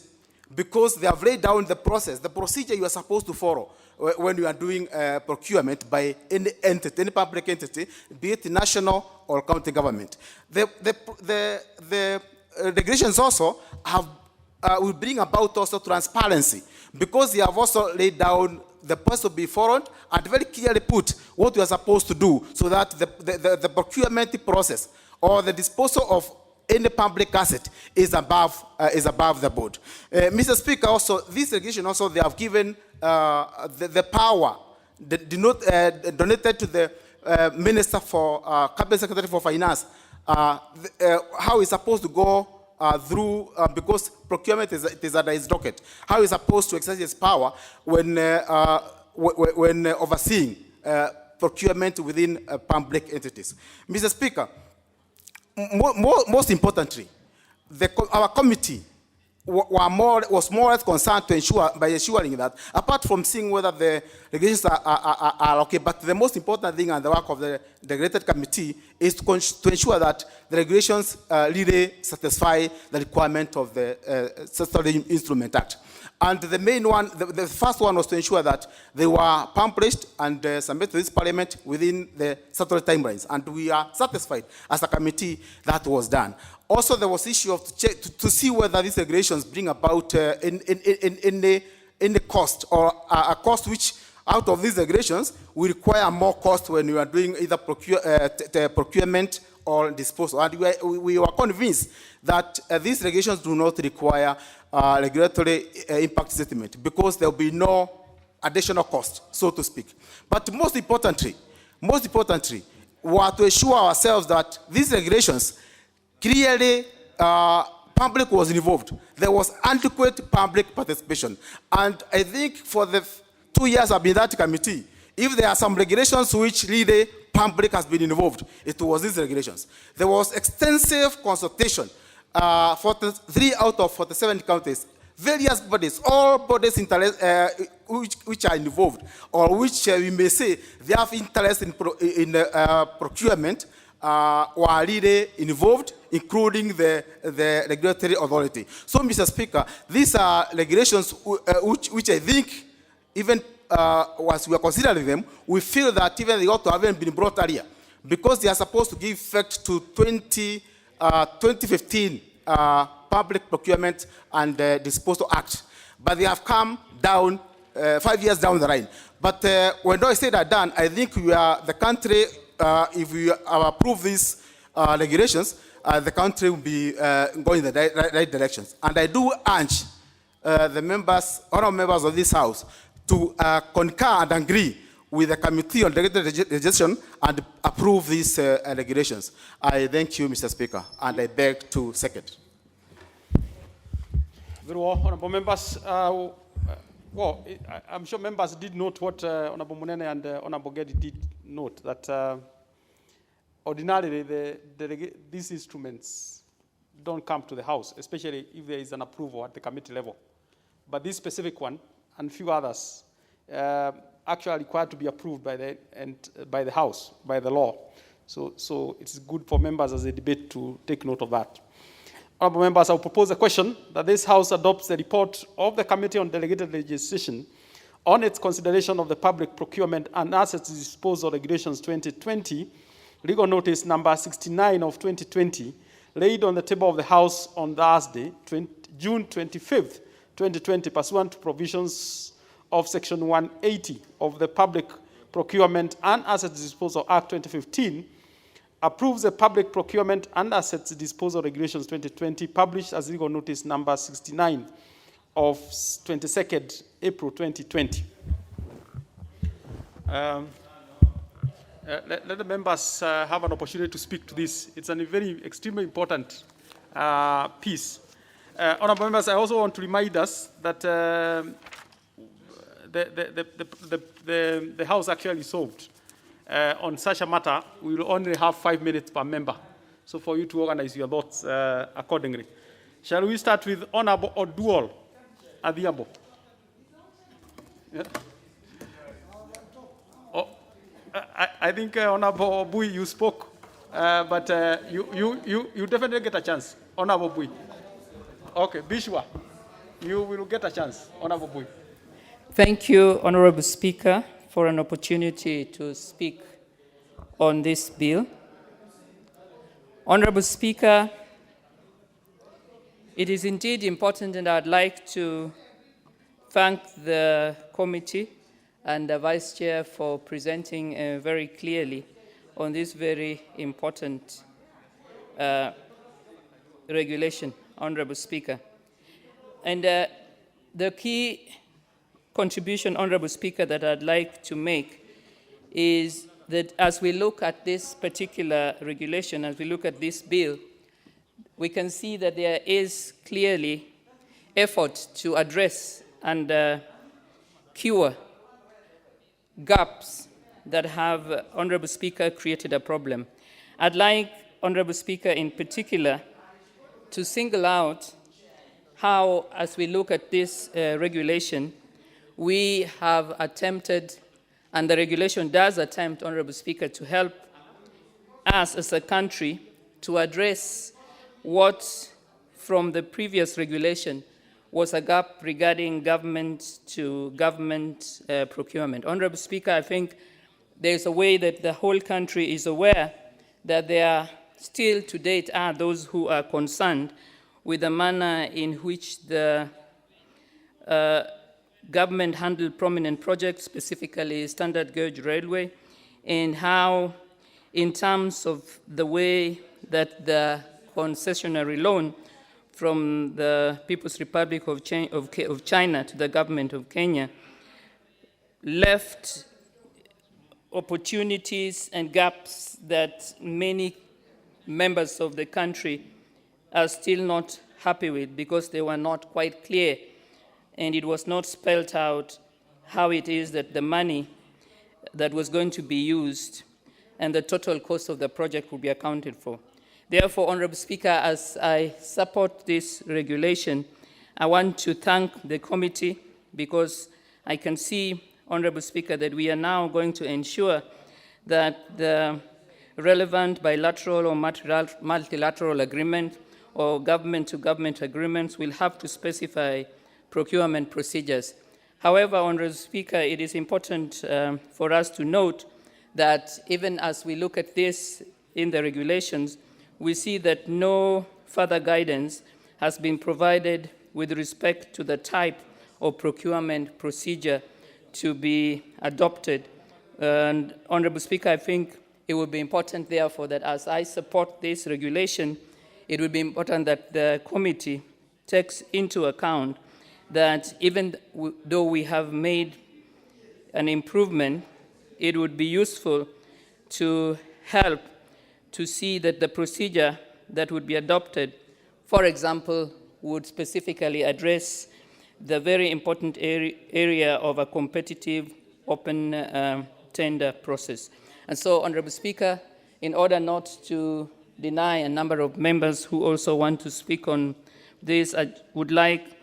because they have laid down the process, the procedure you are supposed to follow when you are doing procurement by any entity, any public entity, be it national or county government. The regulations also will bring about also transparency, because they have also laid down the process to be followed and very clearly put what you are supposed to do, so that the procurement process or the disposal of any public asset is above the board. Mr. Speaker, also, this regulation also, they have given the power donated to the Minister for Cabinet Secretary for Finance, how he's supposed to go through, because procurement is at his docket, how he's supposed to exercise his power when overseeing procurement within public entities. Mr. Speaker, most importantly, our committee was more or less concerned to ensure, by ensuring that, apart from seeing whether the regulations are okay, but the most important thing and the work of the Delegated Committee is to ensure that the regulations really satisfy the requirement of the Statutory Instrument Act. And the main one, the first one was to ensure that they were published and submitted to this Parliament within the statutory timelines. And we are satisfied as a committee that was done. Also, there was issue of to see whether these regulations bring about in the cost, or a cost which, out of these regulations, we require more cost when we are doing either procurement or disposal. And we were convinced that these regulations do not require regulatory impact statement, because there will be no additional cost, so to speak. But most importantly, we are to assure ourselves that these regulations clearly public was involved. There was adequate public participation. And I think for the 2 years I've been in that committee, if there are some regulations which really public has been involved, it was these regulations. There was extensive consultation. 43 out of 47 counties, various bodies, all bodies which are involved, or which we may say they have interest in procurement, were really involved, including the regulatory authority. So, Mr. Speaker, these are regulations which I think, even as we are considering them, we feel that even they ought to have been brought earlier, because they are supposed to give effect to 2015 Public Procurement and Disposal Act. But they have come down 5 years down the line. But when I say that done, I think we are the country, if we approve these regulations, the country will be going in the right directions. And I do urge the members, honorable members of this House, to concur and agree with the Committee on Delegated Legislation and approve these regulations. I thank you, Mr. Speaker, and I beg to second. Very well, honorable members. I'm sure members did note what Honorable Munene and Honorable Gedi did note, that ordinarily these instruments don't come to the House, especially if there is an approval at the committee level. But this specific one and few others actually required to be approved by the House, by the law. So it's good for members as a debate to take note of that. Honorable members, I will propose a question that this House adopts the report of the Committee on Delegated Legislation on its consideration of the Public Procurement and Assets Disposal Regulations 2020, legal notice number 69 of 2020, laid on the table of the House on Thursday, June 25th, 2020, pursuant to provisions of Section 180 of the Public Procurement and Assets Disposal Act 2015, approves the Public Procurement and Assets Disposal Regulations 2020, published as legal notice number 69 of 22nd April 2020. Let the members have an opportunity to speak to this. It's a very extremely important piece. Honorable members, I also want to remind us that the House actually solved on such a matter. We will only have 5 minutes per member, so for you to organize your thoughts accordingly. Shall we start with Honorable Oduol Adhiambo? Yeah. Oh, I think Honorable Bui, you spoke, but you definitely get a chance. Honorable Bui. Okay, Bishwa, you will get a chance. Honorable Bui. Thank you, Honorable Speaker, for an opportunity to speak on this bill. Honorable Speaker, it is indeed important, and I'd like to thank the committee and the Vice Chair for presenting very clearly on this very important regulation, Honorable Speaker. And the key contribution, Honorable Speaker, that I'd like to make is that as we look at this particular regulation, as we look at this bill, we can see that there is clearly effort to address and cure gaps that have, Honorable Speaker, created a problem. I'd like, Honorable Speaker, in particular, to single out how, as we look at this regulation, we have attempted, and the regulation does attempt, Honorable Speaker, to help us as a country to address what from the previous regulation was a gap regarding government to government procurement. Honorable Speaker, I think there's a way that the whole country is aware that there are still to date are those who are concerned with the manner in which the government handled prominent projects, specifically Standard Gauge Railway, and how, in terms of the way that the concessionary loan from the People's Republic of China to the government of Kenya left opportunities and gaps that many members of the country are still not happy with because they were not quite clear and it was not spelled out how it is that the money that was going to be used and the total cost of the project will be accounted for. Therefore, Honorable Speaker, as I support this regulation, I want to thank the committee because I can see, Honorable Speaker, that we are now going to ensure that the relevant bilateral or multilateral agreement or government-to-government agreements will have to specify procurement procedures. However, Honorable Speaker, it is important for us to note that even as we look at this in the regulations, we see that no further guidance has been provided with respect to the type of procurement procedure to be adopted. And Honorable Speaker, I think it would be important, therefore, that as I support this regulation, it would be important that the committee takes into account that even though we have made an improvement, it would be useful to help to see that the procedure that would be adopted, for example, would specifically address the very important area of a competitive open tender process. And so, Honorable Speaker, in order not to deny a number of members who also want to speak on this, I would like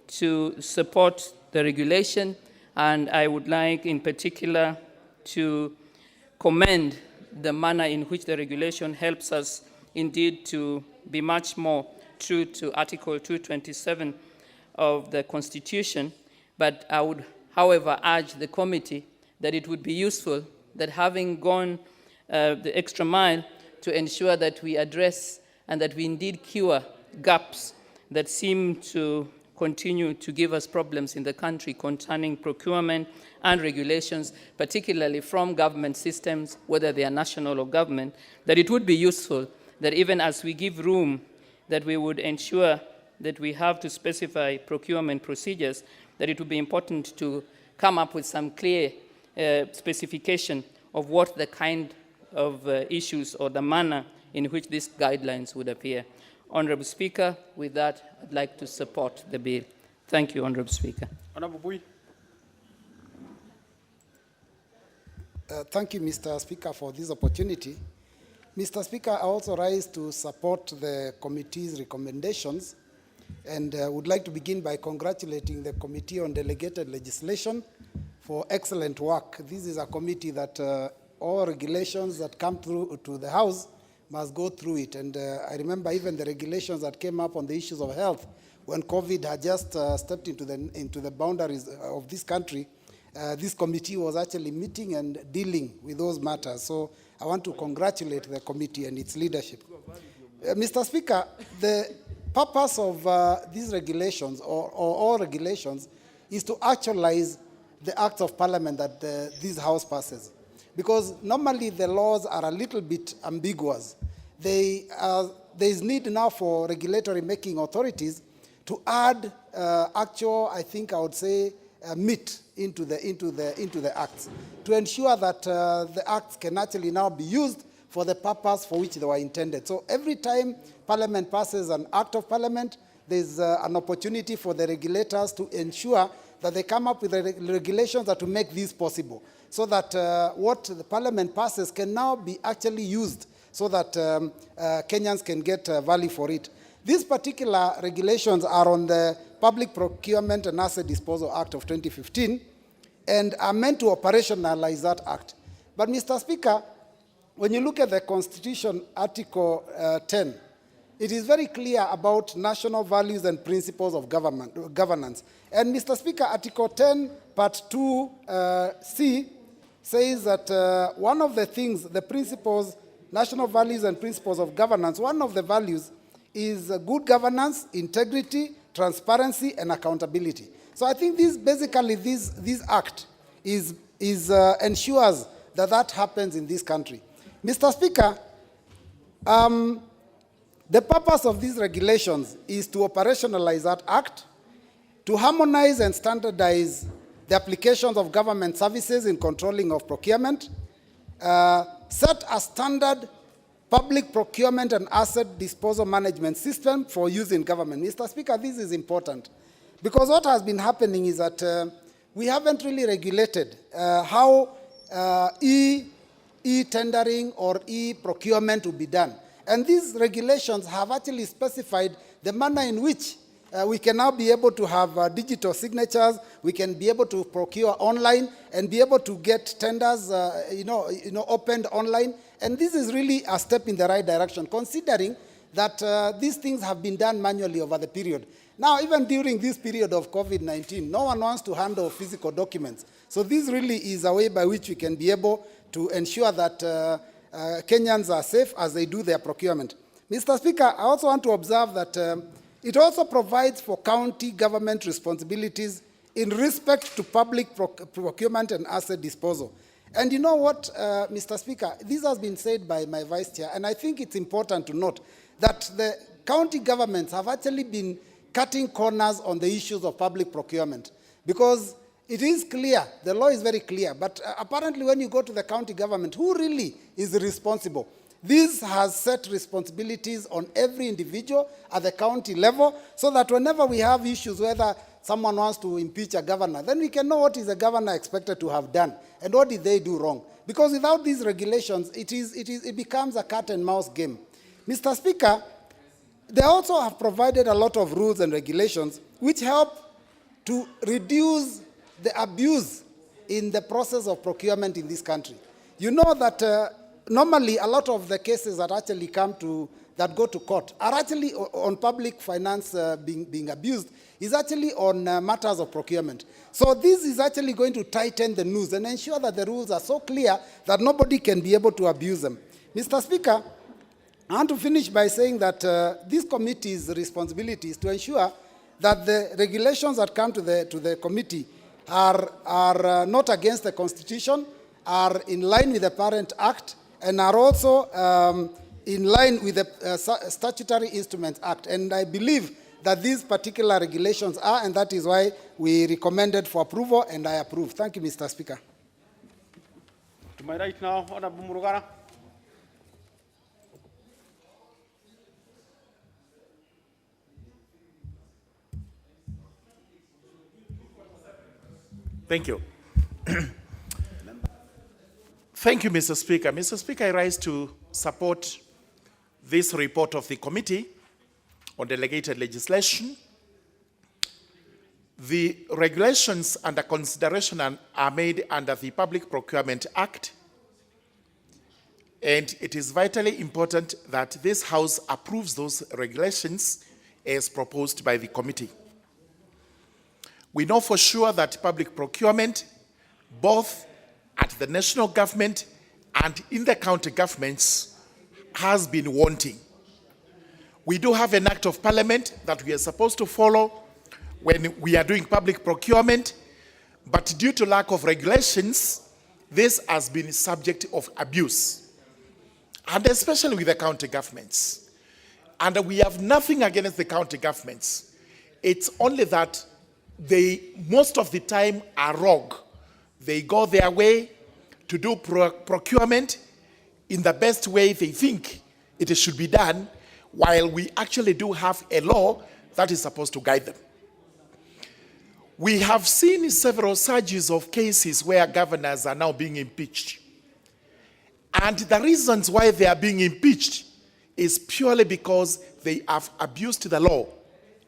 to support the regulation, and I would like in particular to commend the manner in which the regulation helps us indeed to be much more true to Article 227 of the Constitution. But I would, however, urge the committee that it would be useful that having gone the extra mile to ensure that we address and that we indeed cure gaps that seem to continue to give us problems in the country concerning procurement and regulations, particularly from government systems, whether they are national or government, that it would be useful that even as we give room, that we would ensure that we have to specify procurement procedures, that it would be important to come up with some clear specification of what the kind of issues or the manner in which these guidelines would appear. Honorable Speaker, with that, I'd like to support the bill. Thank you, Honorable Speaker. Honorable Bui. Thank you, Mr. Speaker, for this opportunity. Mr. Speaker, I also rise to support the committee's recommendations and would like to begin by congratulating the Committee on Delegated Legislation for excellent work. This is a committee that all regulations that come through to the House must go through it. And I remember even the regulations that came up on the issues of health when COVID had just stepped into the boundaries of this country. This committee was actually meeting and dealing with those matters. So I want to congratulate the committee and its leadership. Mr. Speaker, the purpose of these regulations, or all regulations, is to actualize the acts of parliament that this House passes. Because normally the laws are a little bit ambiguous. There is need now for regulatory making authorities to add actual, I think I would say, meat into the acts, to ensure that the acts can actually now be used for the purpose for which they were intended. So every time Parliament passes an act of Parliament, there's an opportunity for the regulators to ensure that they come up with the regulations that will make this possible, so that what the Parliament passes can now be actually used so that Kenyans can get value for it. These particular regulations are on the Public Procurement and Asset Disposal Act of 2015 and are meant to operationalize that act. But Mr. Speaker, when you look at the Constitution, Article 10, it is very clear about national values and principles of governance. And Mr. Speaker, Article 10, Part 2C says that one of the things, the principles, national values and principles of governance, one of the values is good governance, integrity, transparency, and accountability. So I think this basically, this act ensures that that happens in this country. Mr. Speaker, the purpose of these regulations is to operationalize that act, to harmonize and standardize the applications of government services in controlling of procurement, set a standard public procurement and asset disposal management system for use in government. Mr. Speaker, this is important because what has been happening is that we haven't really regulated how e-tendering or e-procurement will be done. And these regulations have actually specified the manner in which we can now be able to have digital signatures, we can be able to procure online and be able to get tenders opened online. And this is really a step in the right direction, considering that these things have been done manually over the period. Now, even during this period of COVID-19, no one wants to handle physical documents. So this really is a way by which we can be able to ensure that Kenyans are safe as they do their procurement. Mr. Speaker, I also want to observe that it also provides for county government responsibilities in respect to public procurement and asset disposal. And you know what, Mr. Speaker, this has been said by my Vice Chair, and I think it's important to note that the county governments have actually been cutting corners on the issues of public procurement, because it is clear, the law is very clear, but apparently when you go to the county government, who really is responsible? This has set responsibilities on every individual at the county level, so that whenever we have issues, whether someone wants to impeach a governor, then we can know what is the governor expected to have done and what did they do wrong. Because without these regulations, it becomes a cat and mouse game. Mr. Speaker, they also have provided a lot of rules and regulations which help to reduce the abuse in the process of procurement in this country. You know that normally a lot of the cases that actually that go to court are actually on public finance being abused, is actually on matters of procurement. So this is actually going to tighten the noose and ensure that the rules are so clear that nobody can be able to abuse them. Mr. Speaker, I want to finish by saying that this committee's responsibility is to ensure that the regulations that come to the committee are not against the Constitution, are in line with the Parent Act, and are also in line with the Statutory Instruments Act. And I believe that these particular regulations are, and that is why we recommended for approval, and I approve. Thank you, Mr. Speaker. To my right now, Honorable Murugara. Thank you. Thank you, Mr. Speaker. Mr. Speaker, I rise to support this report of the committee on delegated legislation. The regulations under consideration are made under the Public Procurement Act, and it is vitally important that this House approves those regulations as proposed by the committee. We know for sure that public procurement, both at the national government and in the county governments, has been wanting. We do have an act of parliament that we are supposed to follow when we are doing public procurement, but due to lack of regulations, this has been subject of abuse, and especially with the county governments. And we have nothing against the county governments. It's only that they, most of the time, are rogue. They go their way to do procurement in the best way they think it should be done, while we actually do have a law that is supposed to guide them. We have seen several surges of cases where governors are now being impeached. And the reasons why they are being impeached is purely because they have abused the law,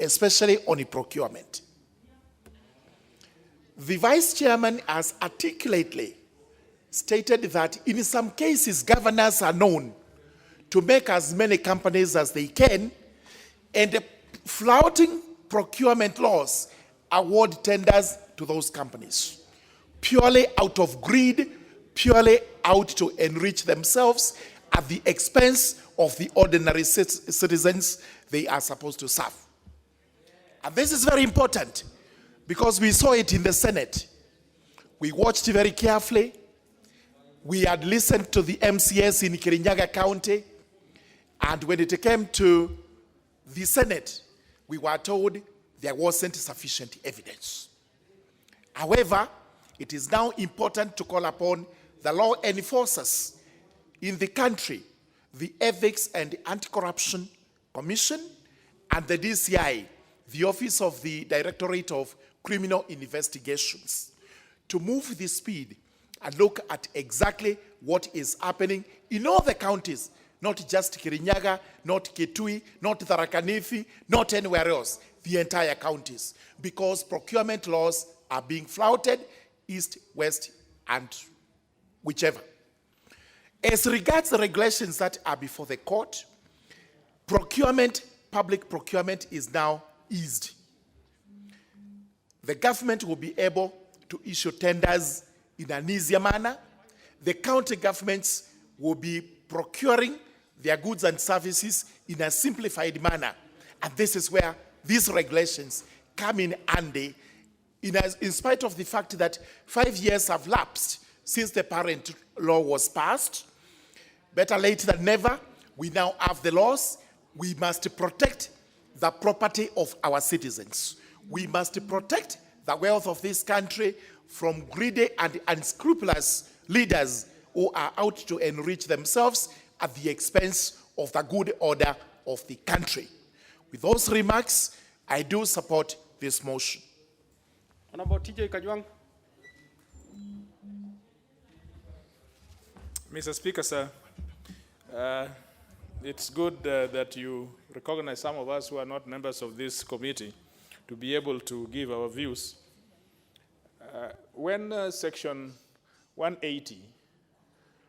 especially on procurement. The Vice Chairman has articulately stated that in some cases, governors are known to make as many companies as they can, and flouting procurement laws, award tenders to those companies, purely out of greed, purely out to enrich themselves at the expense of the ordinary citizens they are supposed to serve. And this is very important because we saw it in the Senate. We watched very carefully. We had listened to the MCS in Kirinyaga County. And when it came to the Senate, we were told there wasn't sufficient evidence. However, it is now important to call upon the law enforcers in the country, the Ethics and Anti-Corruption Commission, and the DCI, the Office of the Directorate of Criminal Investigations, to move the speed and look at exactly what is happening in all the counties, not just Kirinyaga, not Kitui, not Tharaka Nithi, not anywhere else, the entire counties, because procurement laws are being flouted east, west, and whichever. As regards the regulations that are before the court, procurement, public procurement is now eased. The government will be able to issue tenders in an easier manner. The county governments will be procuring their goods and services in a simplified manner. And this is where these regulations come in handy, in spite of the fact that 5 years have lapsed since the parent law was passed. Better late than never. We now have the laws. We must protect the property of our citizens. We must protect the wealth of this country from greedy and unscrupulous leaders who are out to enrich themselves at the expense of the good order of the country. With those remarks, I do support this motion. Honorable TJ Kajwang. Mr. Speaker, sir, it's good that you recognize some of us who are not members of this committee to be able to give our views. When Section 180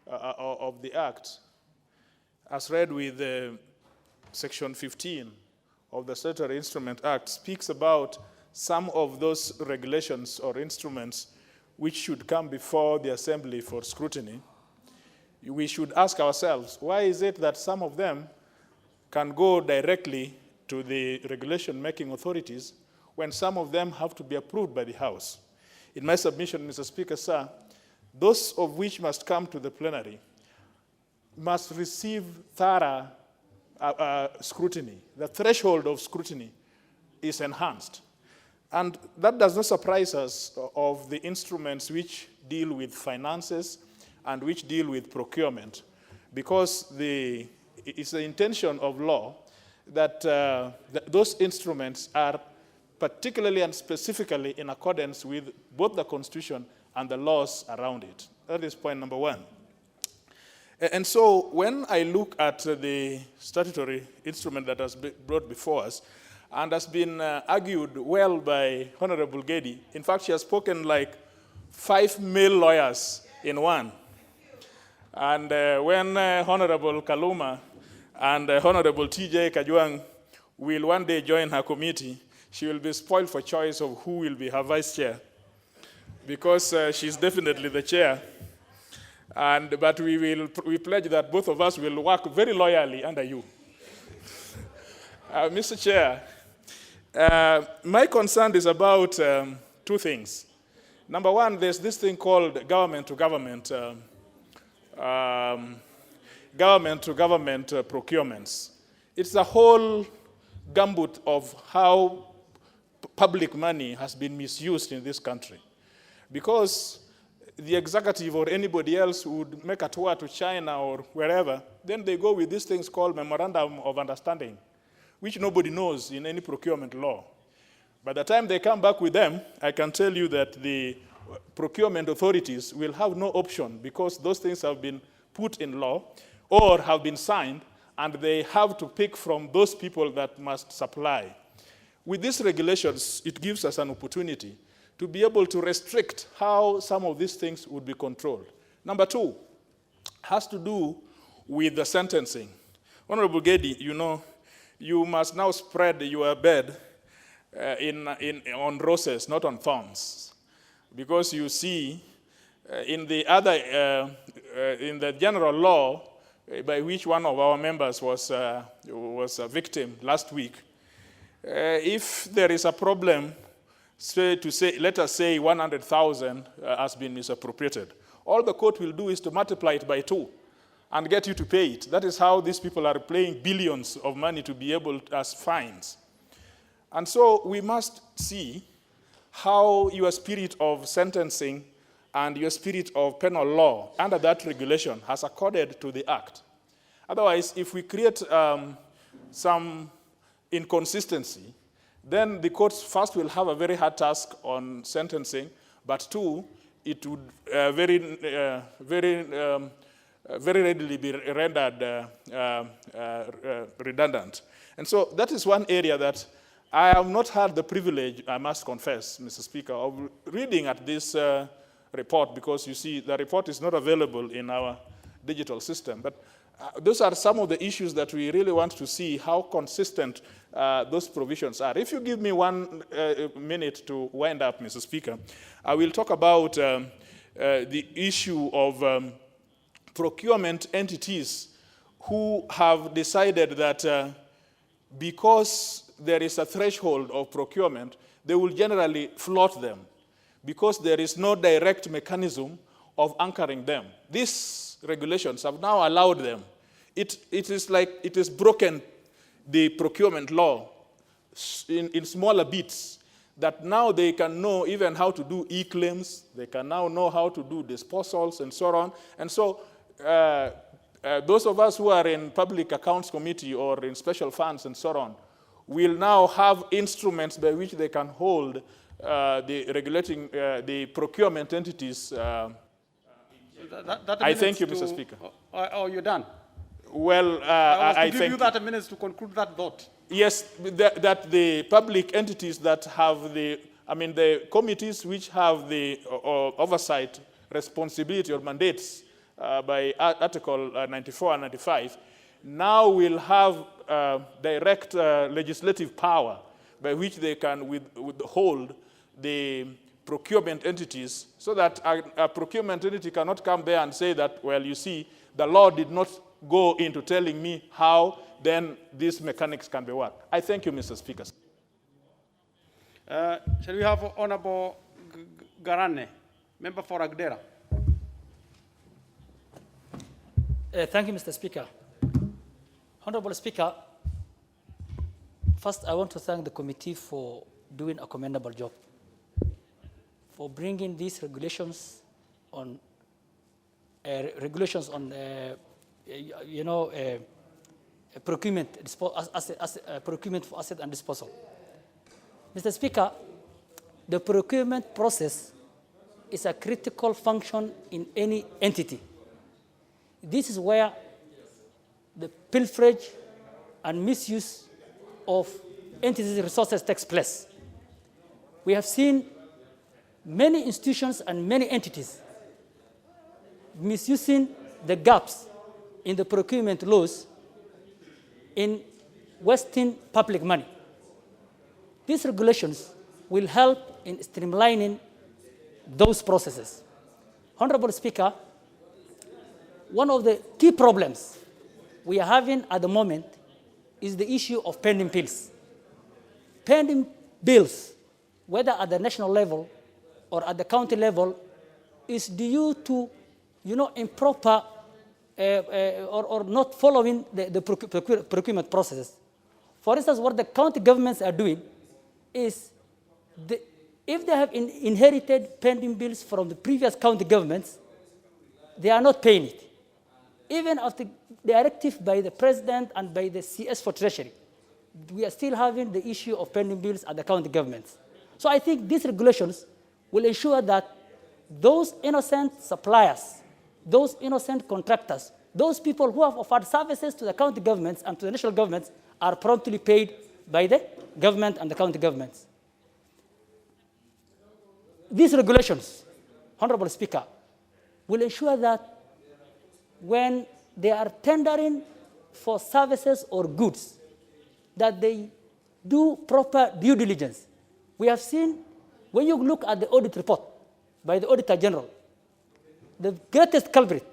of the Act, as read with Section 15 of the Statutory Instrument Act, speaks about some of those regulations or instruments which should come before the Assembly for scrutiny, we should ask ourselves, why is it that some of them can go directly to the regulation-making authorities when some of them have to be approved by the House? In my submission, Mr. Speaker, sir, those of which must come to the plenary must receive thorough scrutiny. The threshold of scrutiny is enhanced. And that does not surprise us of the instruments which deal with finances and which deal with procurement, because it's the intention of law that those instruments are particularly and specifically in accordance with both the Constitution and the laws around it. That is point number one. And so when I look at the statutory instrument that has been brought before us and has been argued well by Honorable Gedi, in fact, she has spoken like 5 male lawyers in one. And when Honorable Kaluma and Honorable TJ Kajwang will one day join her committee, she will be spoiled for choice of who will be her vice chair, because she's definitely the chair. But we pledge that both of us will work very loyally under you. Mr. Chair, my concern is about two things. Number one, there's this thing called government-to-government procurements. It's the whole gambit of how public money has been misused in this country. Because the executive or anybody else would make a tour to China or wherever, then they go with these things called memorandum of understanding, which nobody knows in any procurement law. By the time they come back with them, I can tell you that the procurement authorities will have no option, because those things have been put in law or have been signed, and they have to pick from those people that must supply. With these regulations, it gives us an opportunity to be able to restrict how some of these things would be controlled. Number two has to do with the sentencing. Honorable Gedi, you know, you must now spread your bed on roses, not on thorns, because you see in the general law by which one of our members was a victim last week, if there is a problem, let us say 100,000 has been misappropriated, all the court will do is to multiply it by 2 and get you to pay it. That is how these people are paying billions of money to be able as fines. And so we must see how your spirit of sentencing and your spirit of penal law under that regulation has accorded to the act. Otherwise, if we create some inconsistency, then the courts first will have a very hard task on sentencing, but two, it would very readily be rendered redundant. And so that is one area that I have not had the privilege, I must confess, Mr. Speaker, of reading at this report, because you see the report is not available in our digital system. But those are some of the issues that we really want to see how consistent those provisions are. If you give me 1 minute to wind up, Mr. Speaker, I will talk about the issue of procurement entities who have decided that because there is a threshold of procurement, they will generally float them because there is no direct mechanism of anchoring them. These regulations have now allowed them. It is like it has broken the procurement law in smaller bits, that now they can know even how to do e-claims, they can now know how to do disposals and so on. And so those of us who are in Public Accounts Committee or in special funds and so on will now have instruments by which they can hold the regulating, the procurement entities. I thank you, Mr. Speaker. Oh, you're done? Well, I give you that a minute to conclude that thought. Yes, that the public entities that have the committees which have the oversight responsibility or mandates by Article 94 and 95 now will have direct legislative power by which they can withhold the procurement entities, so that a procurement entity cannot come there and say that, well, you see, the law did not go into telling me how then these mechanics can be worked. I thank you, Mr. Speaker. Shall we have Honorable Garane, member for Agdera? Thank you, Mr. Speaker. Honorable Speaker, first I want to thank the committee for doing a commendable job, for bringing these regulations on procurement, procurement for asset and disposal. Mr. Speaker, the procurement process is a critical function in any entity. This is where the pilferage and misuse of entities' resources takes place. We have seen many institutions and many entities misusing the gaps in the procurement laws in wasting public money. These regulations will help in streamlining those processes. Honorable Speaker, one of the key problems we are having at the moment is the issue of pending bills. Pending bills, whether at the national level or at the county level, is due to improper or not following the procurement processes. For instance, what the county governments are doing is, if they have inherited pending bills from the previous county governments, they are not paying it. Even after directive by the president and by the CS for Treasury, we are still having the issue of pending bills at the county governments. So I think these regulations will ensure that those innocent suppliers those innocent contractors, those people who have offered services to the county governments and to the national governments are promptly paid by the government and the county governments. These regulations, Honorable Speaker, will ensure that when they are tendering for services or goods, that they do proper due diligence. We have seen, when you look at the audit report by the Auditor General, the greatest culprit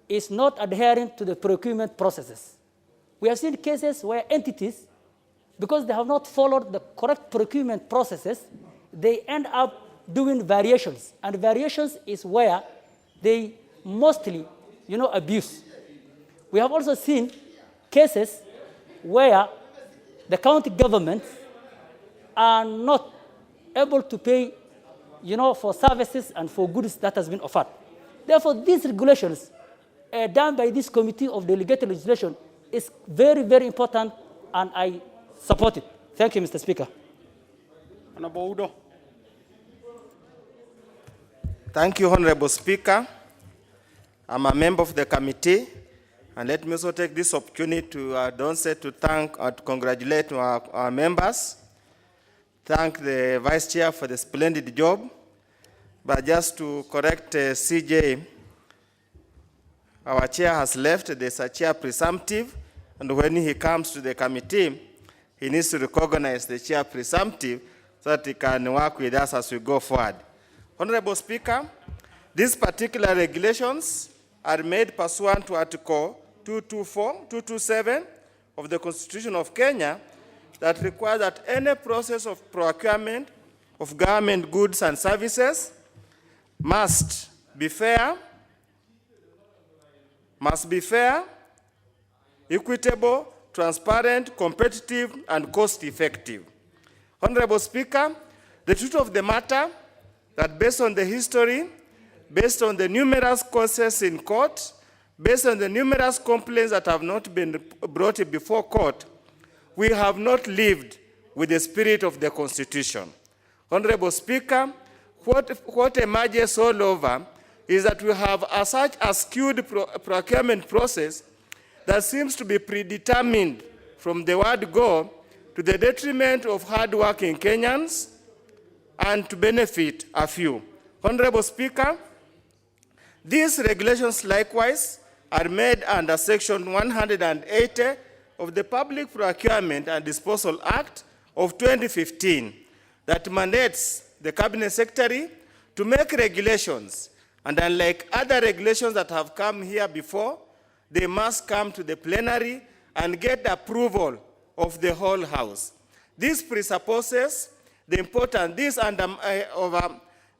is not adhering to the procurement processes. We have seen cases where entities, because they have not followed the correct procurement processes, they end up doing variations. And variations is where they mostly, abuse. We have also seen cases where the county governments are not able to pay, for services and for goods that has been offered. Therefore, these regulations done by this committee of delegated legislation is very, very important, and I support it. Thank you, Mr. Speaker. Thank you, Honorable Speaker. I'm a member of the committee, and let me also take this opportunity to thank or to congratulate our members. Thank the Vice Chair for the splendid job. But just to correct CJ, our chair has left. There's a chair presumptive, and when he comes to the committee, he needs to recognize the chair presumptive so that he can work with us as we go forward. Honorable Speaker, these particular regulations are made pursuant to Article 227 of the Constitution of Kenya that requires that any process of procurement of government goods and services must be fair, equitable, transparent, competitive, and cost-effective. Honorable Speaker, the truth of the matter that based on the history, based on the numerous causes in court, based on the numerous complaints that have not been brought before court, we have not lived with the spirit of the Constitution. Honorable Speaker, what emerges all over is that we have such a skewed procurement process that seems to be predetermined from the word go to the detriment of hard-working Kenyans and to benefit a few. Honorable Speaker, these regulations likewise are made under Section 180 of the Public Procurement and Disposal Act of 2015 that mandates the Cabinet Secretary to make regulations, and unlike other regulations that have come here before, they must come to the plenary and get approval of the whole House. This presupposes the importance,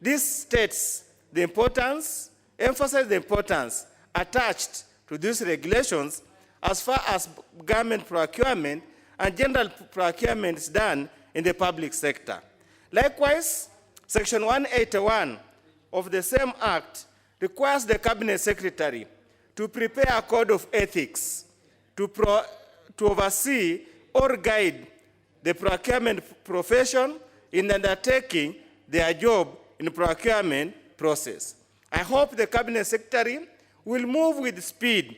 this states the importance, emphasizes the importance attached to these regulations as far as government procurement and general procurement is done in the public sector. Likewise, Section 181 of the same Act requires the Cabinet Secretary to prepare a code of ethics to oversee or guide the procurement profession in undertaking their job in the procurement process. I hope the Cabinet Secretary will move with speed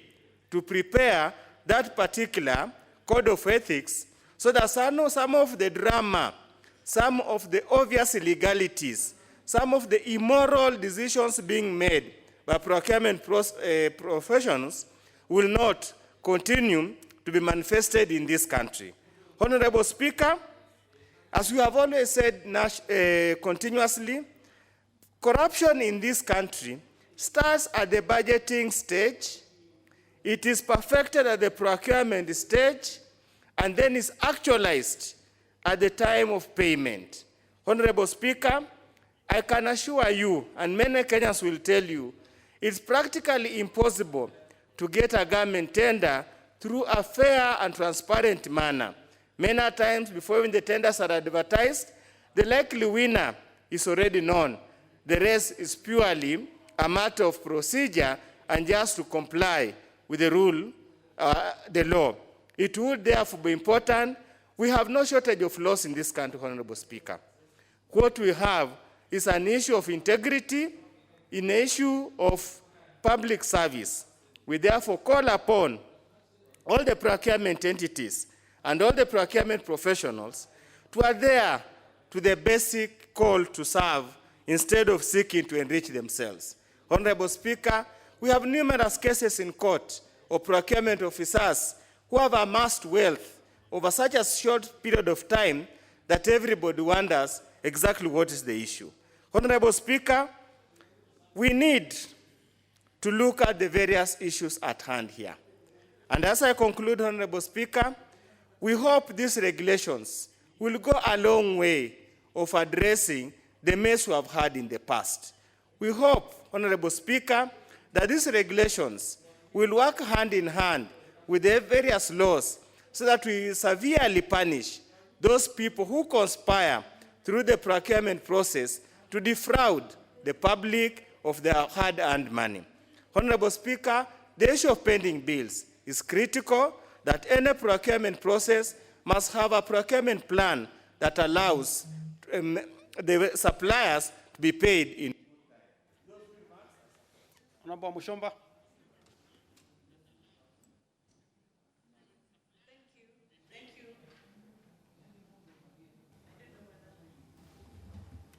to prepare that particular code of ethics so that some of the drama, some of the obvious illegalities, some of the immoral decisions being made by procurement professionals will not continue to be manifested in this country. Honorable Speaker, as we have always said continuously, corruption in this country starts at the budgeting stage, it is perfected at the procurement stage, and then is actualized at the time of payment. Honorable Speaker, I can assure you, and many Kenyans will tell you, it's practically impossible to get a government tender through a fair and transparent manner. Many times, before even the tenders are advertised, the likely winner is already known. The rest is purely a matter of procedure and just to comply with the rule, the law. It would therefore be important. We have no shortage of laws in this country, Honorable Speaker. What we have is an issue of integrity, an issue of public service. We therefore call upon all the procurement entities and all the procurement professionals to adhere to the basic call to serve instead of seeking to enrich themselves. Honorable Speaker, we have numerous cases in court of procurement officers who have amassed wealth over such a short period of time that everybody wonders exactly what is the issue. Honorable Speaker, we need to look at the various issues at hand here. And as I conclude, Honorable Speaker, we hope these regulations will go a long way of addressing the mess we have had in the past. We hope, Honorable Speaker, that these regulations will work hand in hand with the various laws so that we severely punish those people who conspire through the procurement process to defraud the public of their hard-earned money. Honorable Speaker, the issue of pending bills is critical, that any procurement process must have a procurement plan that allows the suppliers to be paid in. Honorable Mushomba.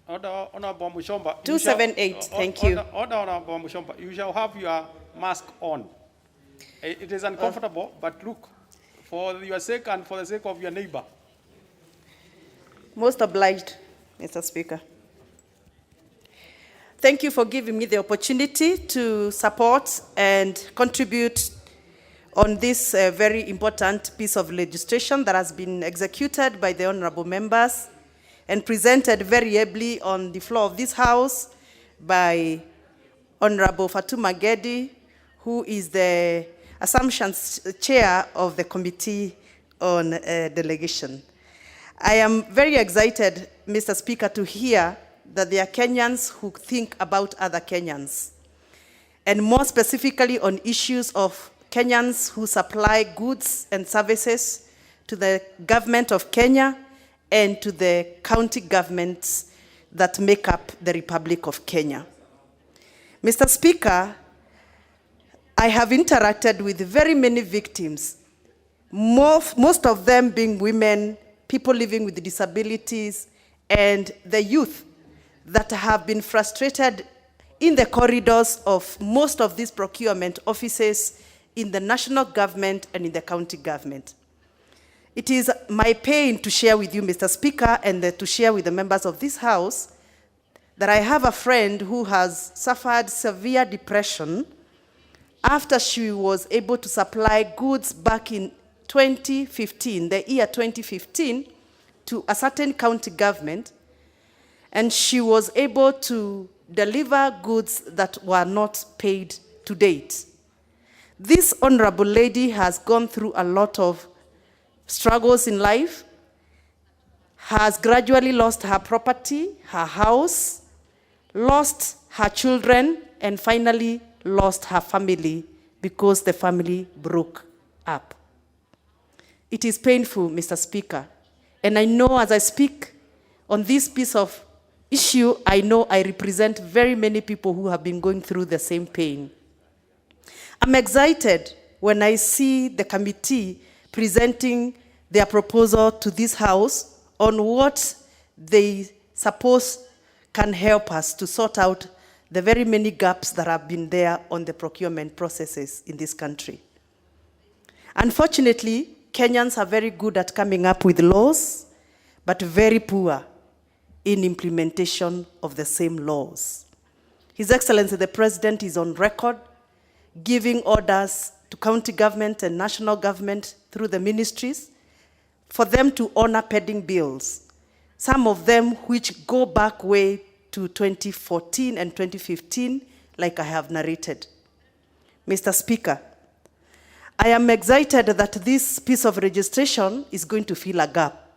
Order, Honorable Mushomba. 278, thank you. Order, Honorable Mushomba. You shall have your mask on. It is uncomfortable, but look, for your sake and for the sake of your neighbor. Most obliged, Mr. Speaker. Thank you for giving me the opportunity to support and contribute on this very important piece of legislation that has been executed by the honorable members and presented very ably on the floor of this House by Honorable Fatuma Gedi, who is the Assumptions Chair of the Committee on Delegation. I am very excited, Mr. Speaker, to hear that there are Kenyans who think about other Kenyans, and more specifically on issues of Kenyans who supply goods and services to the government of Kenya and to the county governments that make up the Republic of Kenya. Mr. Speaker, I have interacted with very many victims, most of them being women, people living with disabilities, and the youth that have been frustrated in the corridors of most of these procurement offices in the national government and in the county government. It is my pain to share with you, Mr. Speaker, and to share with the members of this House that I have a friend who has suffered severe depression after she was able to supply goods back in 2015, the year 2015, to a certain county government, and she was able to deliver goods that were not paid to date. This honorable lady has gone through a lot of struggles in life, has gradually lost her property, her house, lost her children, and finally lost her family because the family broke up. It is painful, Mr. Speaker, and I know as I speak on this piece of issue, I know I represent very many people who have been going through the same pain. I'm excited when I see the committee presenting their proposal to this House on what they suppose can help us to sort out the very many gaps that have been there on the procurement processes in this country. Unfortunately, Kenyans are very good at coming up with laws, but very poor in implementation of the same laws. His Excellency the President is on record giving orders to county government and national government through the ministries for them to honor pending bills, some of them which go back way to 2014 and 2015, like I have narrated. Mr. Speaker, I am excited that this piece of registration is going to fill a gap.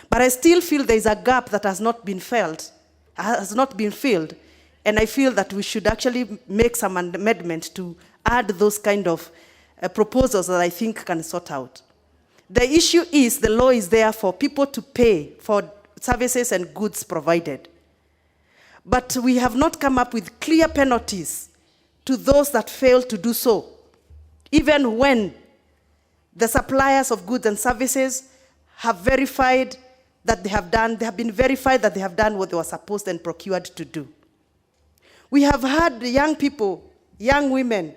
But I still feel there is a gap that has not been filled, and I feel that we should actually make some amendment to add those kind of proposals that I think can sort out. The issue is the law is there for people to pay for services and goods provided. But we have not come up with clear penalties to those that fail to do so, even when the suppliers of goods and services have verified that they have been verified that they have done what they were supposed and procured to do. We have had young people, young women,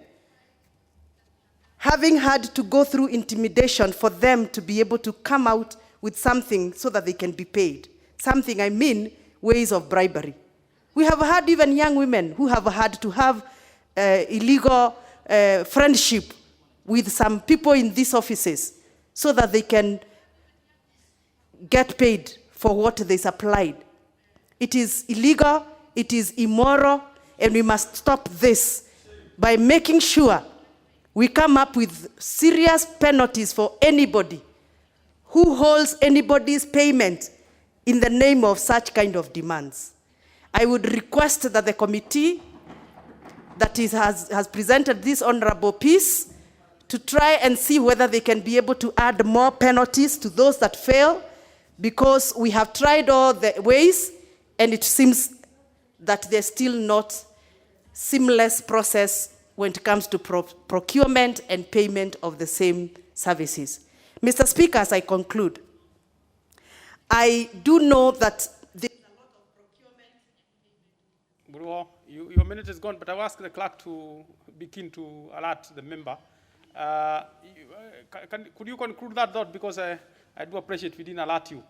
having had to go through intimidation for them to be able to come out with something so that they can be paid. Something, I mean, ways of bribery. We have had even young women who have had to have illegal friendship with some people in these offices so that they can get paid for what they supplied. It is illegal, it is immoral, and we must stop this by making sure we come up with serious penalties for anybody who holds anybody's payment in the name of such kind of demands. I would request that the committee that has presented this honorable piece to try and see whether they can be able to add more penalties to those that fail, because we have tried all the ways and it seems that there's still not seamless process when it comes to procurement and payment of the same services. Mr. Speaker, as I conclude, I do know that there's a lot of procurement. Your minute is gone, but I'll ask the clerk to be keen to alert the member. Could you conclude that thought, because I do appreciate we didn't alert you.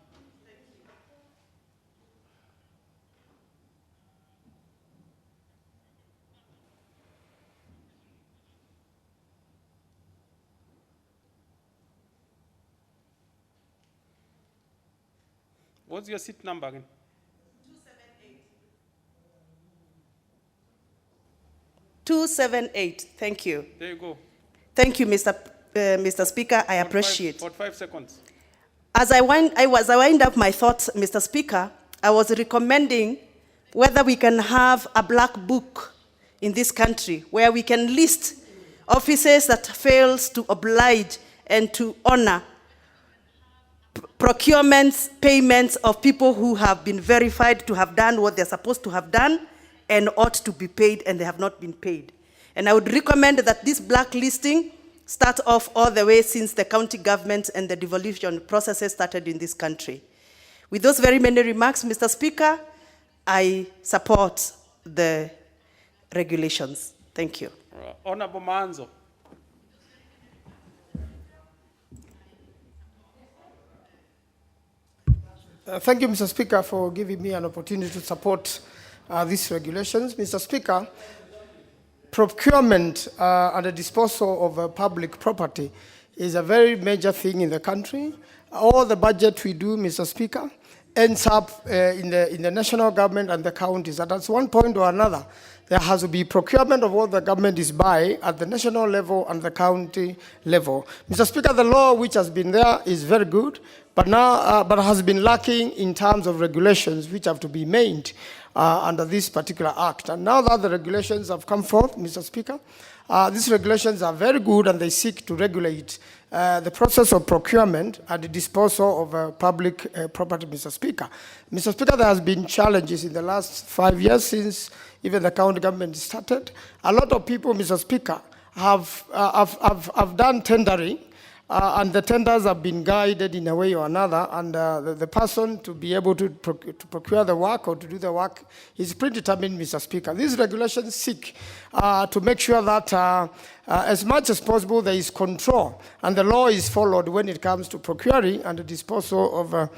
What's your seat number again? 278. Thank you. There you go. Thank you, Mr. Speaker. I appreciate. 45 seconds. As I wind up my thoughts, Mr. Speaker, I was recommending whether we can have a black book in this country where we can list offices that fails to oblige and to honor procurements, payments of people who have been verified to have done what they're supposed to have done and ought to be paid, and they have not been paid. And I would recommend that this blacklisting start off all the way since the county government and the devolution processes started in this country. With those very many remarks, Mr. Speaker, I support the regulations. Thank you. Honorable Manzo. Thank you, Mr. Speaker, for giving me an opportunity to support these regulations. Mr. Speaker, procurement and the disposal of public property is a very major thing in the country. All the budget we do, Mr. Speaker, ends up in the national government and the counties. And at one point or another, there has to be procurement of what the government is buying at the national level and the county level. Mr. Speaker, the law which has been there is very good, but now has been lacking in terms of regulations which have to be made under this particular act. And now that the regulations have come forth, Mr. Speaker, these regulations are very good, and they seek to regulate the process of procurement and the disposal of public property, Mr. Speaker. Mr. Speaker, there has been challenges in the last 5 years since even the county government started. A lot of people, Mr. Speaker, have done tendering, and the tenders have been guided in a way or another, and the person to be able to procure the work or to do the work is predetermined, Mr. Speaker. These regulations seek to make sure that as much as possible there is control and the law is followed when it comes to procuring and the disposal of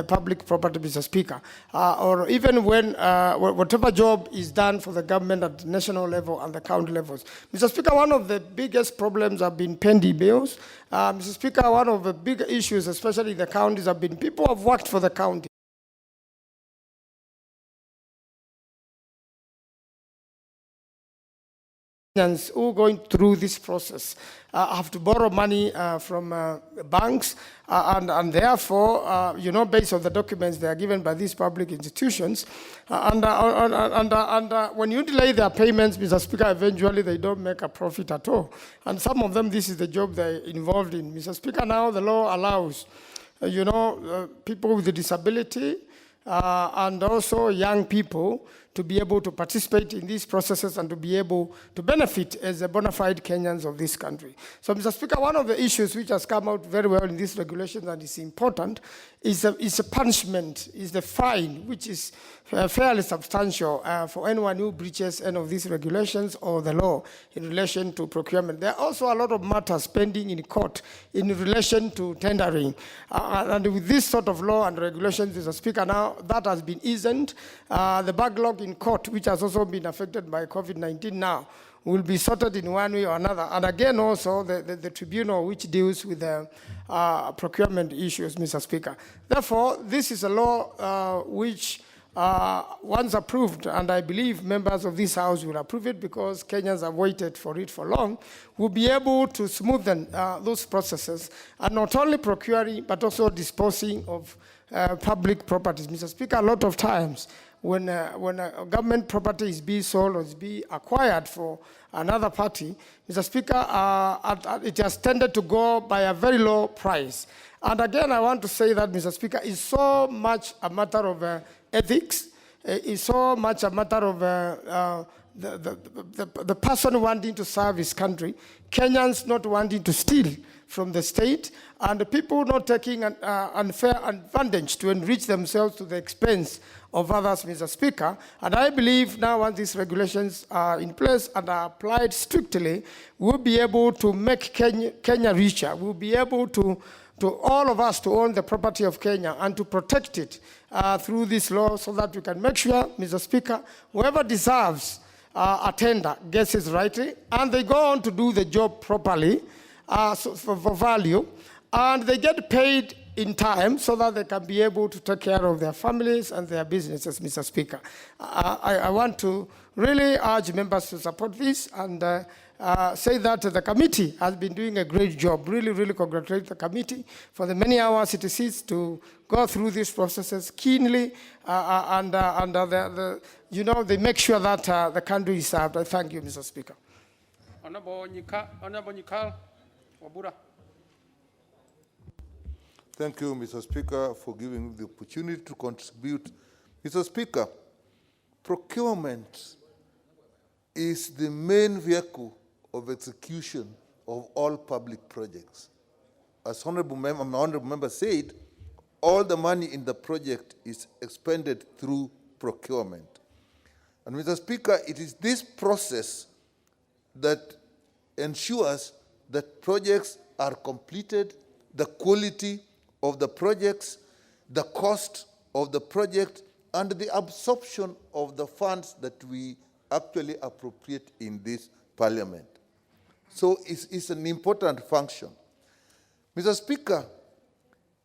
public property, Mr. Speaker, or even when whatever job is done for the government at the national level and the county levels. Mr. Speaker, one of the biggest problems have been pending bills. Mr. Speaker, one of the big issues, especially in the counties, have been people who have worked for the county. Who are going through this process have to borrow money from banks, and therefore, based on the documents they are given by these public institutions, and when you delay their payments, Mr. Speaker, eventually they don't make a profit at all. And some of them, this is the job they're involved in. Mr. Speaker, now the law allows, people with a disability and also young people to be able to participate in these processes and to be able to benefit as a bona fide Kenyans of this country. So, Mr. Speaker, one of the issues which has come out very well in this regulation and is important is a punishment, is the fine, which is fairly substantial for anyone who breaches any of these regulations or the law in relation to procurement. There are also a lot of matters pending in court in relation to tendering. And with this sort of law and regulations, Mr. Speaker, now that has been eased. The backlog in court, which has also been affected by COVID-19 now, will be sorted in one way or another. And again, also, the tribunal which deals with the procurement issues, Mr. Speaker. Therefore, this is a law which, once approved, and I believe members of this House will approve it because Kenyans have waited for it for long, will be able to smoothen those processes, and not only procuring, but also disposing of public properties. Mr. Speaker, a lot of times, when a government property is being sold or is being acquired for another party, Mr. Speaker, it has tended to go by a very low price. And again, I want to say that, Mr. Speaker, it's so much a matter of ethics. It's so much a matter of the person wanting to serve his country, Kenyans not wanting to steal from the state, and the people not taking an unfair advantage to enrich themselves to the expense of others, Mr. Speaker. And I believe now, once these regulations are in place and are applied strictly, we'll be able to make Kenya richer. We'll be able to all of us to own the property of Kenya and to protect it through this law, so that we can make sure, Mr. Speaker, whoever deserves a tender gets it rightly, and they go on to do the job properly for value, and they get paid in time so that they can be able to take care of their families and their businesses, Mr. Speaker. I want to really urge members to support this and say that the committee has been doing a great job. Really, really congratulate the committee for the many hours it is to go through these processes keenly and they make sure that the country is served. I thank you, Mr. Speaker. Honorable Nyikal Wabura. Thank you, Mr. Speaker, for giving me the opportunity to contribute. Mr. Speaker, procurement is the main vehicle of execution of all public projects. As my honorable member said, all the money in the project is expended through procurement. And Mr. Speaker, it is this process that ensures that projects are completed, the quality of the projects, the cost of the project, and the absorption of the funds that we actually appropriate in this parliament. So it's an important function. Mr. Speaker,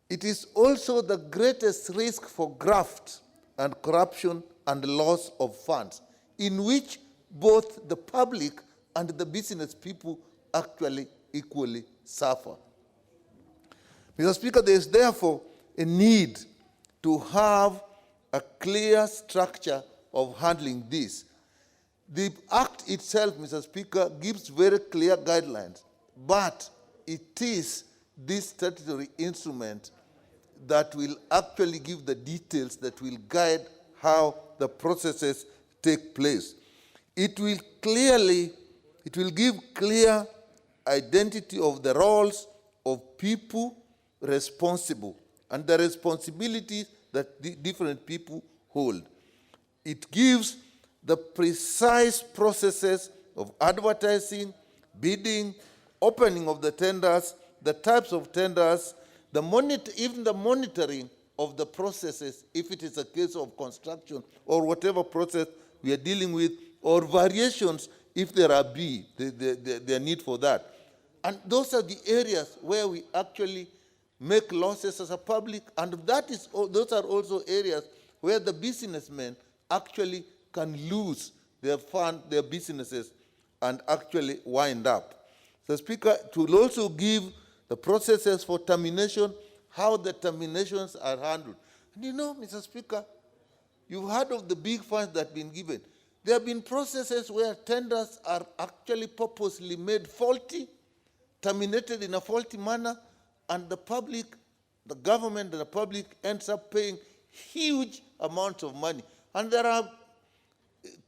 it is also the greatest risk for graft and corruption and loss of funds, in which both the public and the business people actually equally suffer. Mr. Speaker, there is therefore a need to have a clear structure of handling this. The Act itself, Mr. Speaker, gives very clear guidelines, but it is this statutory instrument that will actually give the details that will guide how the processes take place. It will give clear identity of the roles of people responsible and the responsibilities that the different people hold. It gives the precise processes of advertising, bidding, opening of the tenders, the types of tenders, even the monitoring of the processes, if it is a case of construction or whatever process we are dealing with, or variations if there are the need for that. And those are the areas where we actually make losses as a public, and those are also areas where the businessmen actually can lose their businesses and actually wind up. So, Speaker, it will also give the processes for termination, how the terminations are handled. And you know, Mr. Speaker, you've heard of the big funds that have been given. There have been processes where tenders are actually purposely made faulty, terminated in a faulty manner, and the public, the government and the public ends up paying huge amounts of money. And there are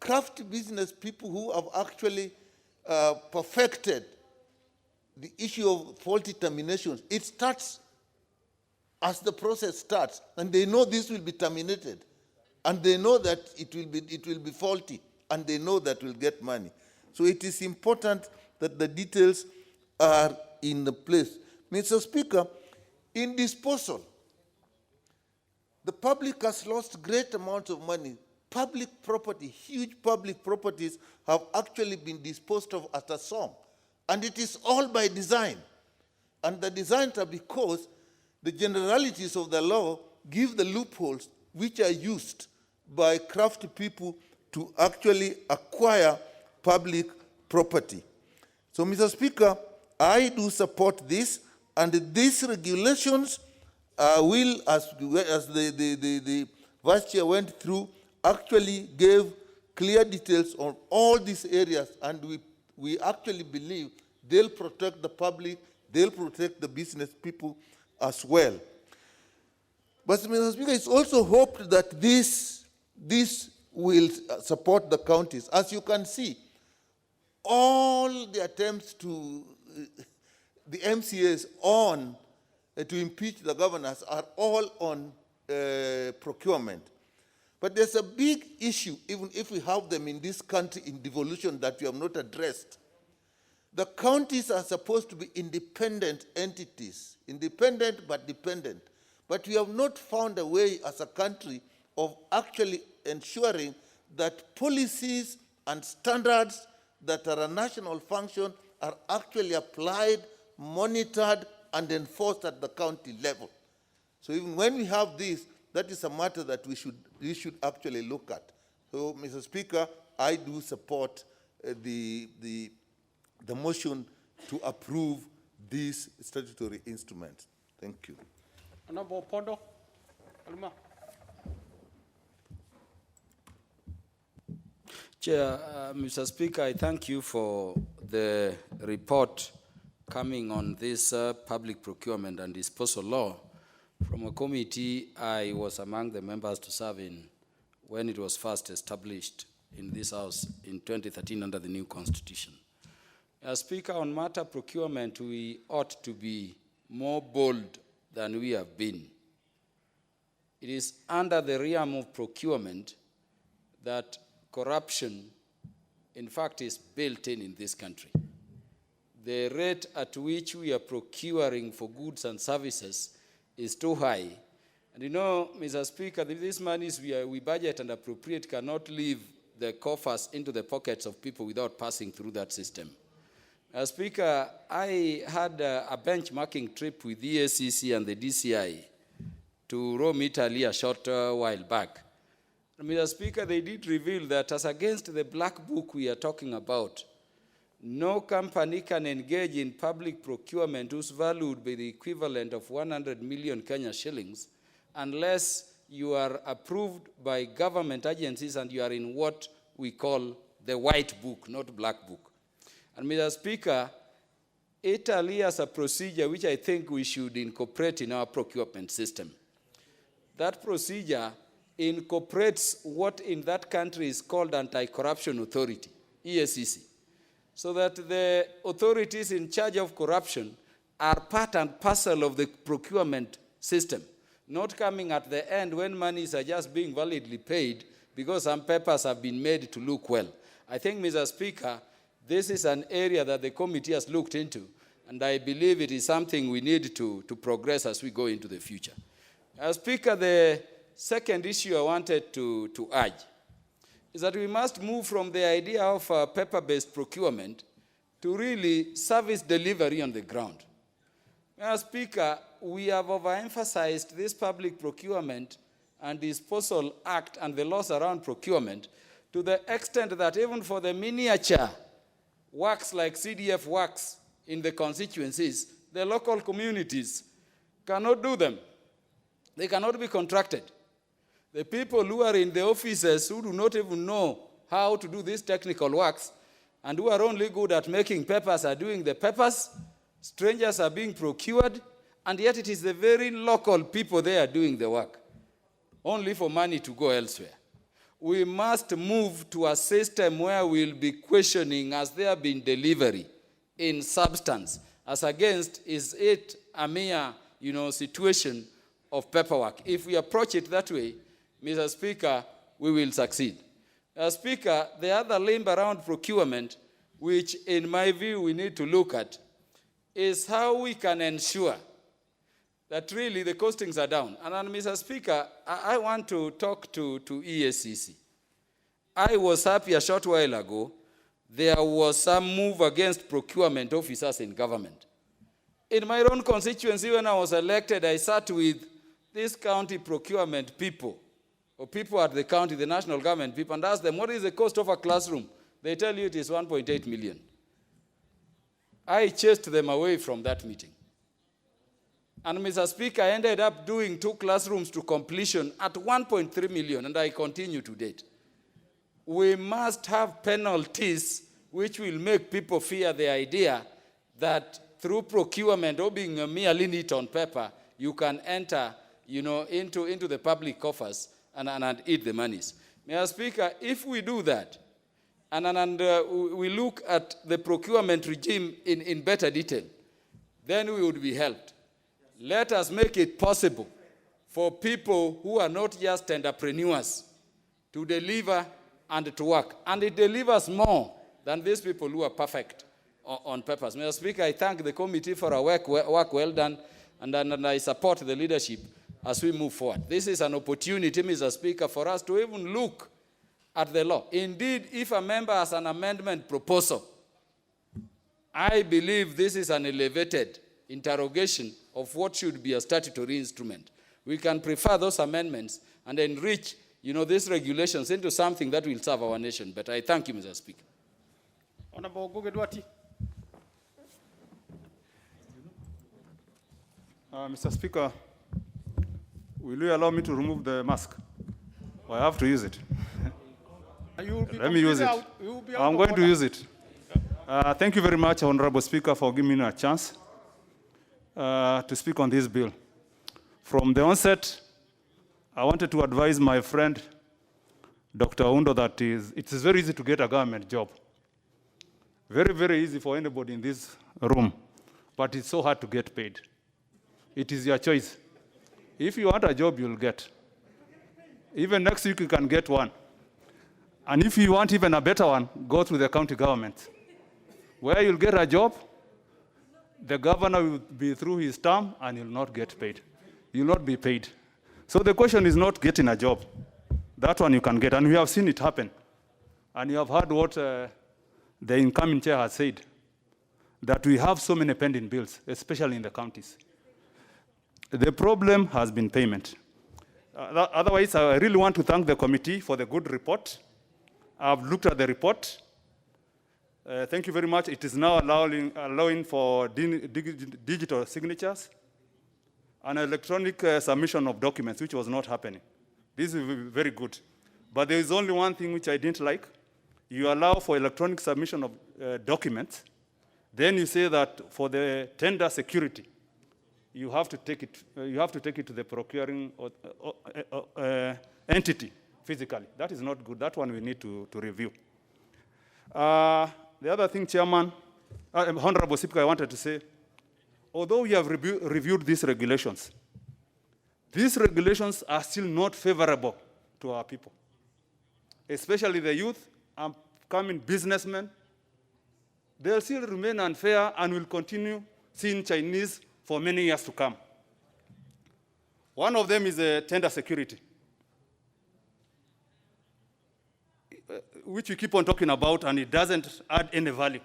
craft business people who have actually perfected the issue of faulty terminations. It starts as the process starts, and they know this will be terminated, and they know that it will be faulty, and they know that we'll get money. So it is important that the details are in the place. Mr. Speaker, in disposal, the public has lost great amounts of money. Public property, huge public properties have actually been disposed of at a song. And it is all by design. And the designs are because the generalities of the law give the loopholes which are used by crafty people to actually acquire public property. So, Mr. Speaker, I do support this, and these regulations will, as the Vice Chair went through, actually gave clear details on all these areas, and we actually believe they'll protect the public, they'll protect the business people as well. But, Mr. Speaker, it's also hoped that this will support the counties. As you can see, all the attempts to the MCAs on to impeach the governors are all on procurement. But there's a big issue, even if we have them in this country in devolution, that we have not addressed. The counties are supposed to be independent entities, independent but dependent. But we have not found a way as a country of actually ensuring that policies and standards that are a national function are actually applied, monitored, and enforced at the county level. So even when we have this, that is a matter that we should actually look at. So, Mr. Speaker, I do support the motion to approve these statutory instruments. Thank you. Honorable Pondo, Kaluma. Chair, Mr. Speaker, I thank you for the report coming on this public procurement and disposal law. From a committee, I was among the members to serve in when it was first established in this House in 2013 under the new Constitution. As Speaker, on matter procurement, we ought to be more bold than we have been. It is under the realm of procurement that corruption, in fact, is built in this country. The rate at which we are procuring for goods and services is too high. And you know, Mr. Speaker, these monies we budget and appropriate cannot leave the coffers into the pockets of people without passing through that system. As Speaker, I had a benchmarking trip with the EACC and the DCI to Rome, Italy a short while back. And Mr. Speaker, they did reveal that as against the black book we are talking about, no company can engage in public procurement whose valued by the equivalent of 100 million Kenya shillings unless you are approved by government agencies and you are in what we call the white book, not black book. And Mr. Speaker, Italy has a procedure which I think we should incorporate in our procurement system. That procedure incorporates what in that country is called Anti-Corruption Authority, EACC, so that the authorities in charge of corruption are part and parcel of the procurement system, not coming at the end when monies are just being validly paid because some papers have been made to look well. I think, Mr. Speaker, this is an area that the committee has looked into, and I believe it is something we need to progress as we go into the future. Speaker, the second issue I wanted to urge is that we must move from the idea of paper-based procurement to really service delivery on the ground. Speaker, we have overemphasized this public procurement and disposal act and the laws around procurement to the extent that even for the miniature works like CDF works in the constituencies, the local communities cannot do them. They cannot be contracted. The people who are in the offices who do not even know how to do these technical works and who are only good at making papers are doing the papers, strangers are being procured, and yet it is the very local people there doing the work, only for money to go elsewhere. we must move to a system where we'll be questioning has there been delivery in substance, as against is it a mere, situation of paperwork. If we approach it that way, Mr. Speaker, we will succeed. Speaker, the other limb around procurement, which in my view we need to look at, is how we can ensure that really the costings are down. And Mr. Speaker, I want to talk to EACC. I was happy a short while ago, there was some move against procurement officers in government. In my own constituency, when I was elected, I sat with these county procurement people, or people at the county, the national government people, and asked them, what is the cost of a classroom? They tell you it is 1.8 million. I chased them away from that meeting. And Mr. Speaker, I ended up doing 2 classrooms to completion at 1.3 million, and I continue to date. We must have penalties which will make people fear the idea that through procurement or being merely neat on paper, you can enter, into the public coffers and eat the monies. Mr. Speaker, if we do that, and we look at the procurement regime in better detail, then we would be helped. Let us make it possible for people who are not just entrepreneurs to deliver and to work. And it delivers more than these people who are perfect on purpose. Mr. Speaker, I thank the committee for our work well done, and I support the leadership as we move forward. This is an opportunity, Mr. Speaker, for us to even look at the law. Indeed, if a member has an amendment proposal, I believe this is an elevated interrogation of what should be a statutory instrument. We can prefer those amendments and enrich, these regulations into something that will serve our nation. But I thank you, Mr. Speaker. Honorable Gugedwati. Mr. Speaker, will you allow me to remove the mask? Well, I have to use it. Let me use it. I'm going to use it. Thank you very much, Honorable Speaker, for giving me a chance to speak on this bill. From the onset, I wanted to advise my friend, Dr. Undo, that it is very easy to get a government job. Very, very easy for anybody in this room, but it's so hard to get paid. It is your choice. If you want a job, you'll get. Even next week, you can get one. And if you want even a better one, go through the county government, where you'll get a job, the governor will be through his term, and you'll not get paid. You'll not be paid. So the question is not getting a job. That one you can get, and we have seen it happen. And you have heard what the incoming chair has said, that we have so many pending bills, especially in the counties. The problem has been payment. Otherwise, I really want to thank the committee for the good report. I've looked at the report. Thank you very much. It is now allowing for digital signatures and electronic submission of documents, which was not happening. This is very good. But there is only one thing which I didn't like. You allow for electronic submission of documents. Then you say that for the tender security, you have to take it to the procuring entity physically. That is not good. That one we need to review. The other thing, Chairman, Honorable Speaker, I wanted to say, although we have reviewed these regulations are still not favorable to our people, especially the youth, upcoming businessmen. They'll still remain unfair and will continue seeing Chinese for many years to come. One of them is tender security, which we keep on talking about, and it doesn't add any value.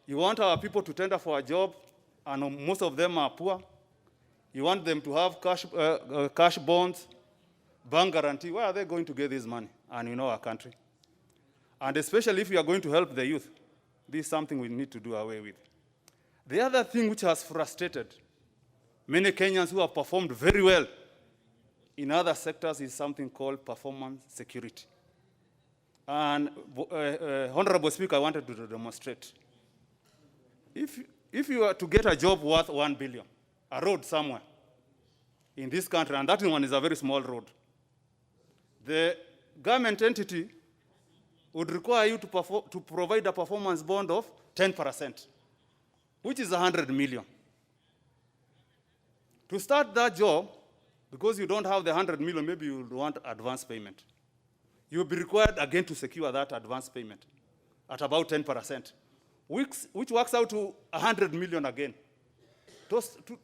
You want our people to tender for a job, and most of them are poor. You want them to have cash bonds, bank guarantee. Where are they going to get this money? And you know our country. And especially if we are going to help the youth, this is something we need to do away with. The other thing which has frustrated many Kenyans who have performed very well in other sectors is something called performance security. And Honorable Speaker, I wanted to demonstrate. If you are to get a job worth 1 billion, a road somewhere in this country, and that one is a very small road, the government entity would require you to provide a performance bond of 10%, which is 100 million. To start that job, because you don't have the 100 million, maybe you would want advance payment. You'll be required again to secure that advance payment at about 10%, which works out to 100 million again.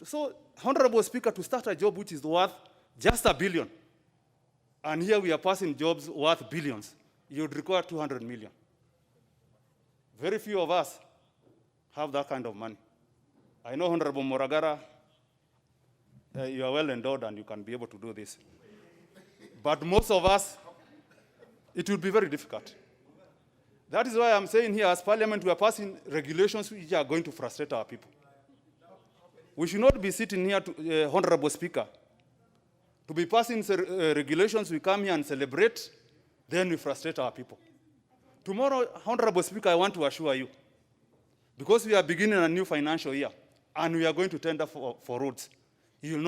So, Honorable Speaker, to start a job which is worth just $1 billion, and here we are passing jobs worth billions, you'd require 200 million. Very few of us have that kind of money. I know, Honorable Moragara, you are well endowed and you can be able to do this. But most of us, it will be very difficult. That is why I'm saying here, as Parliament, we are passing regulations which are going to frustrate our people. We should not be sitting here, Honorable Speaker, to be passing regulations, we come here and celebrate, then we frustrate our people. Tomorrow, Honorable Speaker, I want to assure you, because we are beginning a new financial year, and we are going to tender for roads, you will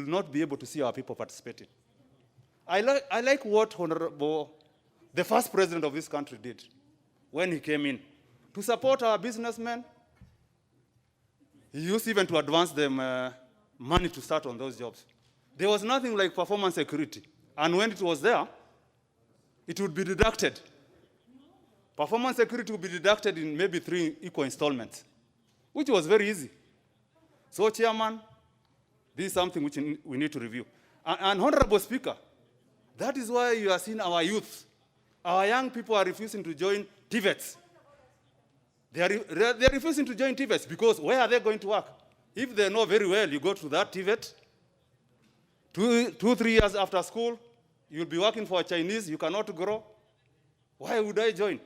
not be able to see our people participating. I like what the first president of this country did when he came in. To support our businessmen, he used even to advance them money to start on those jobs. There was nothing like performance security. And when it was there, it would be deducted. Performance security would be deducted in maybe 3 equal installments, which was very easy. So, Chairman, this is something which we need to review. And Honorable Speaker, that is why you are seeing our youth, our young people are refusing to join TVETs. They are refusing to join TVETs because where are they going to work? If they know very well, you go to that TVET, 2-3 years after school, you'll be working for a Chinese, you cannot grow. Why would I join?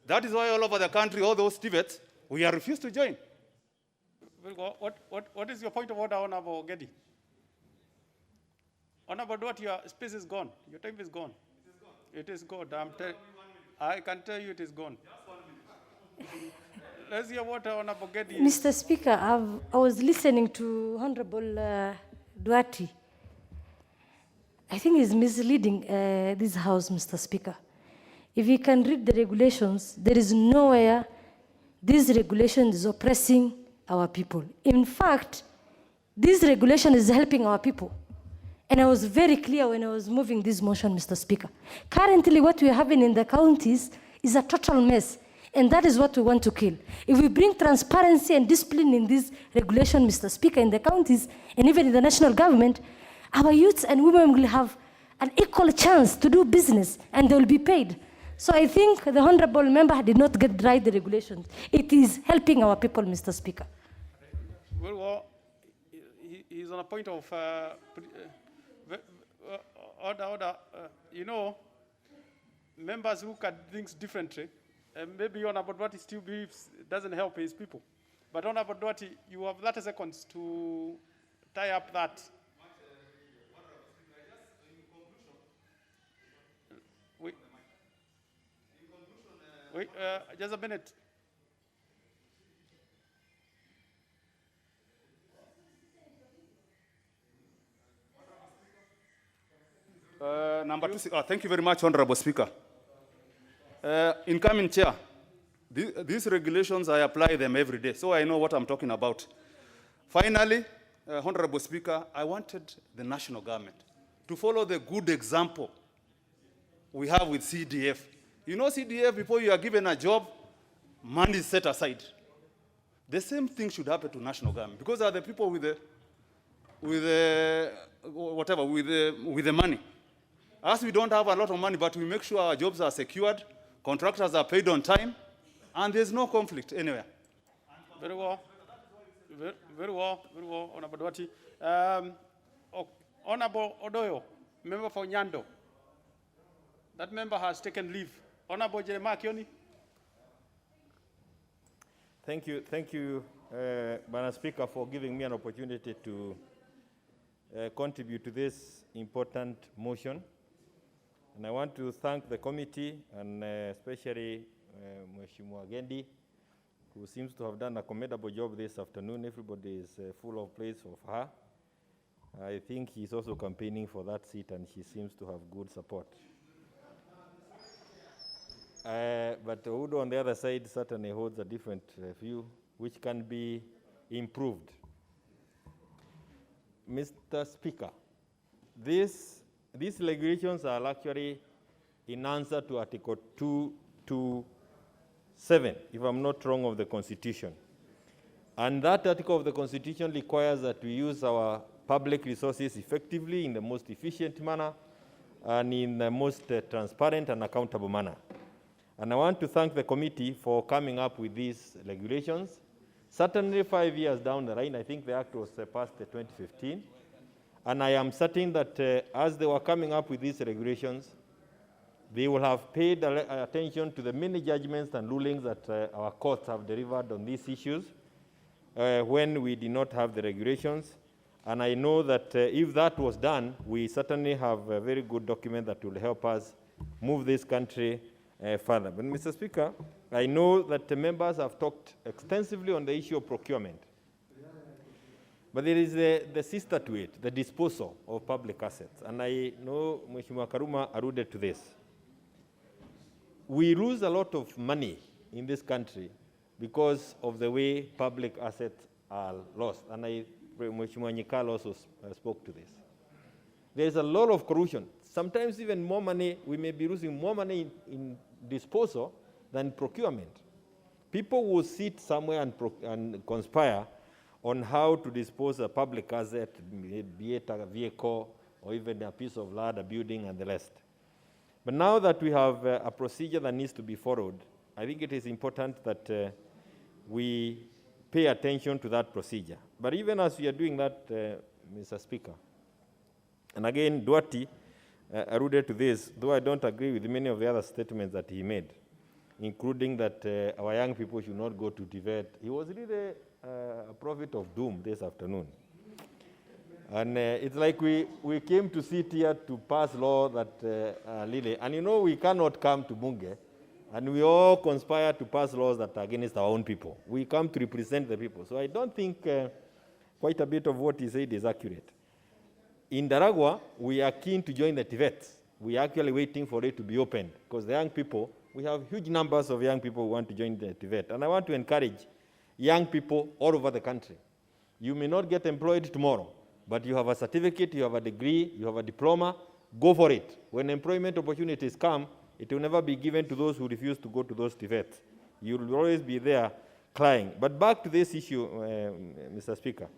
That is why all over the country, all those TVETs, we are refused to join. What is your point of order, Honorable Getty? Honorable Duarte, your space is gone. Your time is gone. It is gone. I can tell you it is gone. Let's hear what Honorable Getty. Mr. Speaker, I was listening to Honorable Duarte. I think he's misleading this House, Mr. Speaker. If you can read the regulations, there is nowhere this regulation is oppressing our people. In fact, this regulation is helping our people. And I was very clear when I was moving this motion, Mr. Speaker. Currently, what we are having in the counties is a total mess. And that is what we want to kill. If we bring transparency and discipline in this regulation, Mr. Speaker, in the counties and even in the national government, our youths and women will have an equal chance to do business and they will be paid. So I think the honorable member did not get right the regulations. It is helping our people, Mr. Speaker. Well, he's on a point of order. You know, members look at things differently. Maybe Honorable Duarte still believes it doesn't help his people. But Honorable Duarte, you have 30 seconds to tie up that. Wait, just a minute. Number 2, thank you very much, Honorable Speaker. Incoming Chair, these regulations, I apply them every day, so I know what I'm talking about. Finally, Honorable Speaker, I wanted the national government to follow the good example we have with CDF. You know, CDF, before you are given a job, money is set aside. The same thing should happen to national government, because they are the people with the money. As we don't have a lot of money, but we make sure our jobs are secured, contractors are paid on time, and there's no conflict anywhere. Very well. Very well, Honorable Duarte. Honorable Odoyo, member for Nyando. That member has taken leave. Honorable Jeremiah Kioni. Thank you, Madam Speaker, for giving me an opportunity to contribute to this important motion. And I want to thank the committee and especially Mheshimiwa Gendi, who seems to have done a commendable job this afternoon. Everybody is full of praise of her. I think he's also campaigning for that seat and she seems to have good support. But Udo on the other side certainly holds a different view, which can be improved. Mr. Speaker, these regulations are actually in answer to Article 227, if I'm not wrong, of the Constitution. And that article of the Constitution requires that we use our public resources effectively in the most efficient manner and in the most transparent and accountable manner. And I want to thank the committee for coming up with these regulations. Certainly 5 years down the line, I think the act was passed in 2015. And I am certain that as they were coming up with these regulations, they will have paid attention to the many judgments and rulings that our courts have delivered on these issues when we did not have the regulations. And I know that if that was done, we certainly have a very good document that will help us move this country further. But Mr. Speaker, I know that the members have talked extensively on the issue of procurement. But there is the sister to it, the disposal of public assets. And I know Mheshimiwa Karuma alluded to this. We lose a lot of money in this country because of the way public assets are lost. And Mheshimiwa Nyikal also spoke to this. There's a lot of corruption. Sometimes even more money, we may be losing more money in disposal than procurement. People will sit somewhere and conspire on how to dispose a public asset, be it a vehicle or even a piece of land, a building, and the rest. But now that we have a procedure that needs to be followed, I think it is important that we pay attention to that procedure. But even as we are doing that, Mr. Speaker, and again, Duarte alluded to this, though I don't agree with many of the other statements that he made, including that our young people should not go to Tibet. He was really a prophet of doom this afternoon. And it's like we came to sit here to pass law that really, and you know we cannot come to Bunge and we all conspire to pass laws that are against our own people. We come to represent the people. So I don't think quite a bit of what he said is accurate. In Daragwa, we are keen to join the Tibet. We are actually waiting for it to be opened because the young people, we have huge numbers of young people who want to join the Tibet. And I want to encourage young people all over the country. You may not get employed tomorrow, but you have a certificate, you have a degree, you have a diploma, go for it. When employment opportunities come, it will never be given to those who refuse to go to those Tibets. You will always be there crying. But back to this issue, Mr. Speaker,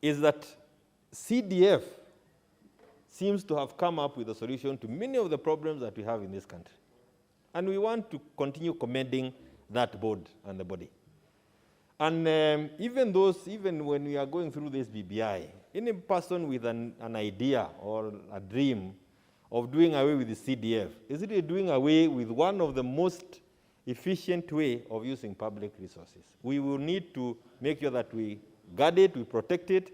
is that CDF seems to have come up with a solution to many of the problems that we have in this country. And we want to continue commending that board and the body. And even when we are going through this BBI, any person with an idea or a dream of doing away with the CDF is really doing away with one of the most efficient way of using public resources. We will need to make sure that we guard it, we protect it,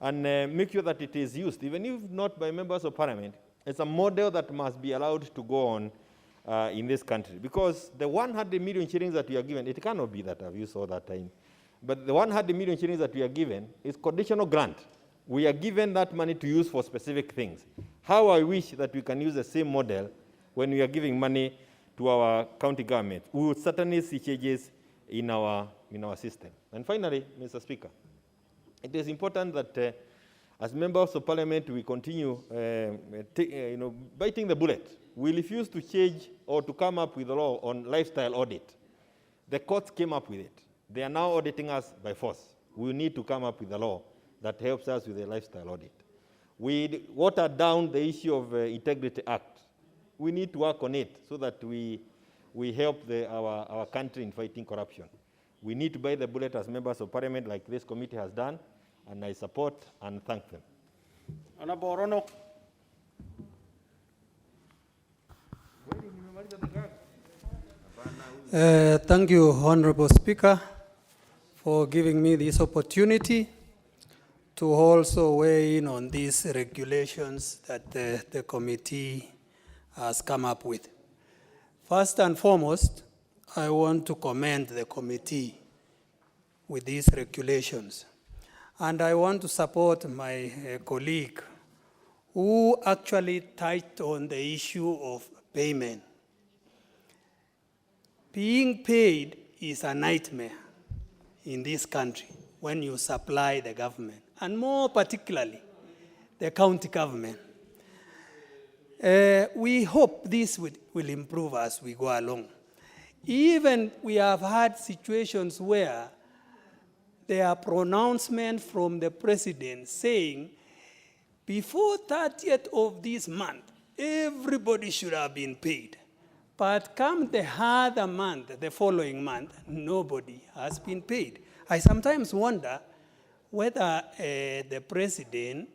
and make sure that it is used, even if not by members of parliament. It's a model that must be allowed to go on in this country. Because the 100 million shillings that we are given, it cannot be that I've used all that time. But the 100 million shillings that we are given is conditional grant. We are given that money to use for specific things. How I wish that we can use the same model when we are giving money to our county government. We would certainly see changes in our system. And finally, Mr. Speaker, it is important that as members of parliament, we continue biting the bullet. We refuse to change or to come up with a law on lifestyle audit. The courts came up with it. They are now auditing us by force. We need to come up with a law that helps us with the lifestyle audit. We watered down the issue of Integrity Act. We need to work on it so that we help our country in fighting corruption. We need to bite the bullet as members of parliament like this committee has done, and I support and thank them. Honorable Rono. Thank you, Honorable Speaker, for giving me this opportunity to also weigh in on these regulations that the committee has come up with. First and foremost, I want to commend the committee with these regulations. And I want to support my colleague who actually touched on the issue of payment. being paid is a nightmare in this country when you supply the government, and more particularly the county government. We hope this will improve as we go along. Even we have had situations where there are pronouncements from the president saying, before 30th of this month, everybody should have been paid. But come the other month, the following month, nobody has been paid. I sometimes wonder whether the president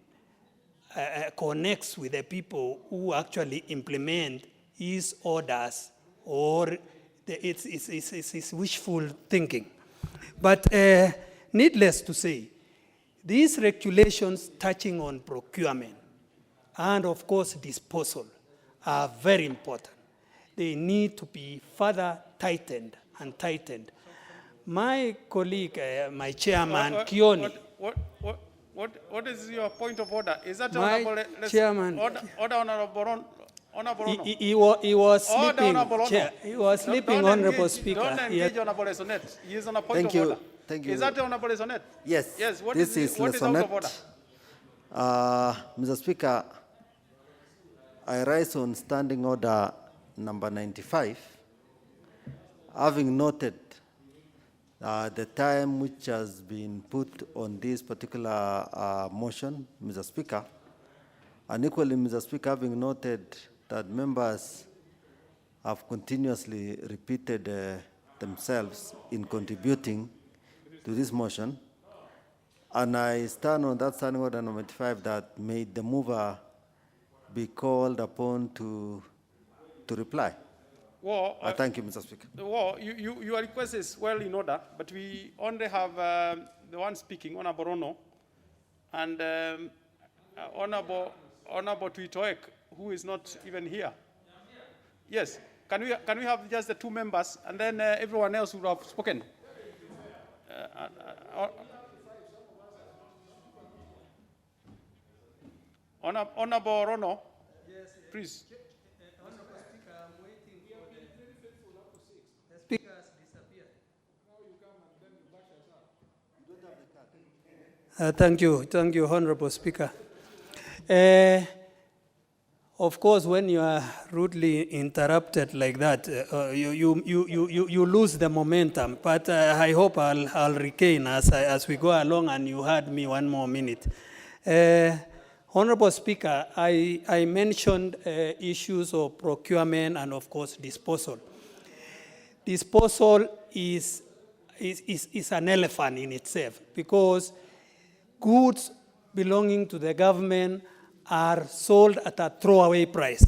connects with the people who actually implement his orders, or it's wishful thinking. But needless to say, these regulations touching on procurement and, of course, disposal are very important. They need to be further tightened and tightened. My colleague, my chairman, Kioni. What is your point of order? Is that My Honorable chairman. Order Honorable Honorable He was Order, sleeping, Honorable Chair. He was sleeping, Don't Honorable engage- Speaker. Don't He had- engage Honorable Sonet. He is on a point Thank of you. order. Thank you. Is that Honorable Sonet? Yes. Yes. What This is is what is out of order? Mr. Speaker, I rise on standing order number 95, having noted the time which has been put on this particular motion, Mr. Speaker, and equally, Mr. Speaker, having noted that members have continuously repeated themselves in contributing to this motion, and I stand on that standing order number 95 that made the mover be called upon to reply. Well, I thank you, Mr. Speaker. Well, your request is well in order, but we only have the one speaking, Honorable Rono, and Honorable Tuitoek, who is not even here. Yes. Can we have just the two members, and then everyone else will have spoken? Honorable Rono, please. Thank you, Honorable Speaker. Of course, when you are rudely interrupted like that, you lose the momentum. But I hope I'll regain as we go along, and you had me one more minute. Honorable Speaker, I mentioned issues of procurement and, of course, disposal. Disposal is an elephant in itself, because goods belonging to the government are sold at a throwaway price.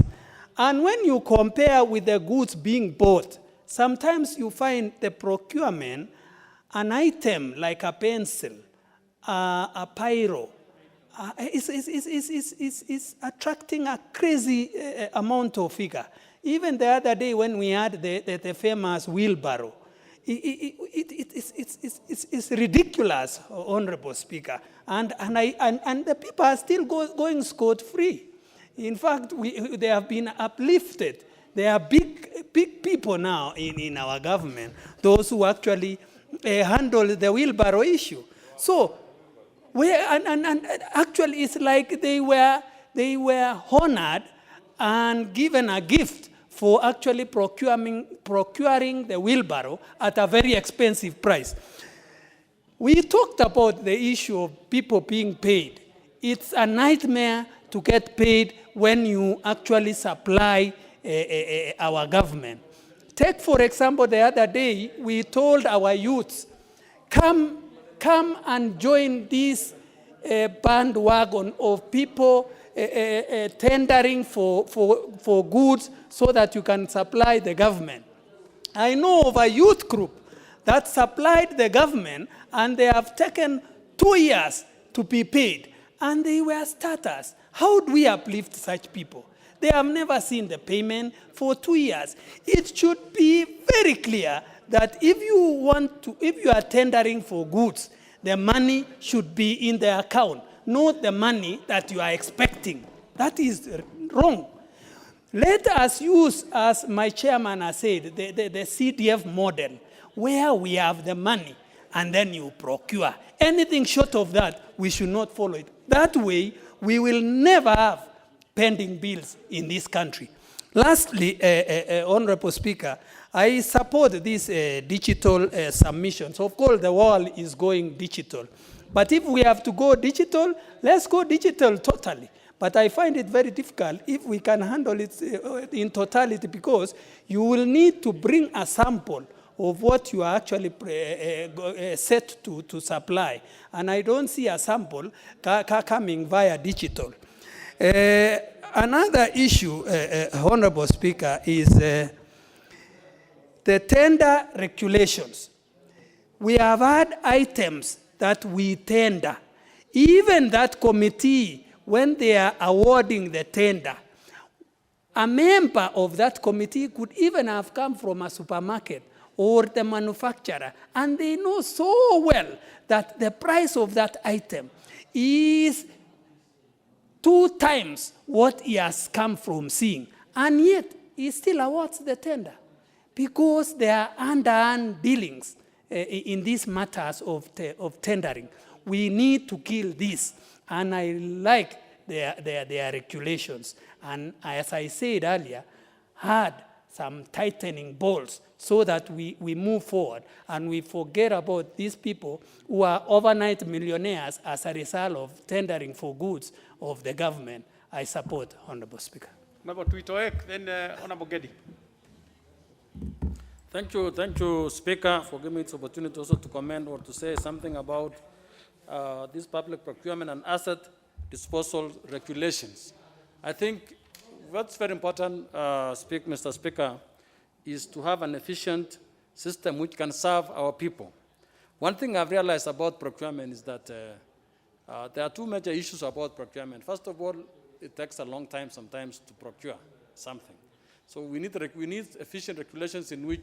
And when you compare with the goods being bought, sometimes you find the procurement, an item like a pencil, a pyro, is attracting a crazy amount of figure. Even the other day when we had the famous wheelbarrow, it's ridiculous, Honorable Speaker, and the people are still going scot-free. In fact, they have been uplifted. There are big people now in our government, those who actually handle the wheelbarrow issue. So, actually, it's like they were honored and given a gift for actually procuring the wheelbarrow at a very expensive price. We talked about the issue of people being paid. It's a nightmare to get paid when you actually supply our government. Take, for example, the other day, we told our youths, come and join this bandwagon of people tendering for goods so that you can supply the government. I know of a youth group that supplied the government, and they have taken 2 years to be paid, and they were starters. How do we uplift such people? They have never seen the payment for 2 years. It should be very clear that if you are tendering for goods, the money should be in the account, not the money that you are expecting. That is wrong. Let us use, as my chairman has said, the CDF model, where we have the money and then you procure. Anything short of that, we should not follow it. That way, we will never have pending bills in this country. Lastly, Honorable Speaker, I support these digital submissions. Of course, the world is going digital. But if we have to go digital, let's go digital totally. But I find it very difficult if we can handle it in totality, because you will need to bring a sample of what you are actually set to supply. And I don't see a sample coming via digital. Another issue, Honorable Speaker, is the tender regulations. We have had items that we tender. Even that committee, when they are awarding the tender, a member of that committee could even have come from a supermarket or the manufacturer, and they know so well that the price of that item is 2 times what he has come from seeing, and yet he still awards the tender because there are underhand dealings in these matters of tendering. We need to kill this, and I like their regulations. And as I said earlier, had some tightening bolts so that we move forward and we forget about these people who are overnight millionaires as a result of tendering for goods of the government. I support, Honorable Speaker. Honorable Tuitoek, then Honorable Gedi. Thank you, Speaker, for giving me this opportunity also to comment or to say something about this public procurement and asset disposal regulations. I think what's very important, Mr. Speaker, is to have an efficient system which can serve our people. One thing I've realized about procurement is that there are 2 major issues about procurement. First of all, it takes a long time sometimes to procure something. So we need efficient regulations in which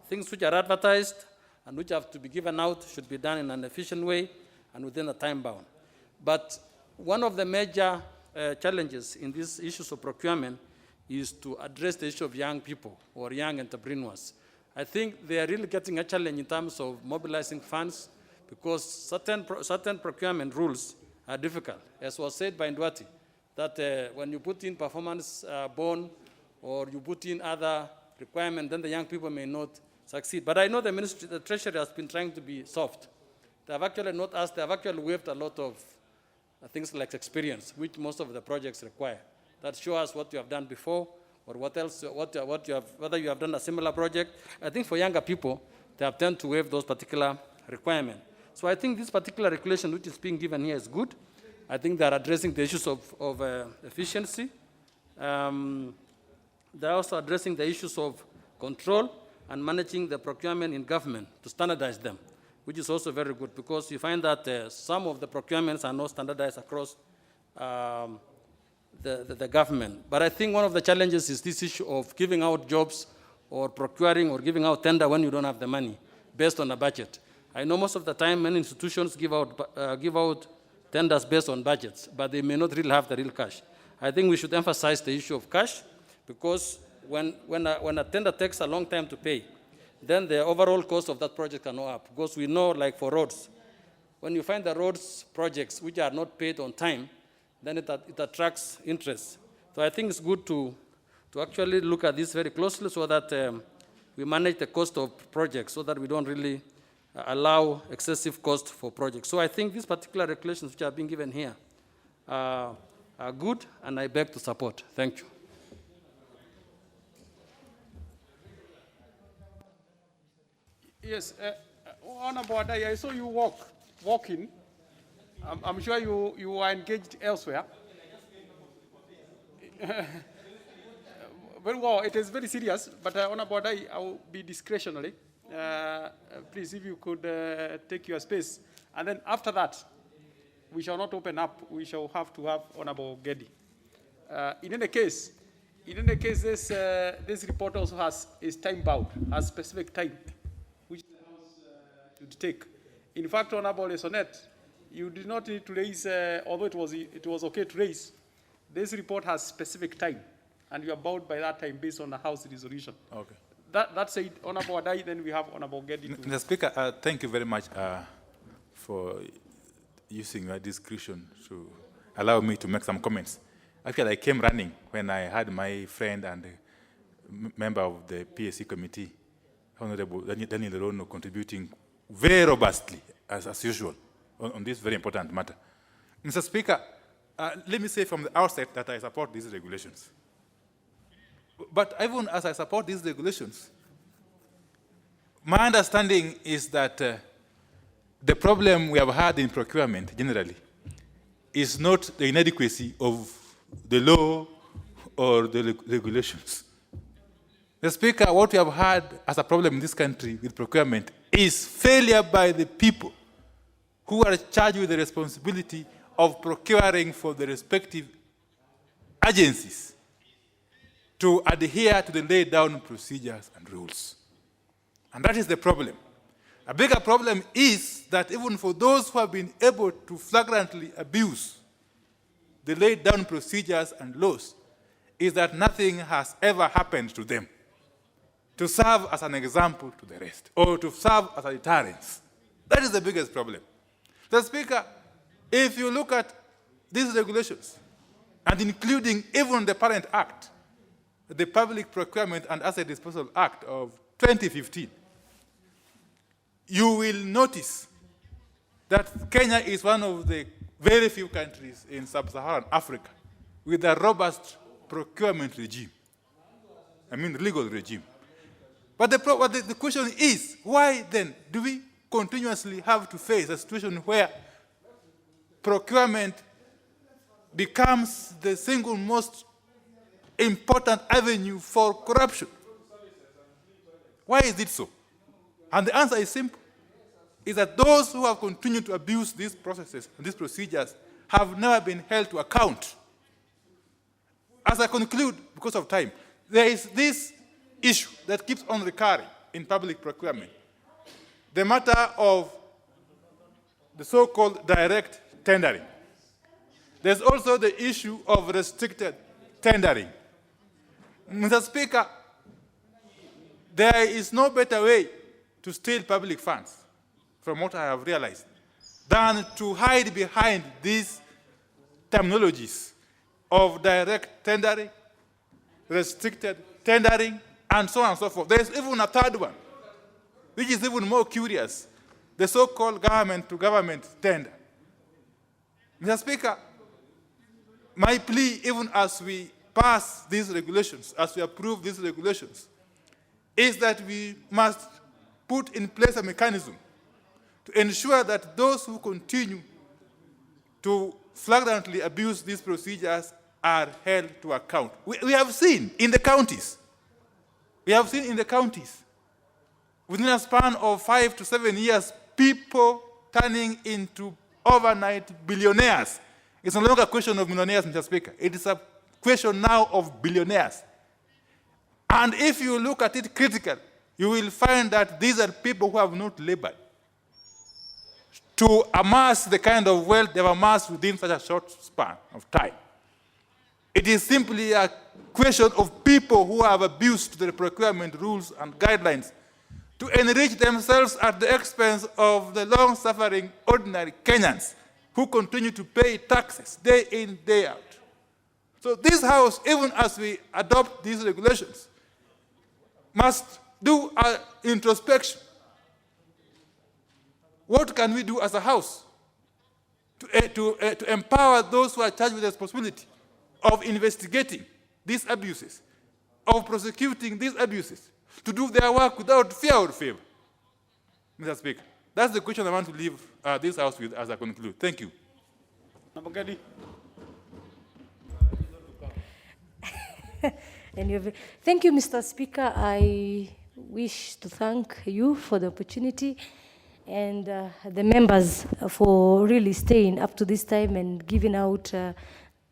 things which are advertised and which have to be given out should be done in an efficient way and within a time bound. But one of the major challenges in these issues of procurement is to address the issue of young people or young entrepreneurs. I think they are really getting a challenge in terms of mobilizing funds because certain procurement rules are difficult. As was said by Ndwati, that when you put in performance bond or you put in other requirements, then the young people may not succeed. But I know the Ministry, the Treasury has been trying to be soft. They have actually not asked, they have actually waived a lot of things like experience, which most of the projects require. That shows us what you have done before, or what else, whether you have done a similar project. I think for younger people, they have tended to waive those particular requirements. So I think this particular regulation which is being given here is good. I think they are addressing the issues of efficiency. They are also addressing the issues of control and managing the procurement in government to standardize them, which is also very good because you find that some of the procurements are not standardized across the government. But I think one of the challenges is this issue of giving out jobs or procuring or giving out tender when you don't have the money based on a budget. I know most of the time many institutions give out tenders based on budgets, but they may not really have the real cash. I think we should emphasize the issue of cash because when a tender takes a long time to pay, then the overall cost of that project can go up. Because we know, like for roads, when you find the roads projects which are not paid on time, then it attracts interest. So I think it's good to actually look at this very closely so that we manage the cost of projects so that we don't really allow excessive cost for projects. So I think these particular regulations which are being given here are good, and I beg to support. Thank you. Yes, Honorable Adai, I saw you walking. I'm sure you are engaged elsewhere. Very well, it is very serious, but Honorable Adai, I will be discretionary. Please, if you could take your space. And then after that, we shall not open up. We shall have to have Honorable Gedi. In any case, this report also is time-bound, has specific time, which the House should take. In fact, Honorable Sonet, you did not need to raise, although it was okay to raise, this report has specific time, and you are bound by that time based on the House resolution. Okay. That said, Honorable Adai, then we have Honorable Gedi. Mr. Speaker, thank you very much for using your discretion to allow me to make some comments. Actually, I came running when I had my friend and member of the PSC committee, Honorable Daniel Rono, contributing very robustly, as usual, on this very important matter. Mr. Speaker, let me say from the outset that I support these regulations. But even as I support these regulations, my understanding is that the problem we have had in procurement generally is not the inadequacy of the law or the regulations. Mr. Speaker, what we have had as a problem in this country with procurement is failure by the people who are charged with the responsibility of procuring for the respective agencies to adhere to the laid down procedures and rules. And that is the problem. A bigger problem is that even for those who have been able to flagrantly abuse the laid down procedures and laws, is that nothing has ever happened to them to serve as an example to the rest, or to serve as a deterrent. That is the biggest problem. Mr. Speaker, if you look at these regulations, and including even the Parent Act, the Public Procurement and Asset Disposal Act of 2015, you will notice that Kenya is one of the very few countries in sub-Saharan Africa with a robust procurement regime. I mean, legal regime. But the question is, why then do we continuously have to face a situation where procurement becomes the single most important avenue for corruption? Why is it so? And the answer is simple, is that those who have continued to abuse these processes and these procedures have never been held to account. As I conclude, because of time, there is this issue that keeps on recurring in public procurement, the matter of the so-called direct tendering. There's also the issue of restricted tendering. Mr. Speaker, there is no better way to steal public funds, from what I have realized, than to hide behind these terminologies of direct tendering, restricted tendering, and so on and so forth. There's even a third one, which is even more curious, the so-called government-to-government tender. Mr. Speaker, my plea, even as we pass these regulations, as we approve these regulations, is that we must put in place a mechanism to ensure that those who continue to flagrantly abuse these procedures are held to account. We have seen in the counties, within a span of 5 to 7 years, people turning into overnight billionaires. It's no longer a question of millionaires, Mr. Speaker. It is a question now of billionaires. And if you look at it critically, you will find that these are people who have not labored to amass the kind of wealth they have amassed within such a short span of time. It is simply a question of people who have abused the procurement rules and guidelines to enrich themselves at the expense of the long-suffering ordinary Kenyans who continue to pay taxes day in, day out. So this House, even as we adopt these regulations, must do an introspection. What can we do as a House to empower those who are charged with the responsibility of investigating these abuses, of prosecuting these abuses, to do their work without fear or favor? Mr. Speaker, that's the question I want to leave this House with as I conclude. Thank you. Thank you, Mr. Speaker. I wish to thank you for the opportunity and the members for really staying up to this time and giving out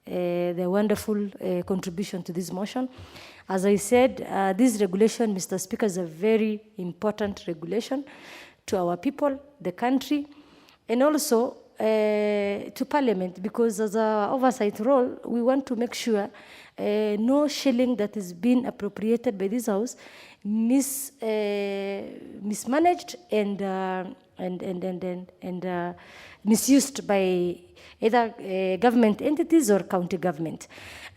the wonderful contribution to this motion. As I said, this regulation, Mr. Speaker, is a very important regulation to our people, the country, and also to Parliament, because as a oversight role, we want to make sure no shilling that is being appropriated by this House mismanaged and misused by either government entities or county government.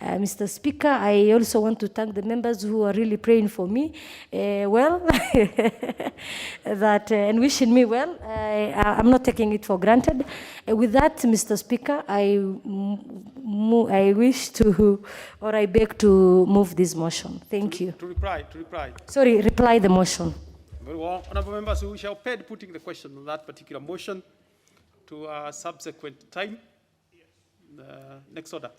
Mr. Speaker, I also want to thank the members who are really praying for me and wishing me well. I'm not taking it for granted. With that, Mr. Speaker, I beg to move this motion. Thank you. To reply. Sorry, reply the motion. Very well. Honorable members, we shall pay putting the question on that particular motion to a subsequent time. Next order.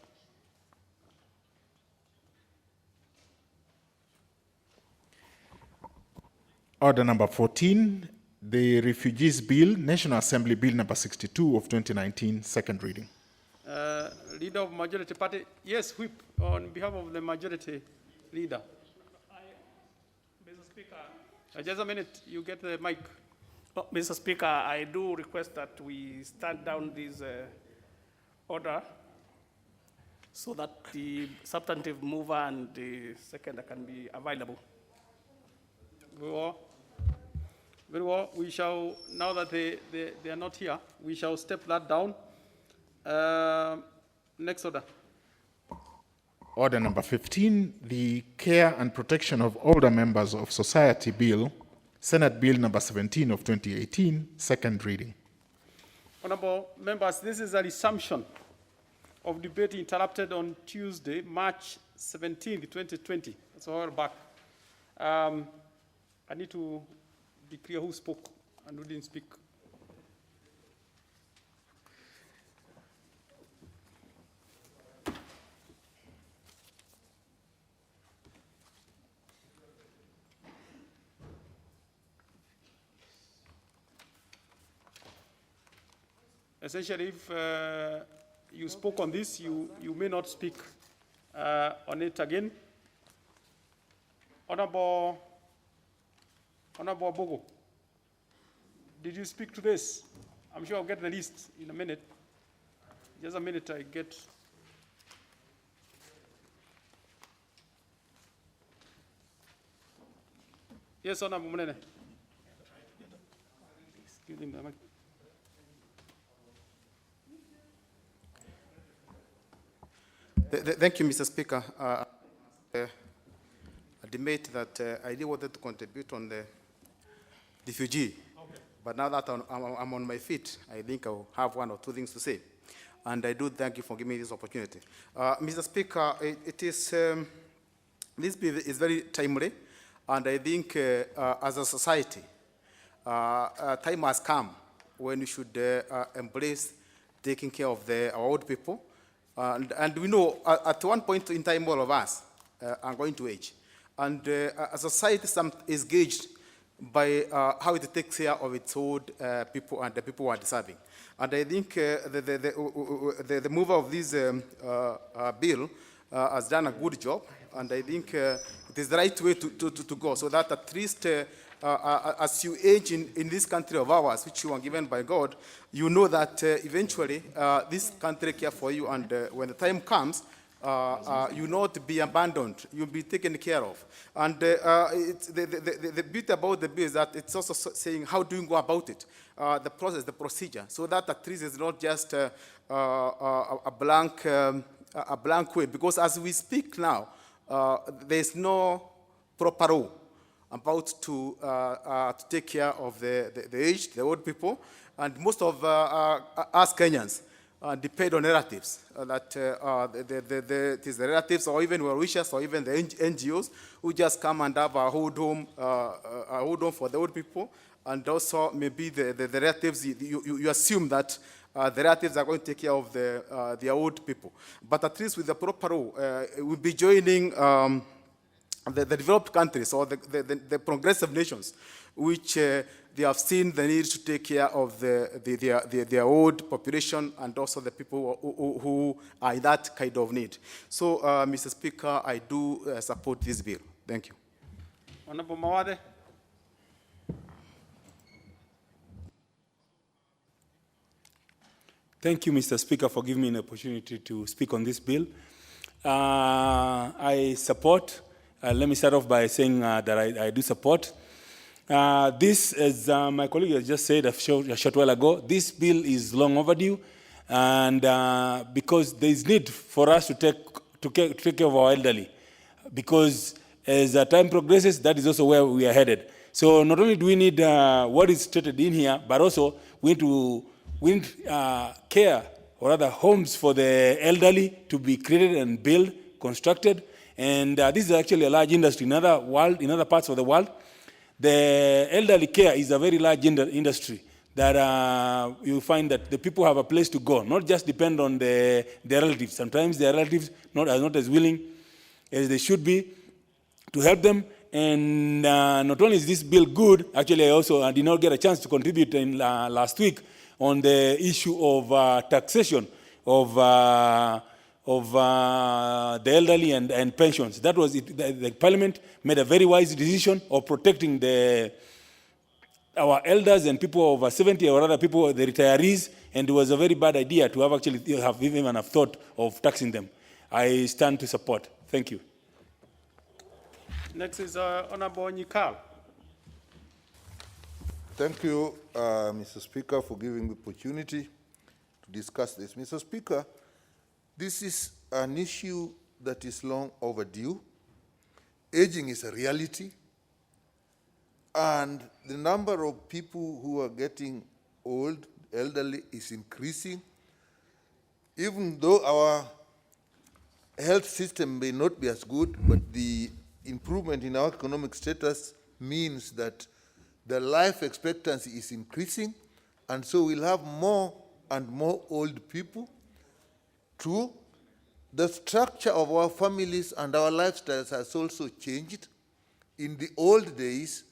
Order number 14, the Refugees Bill, National Assembly Bill number 62 of 2019, second reading. Leader of Majority Party. Yes, Whip, on behalf of the Majority Leader. Mr. Speaker. Just a minute, you get the mic. Oh, Mr. Speaker, I do request that we stand down this order so that the substantive mover and the seconder can be available. Very well. We shall, now that they are not here, we shall step that down. Next order. Order number 15, the Care and Protection of Older Members of Society Bill, Senate Bill number 17 of 2018, second reading. Honorable members, this is a resumption of debate interrupted on Tuesday, March 17, 2020. That's a while back. I need to be clear who spoke and who didn't speak. Essentially, if you spoke on this, you may not speak on it again. Honorable Bogo, did you speak to this? I'm sure I'll get the list in a minute. Just a minute, I get. Yes, Honorable Munene. Give him the mic. Thank you, Mr. Speaker. I admit that I really wanted to contribute on the refugee, but now that I'm on my feet, I think I'll have one or two things to say. And I do thank you for giving me this opportunity. Mr. Speaker, this bill is very timely, and I think as a society, time has come when we should embrace taking care of our old people. And we know at one point in time, all of us are going to age. And a society is gauged by how it takes care of its old people and the people who are deserving. And I think the mover of this bill has done a good job. And I think it is the right way to go, so that at least as you age in this country of ours, which you are given by God, you know that eventually this country care for you, and when the time comes, you not be abandoned, you'll be taken care of. And the beauty about the bill is that it's also saying how do you go about it, the process, the procedure, so that at least it's not just a blank way, because as we speak now, there's no proper rule about to take care of the aged, the old people, and most of us Kenyans depend on relatives, that it is the relatives or even well-wishers or even the NGOs who just come and have a hold home for the old people, and also maybe the relatives, you assume that the relatives are going to take care of the old people. But at least with the proper rule, we'll be joining the developed countries or the progressive nations, which they have seen the need to take care of their old population and also the people who are in that kind of need. So, Mr. Speaker, I do support this bill. Thank you. Honorable Mawade. Thank you, Mr. Speaker, for giving me an opportunity to speak on this bill. I support, let me start off by saying that I do support. This, as my colleague has just said a short while ago, this bill is long overdue, and because there is need for us to take care of our elderly, because as time progresses, that is also where we are headed. So not only do we need what is stated in here, but also we need care, or rather homes for the elderly to be created and built, constructed. And this is actually a large industry in other parts of the world. The elderly care is a very large industry that you find that the people have a place to go, not just depend on their relatives. Sometimes their relatives are not as willing as they should be to help them. And not only is this bill good, actually I also did not get a chance to contribute in last week on the issue of taxation of the elderly and pensions. That was it. The Parliament made a very wise decision of protecting our elders and people over 70, or other people, the retirees, and it was a very bad idea to have even a thought of taxing them. I stand to support. Thank you. Next is Honorable Nyikal. Thank you, Mr. Speaker, for giving the opportunity to discuss this. Mr. Speaker, this is an issue that is long overdue. Aging is a reality, and the number of people who are getting old, elderly, is increasing. Even though our health system may not be as good, but the improvement in our economic status means that the life expectancy is increasing, and so we'll have more and more old people. True, the structure of our families and our lifestyles has also changed. In the old days,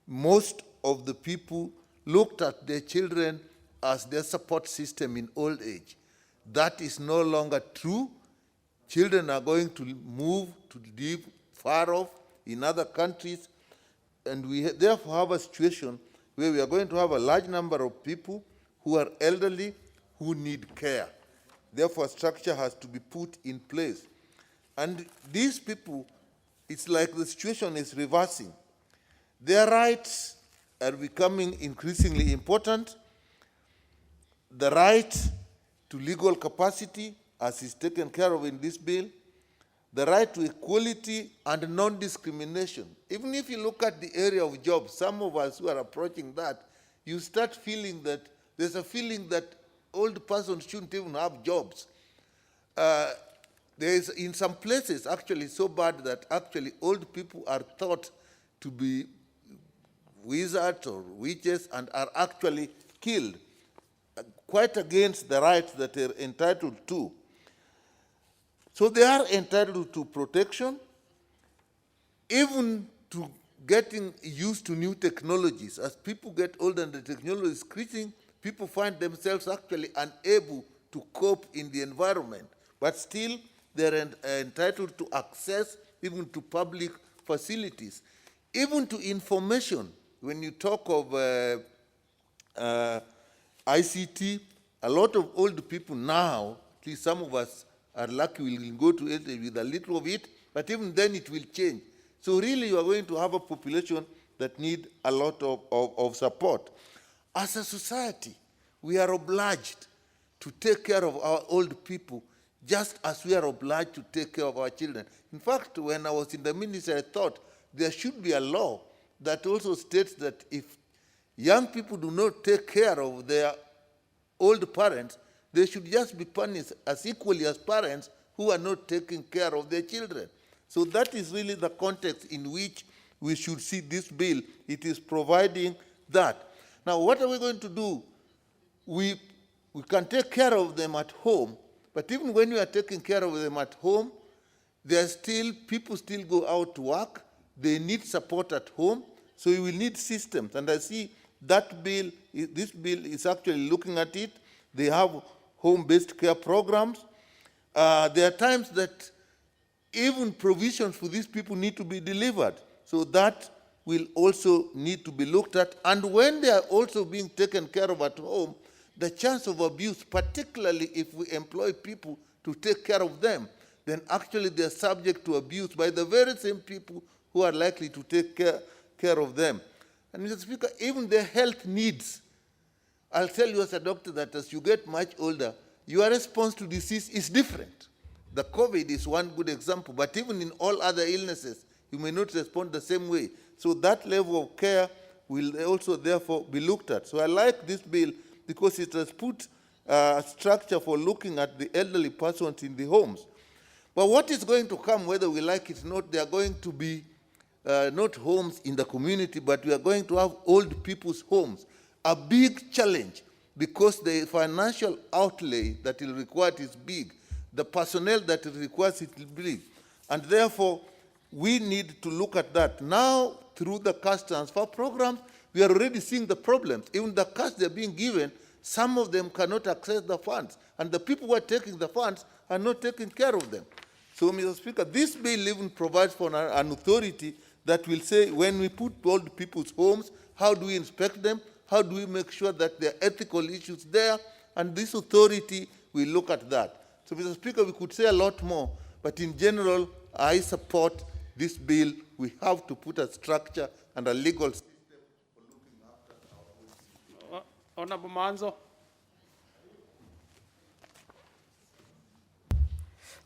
most of the people looked at their children as their support system in old age. That is no longer true. Children are going to move to live far off in other countries, and we therefore have a situation where we are going to have a large number of people who are elderly who need care. Therefore, structure has to be put in place. And these people, it's like the situation is reversing. Their rights are becoming increasingly important. The right to legal capacity, as is taken care of in this bill, the right to equality and non-discrimination. Even if you look at the area of jobs, some of us who are approaching that, you start feeling that there's a feeling that old persons shouldn't even have jobs. There is, in some places, actually so bad that actually old people are thought to be wizards or witches and are actually killed, quite against the rights that they're entitled to. So they are entitled to protection, even to getting used to new technologies. As people get older and the technology is increasing, people find themselves actually unable to cope in the environment. But still, they're entitled to access even to public facilities, even to information. When you talk of ICT, a lot of old people now, at least some of us are lucky, we'll go to it with a little of it, but even then it will change. So really you are going to have a population that need a lot of support. As a society, we are obliged to take care of our old people just as we are obliged to take care of our children. In fact, when I was in the ministry, I thought there should be a law that also states that if young people do not take care of their old parents, they should just be punished as equally as parents who are not taking care of their children. So that is really the context in which we should see this bill. It is providing that. Now, what are we going to do? We can take care of them at home, but even when we are taking care of them at home, people still go out to work. They need support at home, so we will need systems. And I see that bill, this bill is actually looking at it. They have home-based care programs. There are times that even provisions for these people need to be delivered. So that will also need to be looked at. And when they are also being taken care of at home, the chance of abuse, particularly if we employ people to take care of them, then actually they're subject to abuse by the very same people who are likely to take care of them. And Mr. Speaker, even their health needs. I'll tell you as a doctor that as you get much older, your response to disease is different. The COVID is one good example, but even in all other illnesses, you may not respond the same way. So that level of care will also therefore be looked at. So I like this bill because it has put a structure for looking at the elderly persons in the homes. But what is going to come, whether we like it or not, they are going to be not homes in the community, but we are going to have old people's homes. A big challenge because the financial outlay that is required is big. The personnel that it requires is big. And therefore, we need to look at that. Now, through the cash transfer program, we are already seeing the problems. Even the cash they're being given, some of them cannot access the funds. And the people who are taking the funds are not taking care of them. So, Mr. Speaker, this bill even provides for an authority that will say when we put old people's homes, how do we inspect them? How do we make sure that there are ethical issues there? And this authority will look at that. So, Mr. Speaker, we could say a lot more, but in general, I support this bill. We have to put a structure and a legal system for looking after our Honorable Manzo.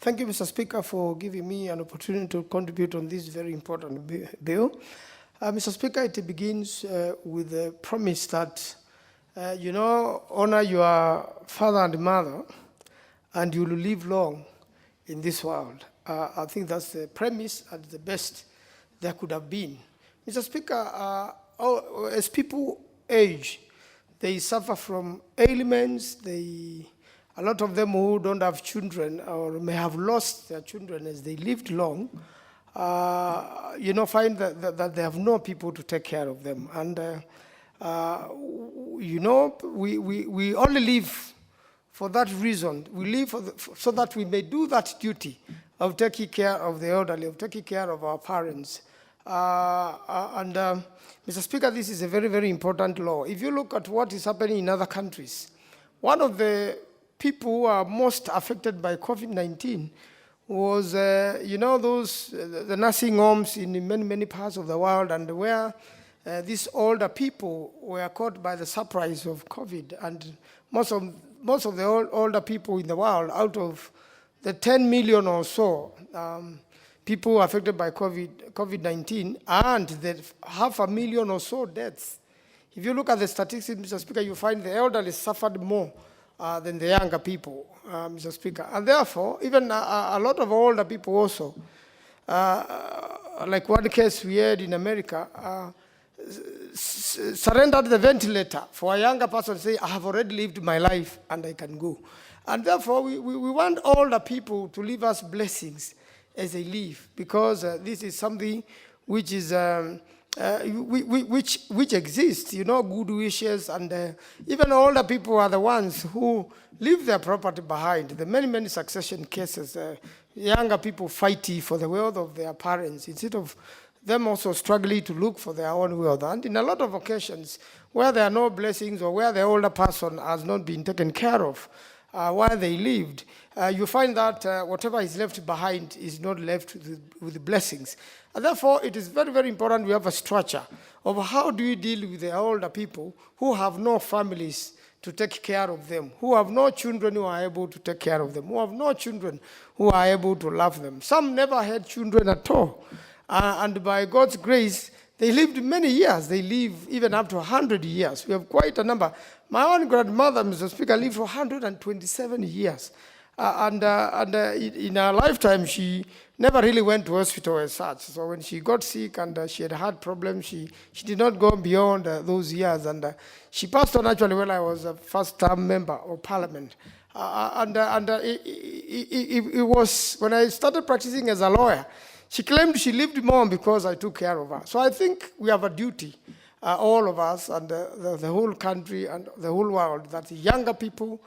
Thank you, Mr. Speaker, for giving me an opportunity to contribute on this very important bill. Mr. Speaker, it begins with the promise that, honor your father and mother, and you will live long in this world. I think that's the premise and the best there could have been. Mr. Speaker, as people age, they suffer from ailments. A lot of them who don't have children or may have lost their children as they lived long, find that they have no people to take care of them. And, we only live for that reason. We live so that we may do that duty of taking care of the elderly, of taking care of our parents. Mr. Speaker, this is a very, very important law. If you look at what is happening in other countries, one of the people who are most affected by COVID-19 was, the nursing homes in many, many parts of the world, and where these older people were caught by the surprise of COVID. And most of the older people in the world, out of the 10 million or so people affected by COVID-19, and the 500,000 or so deaths. If you look at the statistics, Mr. Speaker, you find the elderly suffered more than the younger people, Mr. Speaker. And therefore, even a lot of older people also, like one case we had in America, surrendered the ventilator for a younger person to say, I have already lived my life and I can go. And therefore, we want older people to leave us blessings as they live, because this is something which is which exists, good wishes, and even older people are the ones who leave their property behind. The many, many succession cases, younger people fighting for the wealth of their parents instead of them also struggling to look for their own wealth. And in a lot of occasions, where there are no blessings or where the older person has not been taken care of while they lived, you find that whatever is left behind is not left with the blessings. And therefore, it is very, very important we have a structure of how do we deal with the older people who have no families to take care of them, who have no children who are able to take care of them, who have no children who are able to love them. Some never had children at all. And by God's grace, they lived many years. They live even up to 100 years. We have quite a number. My own grandmother, Mr. Speaker, lived for 127 years. In her lifetime, she never really went to hospital as such. So when she got sick and she had heart problems, she did not go beyond those years. And she passed on actually when I was a first-term member of Parliament. It was when I started practicing as a lawyer, she claimed she lived more because I took care of her. So I think we have a duty, all of us and the whole country and the whole world, that the younger people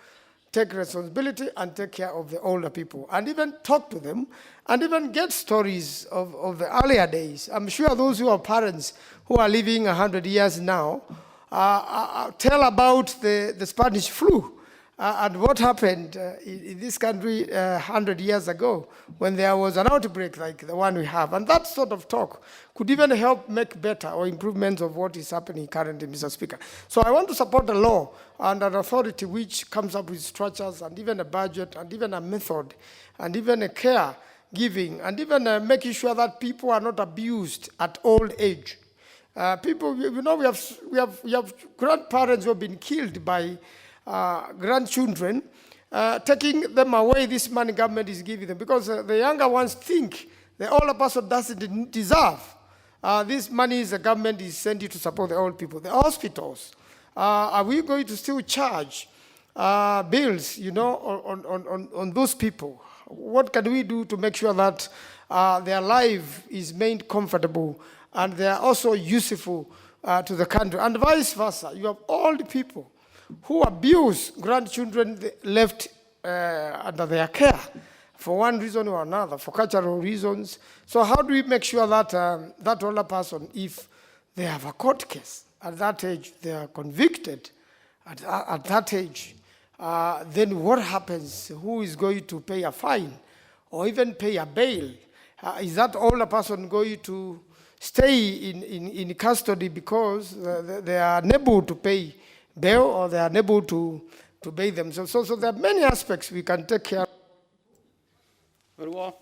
take responsibility and take care of the older people, and even talk to them, and even get stories of the earlier days. I'm sure those who are parents who are living 100 years now, tell about the Spanish flu and what happened in this country 100 years ago when there was an outbreak like the one we have. And that sort of talk could even help make better or improvements of what is happening currently, Mr. Speaker. So I want to support a law and an authority which comes up with structures and even a budget and even a method and even a care giving and even making sure that people are not abused at old age. People, you know, we have grandparents who have been killed by grandchildren, taking them away this money government is giving them because the younger ones think the older person doesn't deserve this money the government is sending to support the old people. The hospitals, are we going to still charge bills, you know, on those people? What can we do to make sure that their life is made comfortable and they are also useful to the country? And vice versa, you have old people who abuse grandchildren left under their care for one reason or another, for cultural reasons. So how do we make sure that that older person, if they have a court case at that age, they are convicted at that age, then what happens? Who is going to pay a fine or even pay a bail? Is that older person going to stay in custody because they are unable to pay bail or they are unable to pay themselves? So there are many aspects we can take care of. Very well.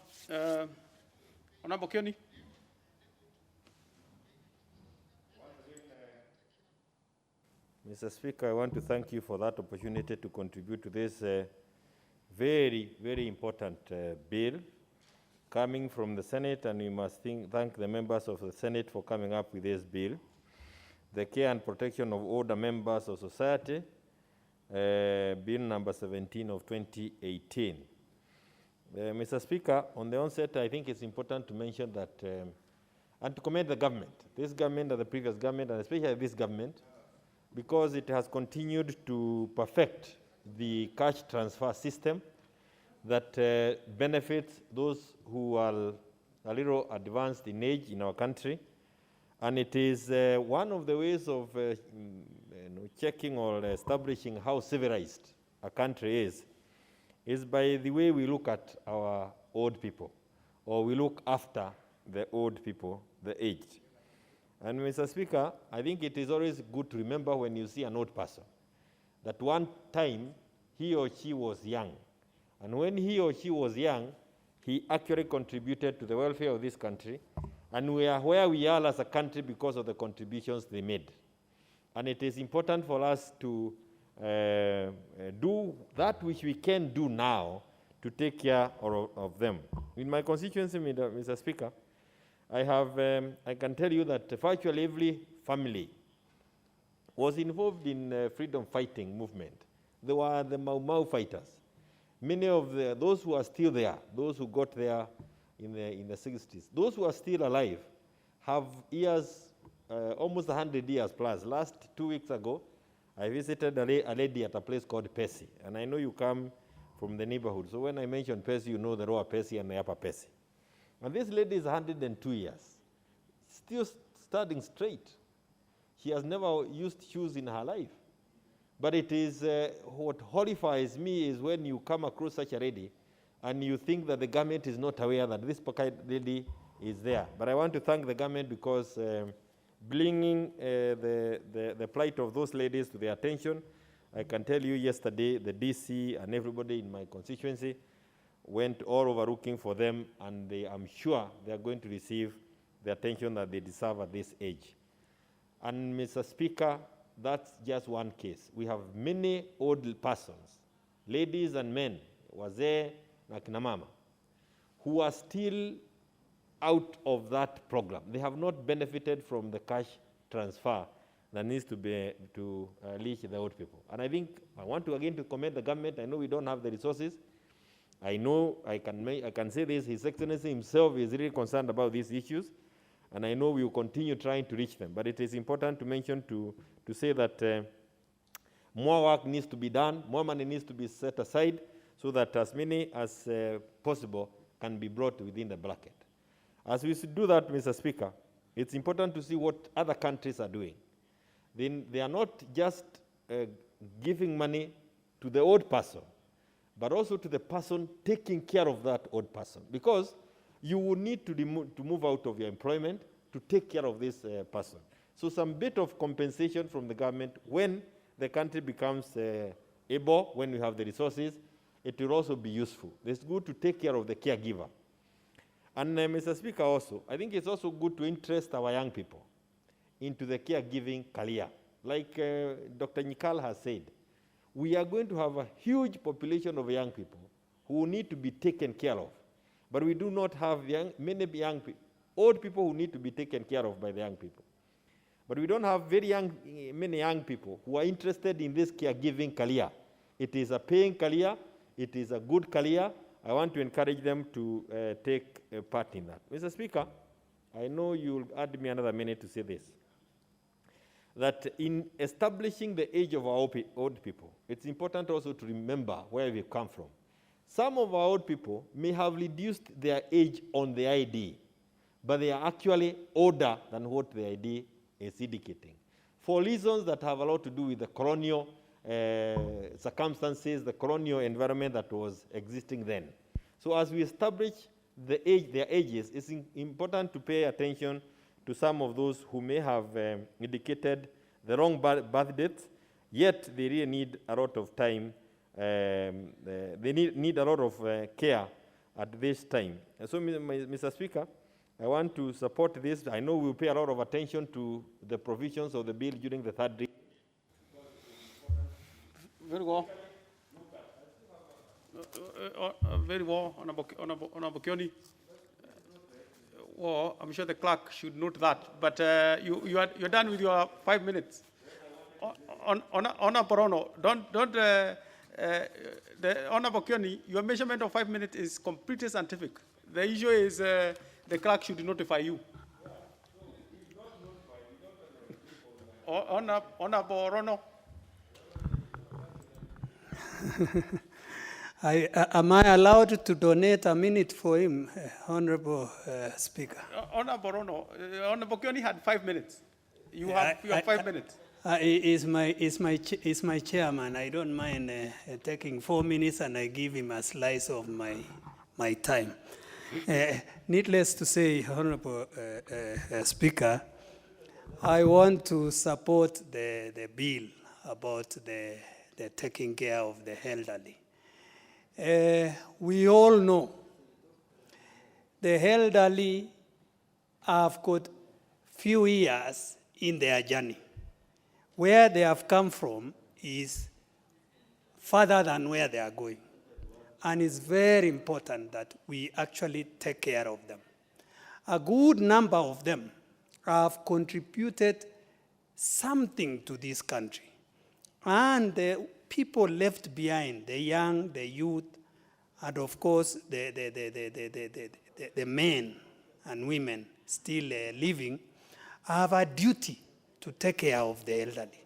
Honorable Kenny. Mr. Speaker, I want to thank you for that opportunity to contribute to this very, very important bill coming from the Senate, and we must thank the members of the Senate for coming up with this bill. The care and protection of older members of society, Bill number 17 of 2018. Mr. Speaker, on the onset, I think it's important to mention that, and to commend the government, this government and the previous government, and especially this government, because it has continued to perfect the cash transfer system that benefits those who are a little advanced in age in our country. And it is one of the ways of checking or establishing how civilized a country is by the way we look at our old people, or we look after the old people, the aged. And Mr. Speaker, I think it is always good to remember when you see an old person that one time he or she was young. And when he or she was young, he actually contributed to the welfare of this country. And we are where we are as a country because of the contributions they made. And it is important for us to do that which we can do now to take care of them. In my constituency, Mr. Speaker, I can tell you that virtually every family was involved in freedom fighting movement. They were the Mau Mau fighters. Many of those who are still there, those who got there in the 60s, those who are still alive have years, almost 100 years plus. Last 2 weeks ago, I visited a lady at a place called Pesi, and I know you come from the neighborhood. So when I mention Pesi, you know the lower Pesi and the upper Pesi. And this lady is 102 years, still standing straight. She has never used shoes in her life. But it is, what horrifies me is when you come across such a lady and you think that the government is not aware that this lady is there. But I want to thank the government because bringing the plight of those ladies to their attention, I can tell you yesterday the DC and everybody in my constituency went all over looking for them, and I'm sure they are going to receive the attention that they deserve at this age. And Mr. Speaker, that's just one case. We have many old persons, ladies and men, wazee na kina mama, who are still out of that program. They have not benefited from the cash transfer that needs to be to reach the old people. And I think I want to again to commend the government. I know we don't have the resources. I know I can say this. His Excellency himself is really concerned about these issues, and I know we will continue trying to reach them. But it is important to mention to say that more work needs to be done, more money needs to be set aside, so that as many as possible can be brought within the bracket. As we do that, Mr. Speaker, it's important to see what other countries are doing. then they are not just giving money to the old person, but also to the person taking care of that old person. Because you will need to move out of your employment to take care of this person. So some bit of compensation from the government when the country becomes able, when we have the resources, it will also be useful. It's good to take care of the caregiver. And Mr. Speaker, also, I think it's also good to interest our young people into the caregiving career. Like Dr. Nikal has said, we are going to have a huge population of young people who need to be taken care of. But we do not have many young people, old people who need to be taken care of by the young people. But we don't have many young people who are interested in this caregiving career. It is a paying career. It is a good career. I want to encourage them to take part in that. Mr. Speaker, I know you will add me another minute to say this. That in establishing the age of our old people, it's important also to remember where we come from. Some of our old people may have reduced their age on the ID, but they are actually older than what the ID is indicating, for reasons that have a lot to do with the colonial circumstances, the colonial environment that was existing then. So as we establish their ages, it's important to pay attention to some of those who may have indicated the wrong birth dates, yet they really need a lot of time, they need a lot of care at this time. And so, Mr. Speaker, I want to support this. I know we'll pay a lot of attention to the provisions of the bill during the third reading. Very well. Very well, Honorable Kioni. Well, I'm sure the clerk should note that. But you're done with your 5 minutes. Honorable Rono, the Honorable Kioni, your measurement of 5 minutes is completely scientific. The issue is the clerk should notify you. Honorable Rono. Am I allowed to donate a minute for him, Honorable Speaker? Honorable Rono, Honorable Kioni had 5 minutes. You have 5 minutes. He's my chairman. I don't mind taking 4 minutes, and I give him a slice of my time. Needless to say, Honorable Speaker, I want to support the bill about the taking care of the elderly. We all know the elderly have got few years in their journey. Where they have come from is further than where they are going. And it's very important that we actually take care of them. A good number of them have contributed something to this country. And the people left behind, the young, the youth, and of course the men and women still living, have a duty to take care of the elderly.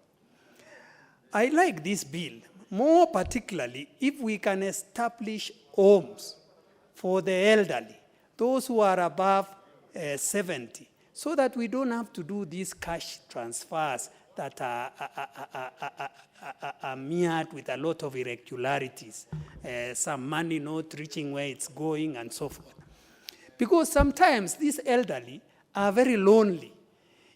I like this bill, more particularly if we can establish homes for the elderly, those who are above 70, so that we don't have to do these cash transfers that are mirrored with a lot of irregularities, some money not reaching where it's going and so forth. Because sometimes these elderly are very lonely.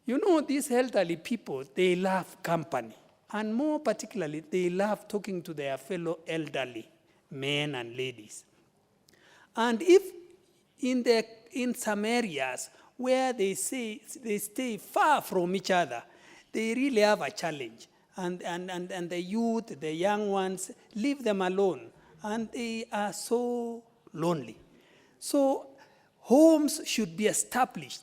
You know, these elderly people, they love company. And more particularly, they love talking to their fellow elderly men and ladies. And if in some areas where they stay far from each other, they really have a challenge. And the youth, the young ones, leave them alone. And they are so lonely. So homes should be established,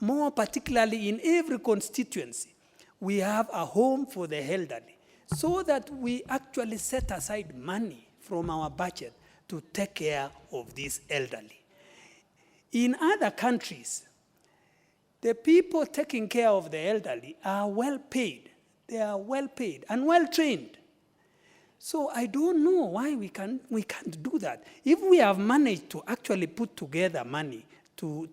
more particularly in every constituency. We have a home for the elderly, so that we actually set aside money from our budget to take care of these elderly. In other countries, the people taking care of the elderly are well paid. They are well paid and well trained. So I don't know why we can't do that. If we have managed to actually put together money to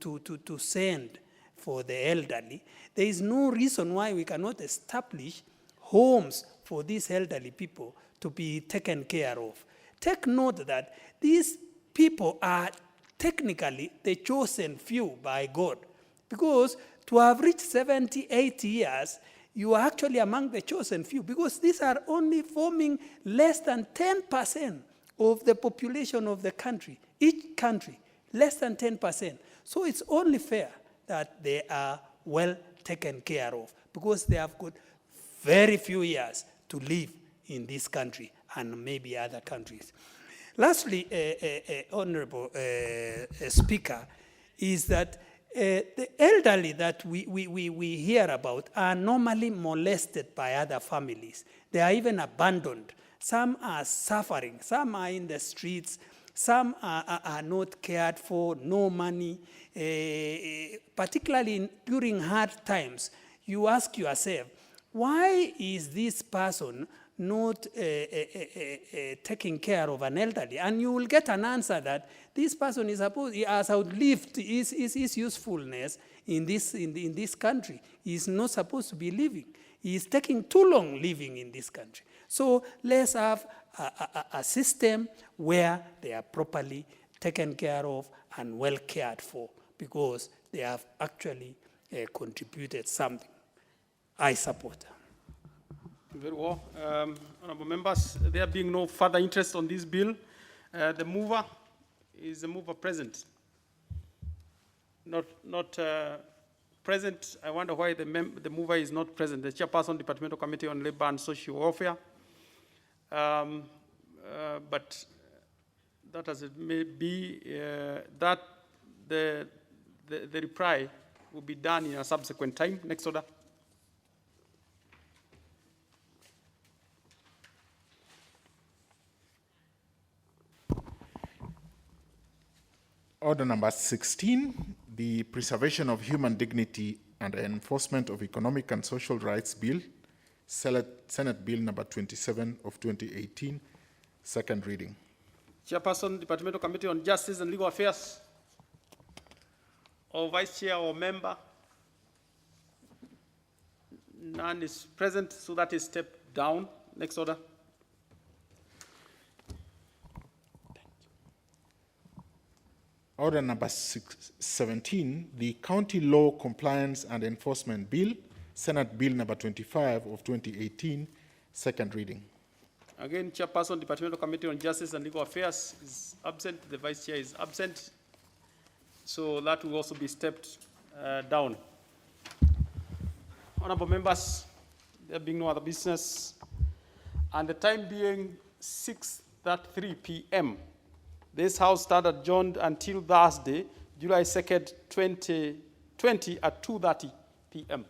send for the elderly, there is no reason why we cannot establish homes for these elderly people to be taken care of. Take note that these people are technically the chosen few by God, because to have reached 70, 80 years, you are actually among the chosen few, because these are only forming less than 10% of the population of the country, each country, less than 10%. So it's only fair that they are well taken care of, because they have got very few years to live in this country and maybe other countries. Lastly, Honorable Speaker, is that the elderly that we hear about are normally molested by other families. They are even abandoned. Some are suffering. Some are in the streets. Some are not cared for, no money. Particularly during hard times, you ask yourself, why is this person not taking care of an elderly? And you will get an answer that this person is supposed, he has outlived his usefulness in this country. He is not supposed to be living. He is taking too long living in this country. So let's have a system where they are properly taken care of and well cared for, because they have actually contributed something. I support. Very well. Honourable members, there being no further interest on this bill, the mover, is the mover present? Not present. I wonder why the mover is not present. The chairperson, Departmental Committee on Labour and Social Welfare. But that as it may be, that the reply will be done in a subsequent time. Next order. Order number 16, the Preservation of Human Dignity and Enforcement of Economic and Social Rights Bill, Senate Bill number 27 of 2018, second reading. Chairperson, Departmental Committee on Justice and Legal Affairs, or Vice Chair or member? None is present, so that is stepped down. Next order. Order number 17, the County Law Compliance and Enforcement Bill, Senate Bill number 25 of 2018, second reading. Again, Chairperson, Departmental Committee on Justice and Legal Affairs is absent. The Vice Chair is absent. So that will also be stepped down. Honourable members, there being no other business, and the time being 6:33 p.m., this House started adjourned until Thursday, July 2nd, 2020 at 2:30 p.m.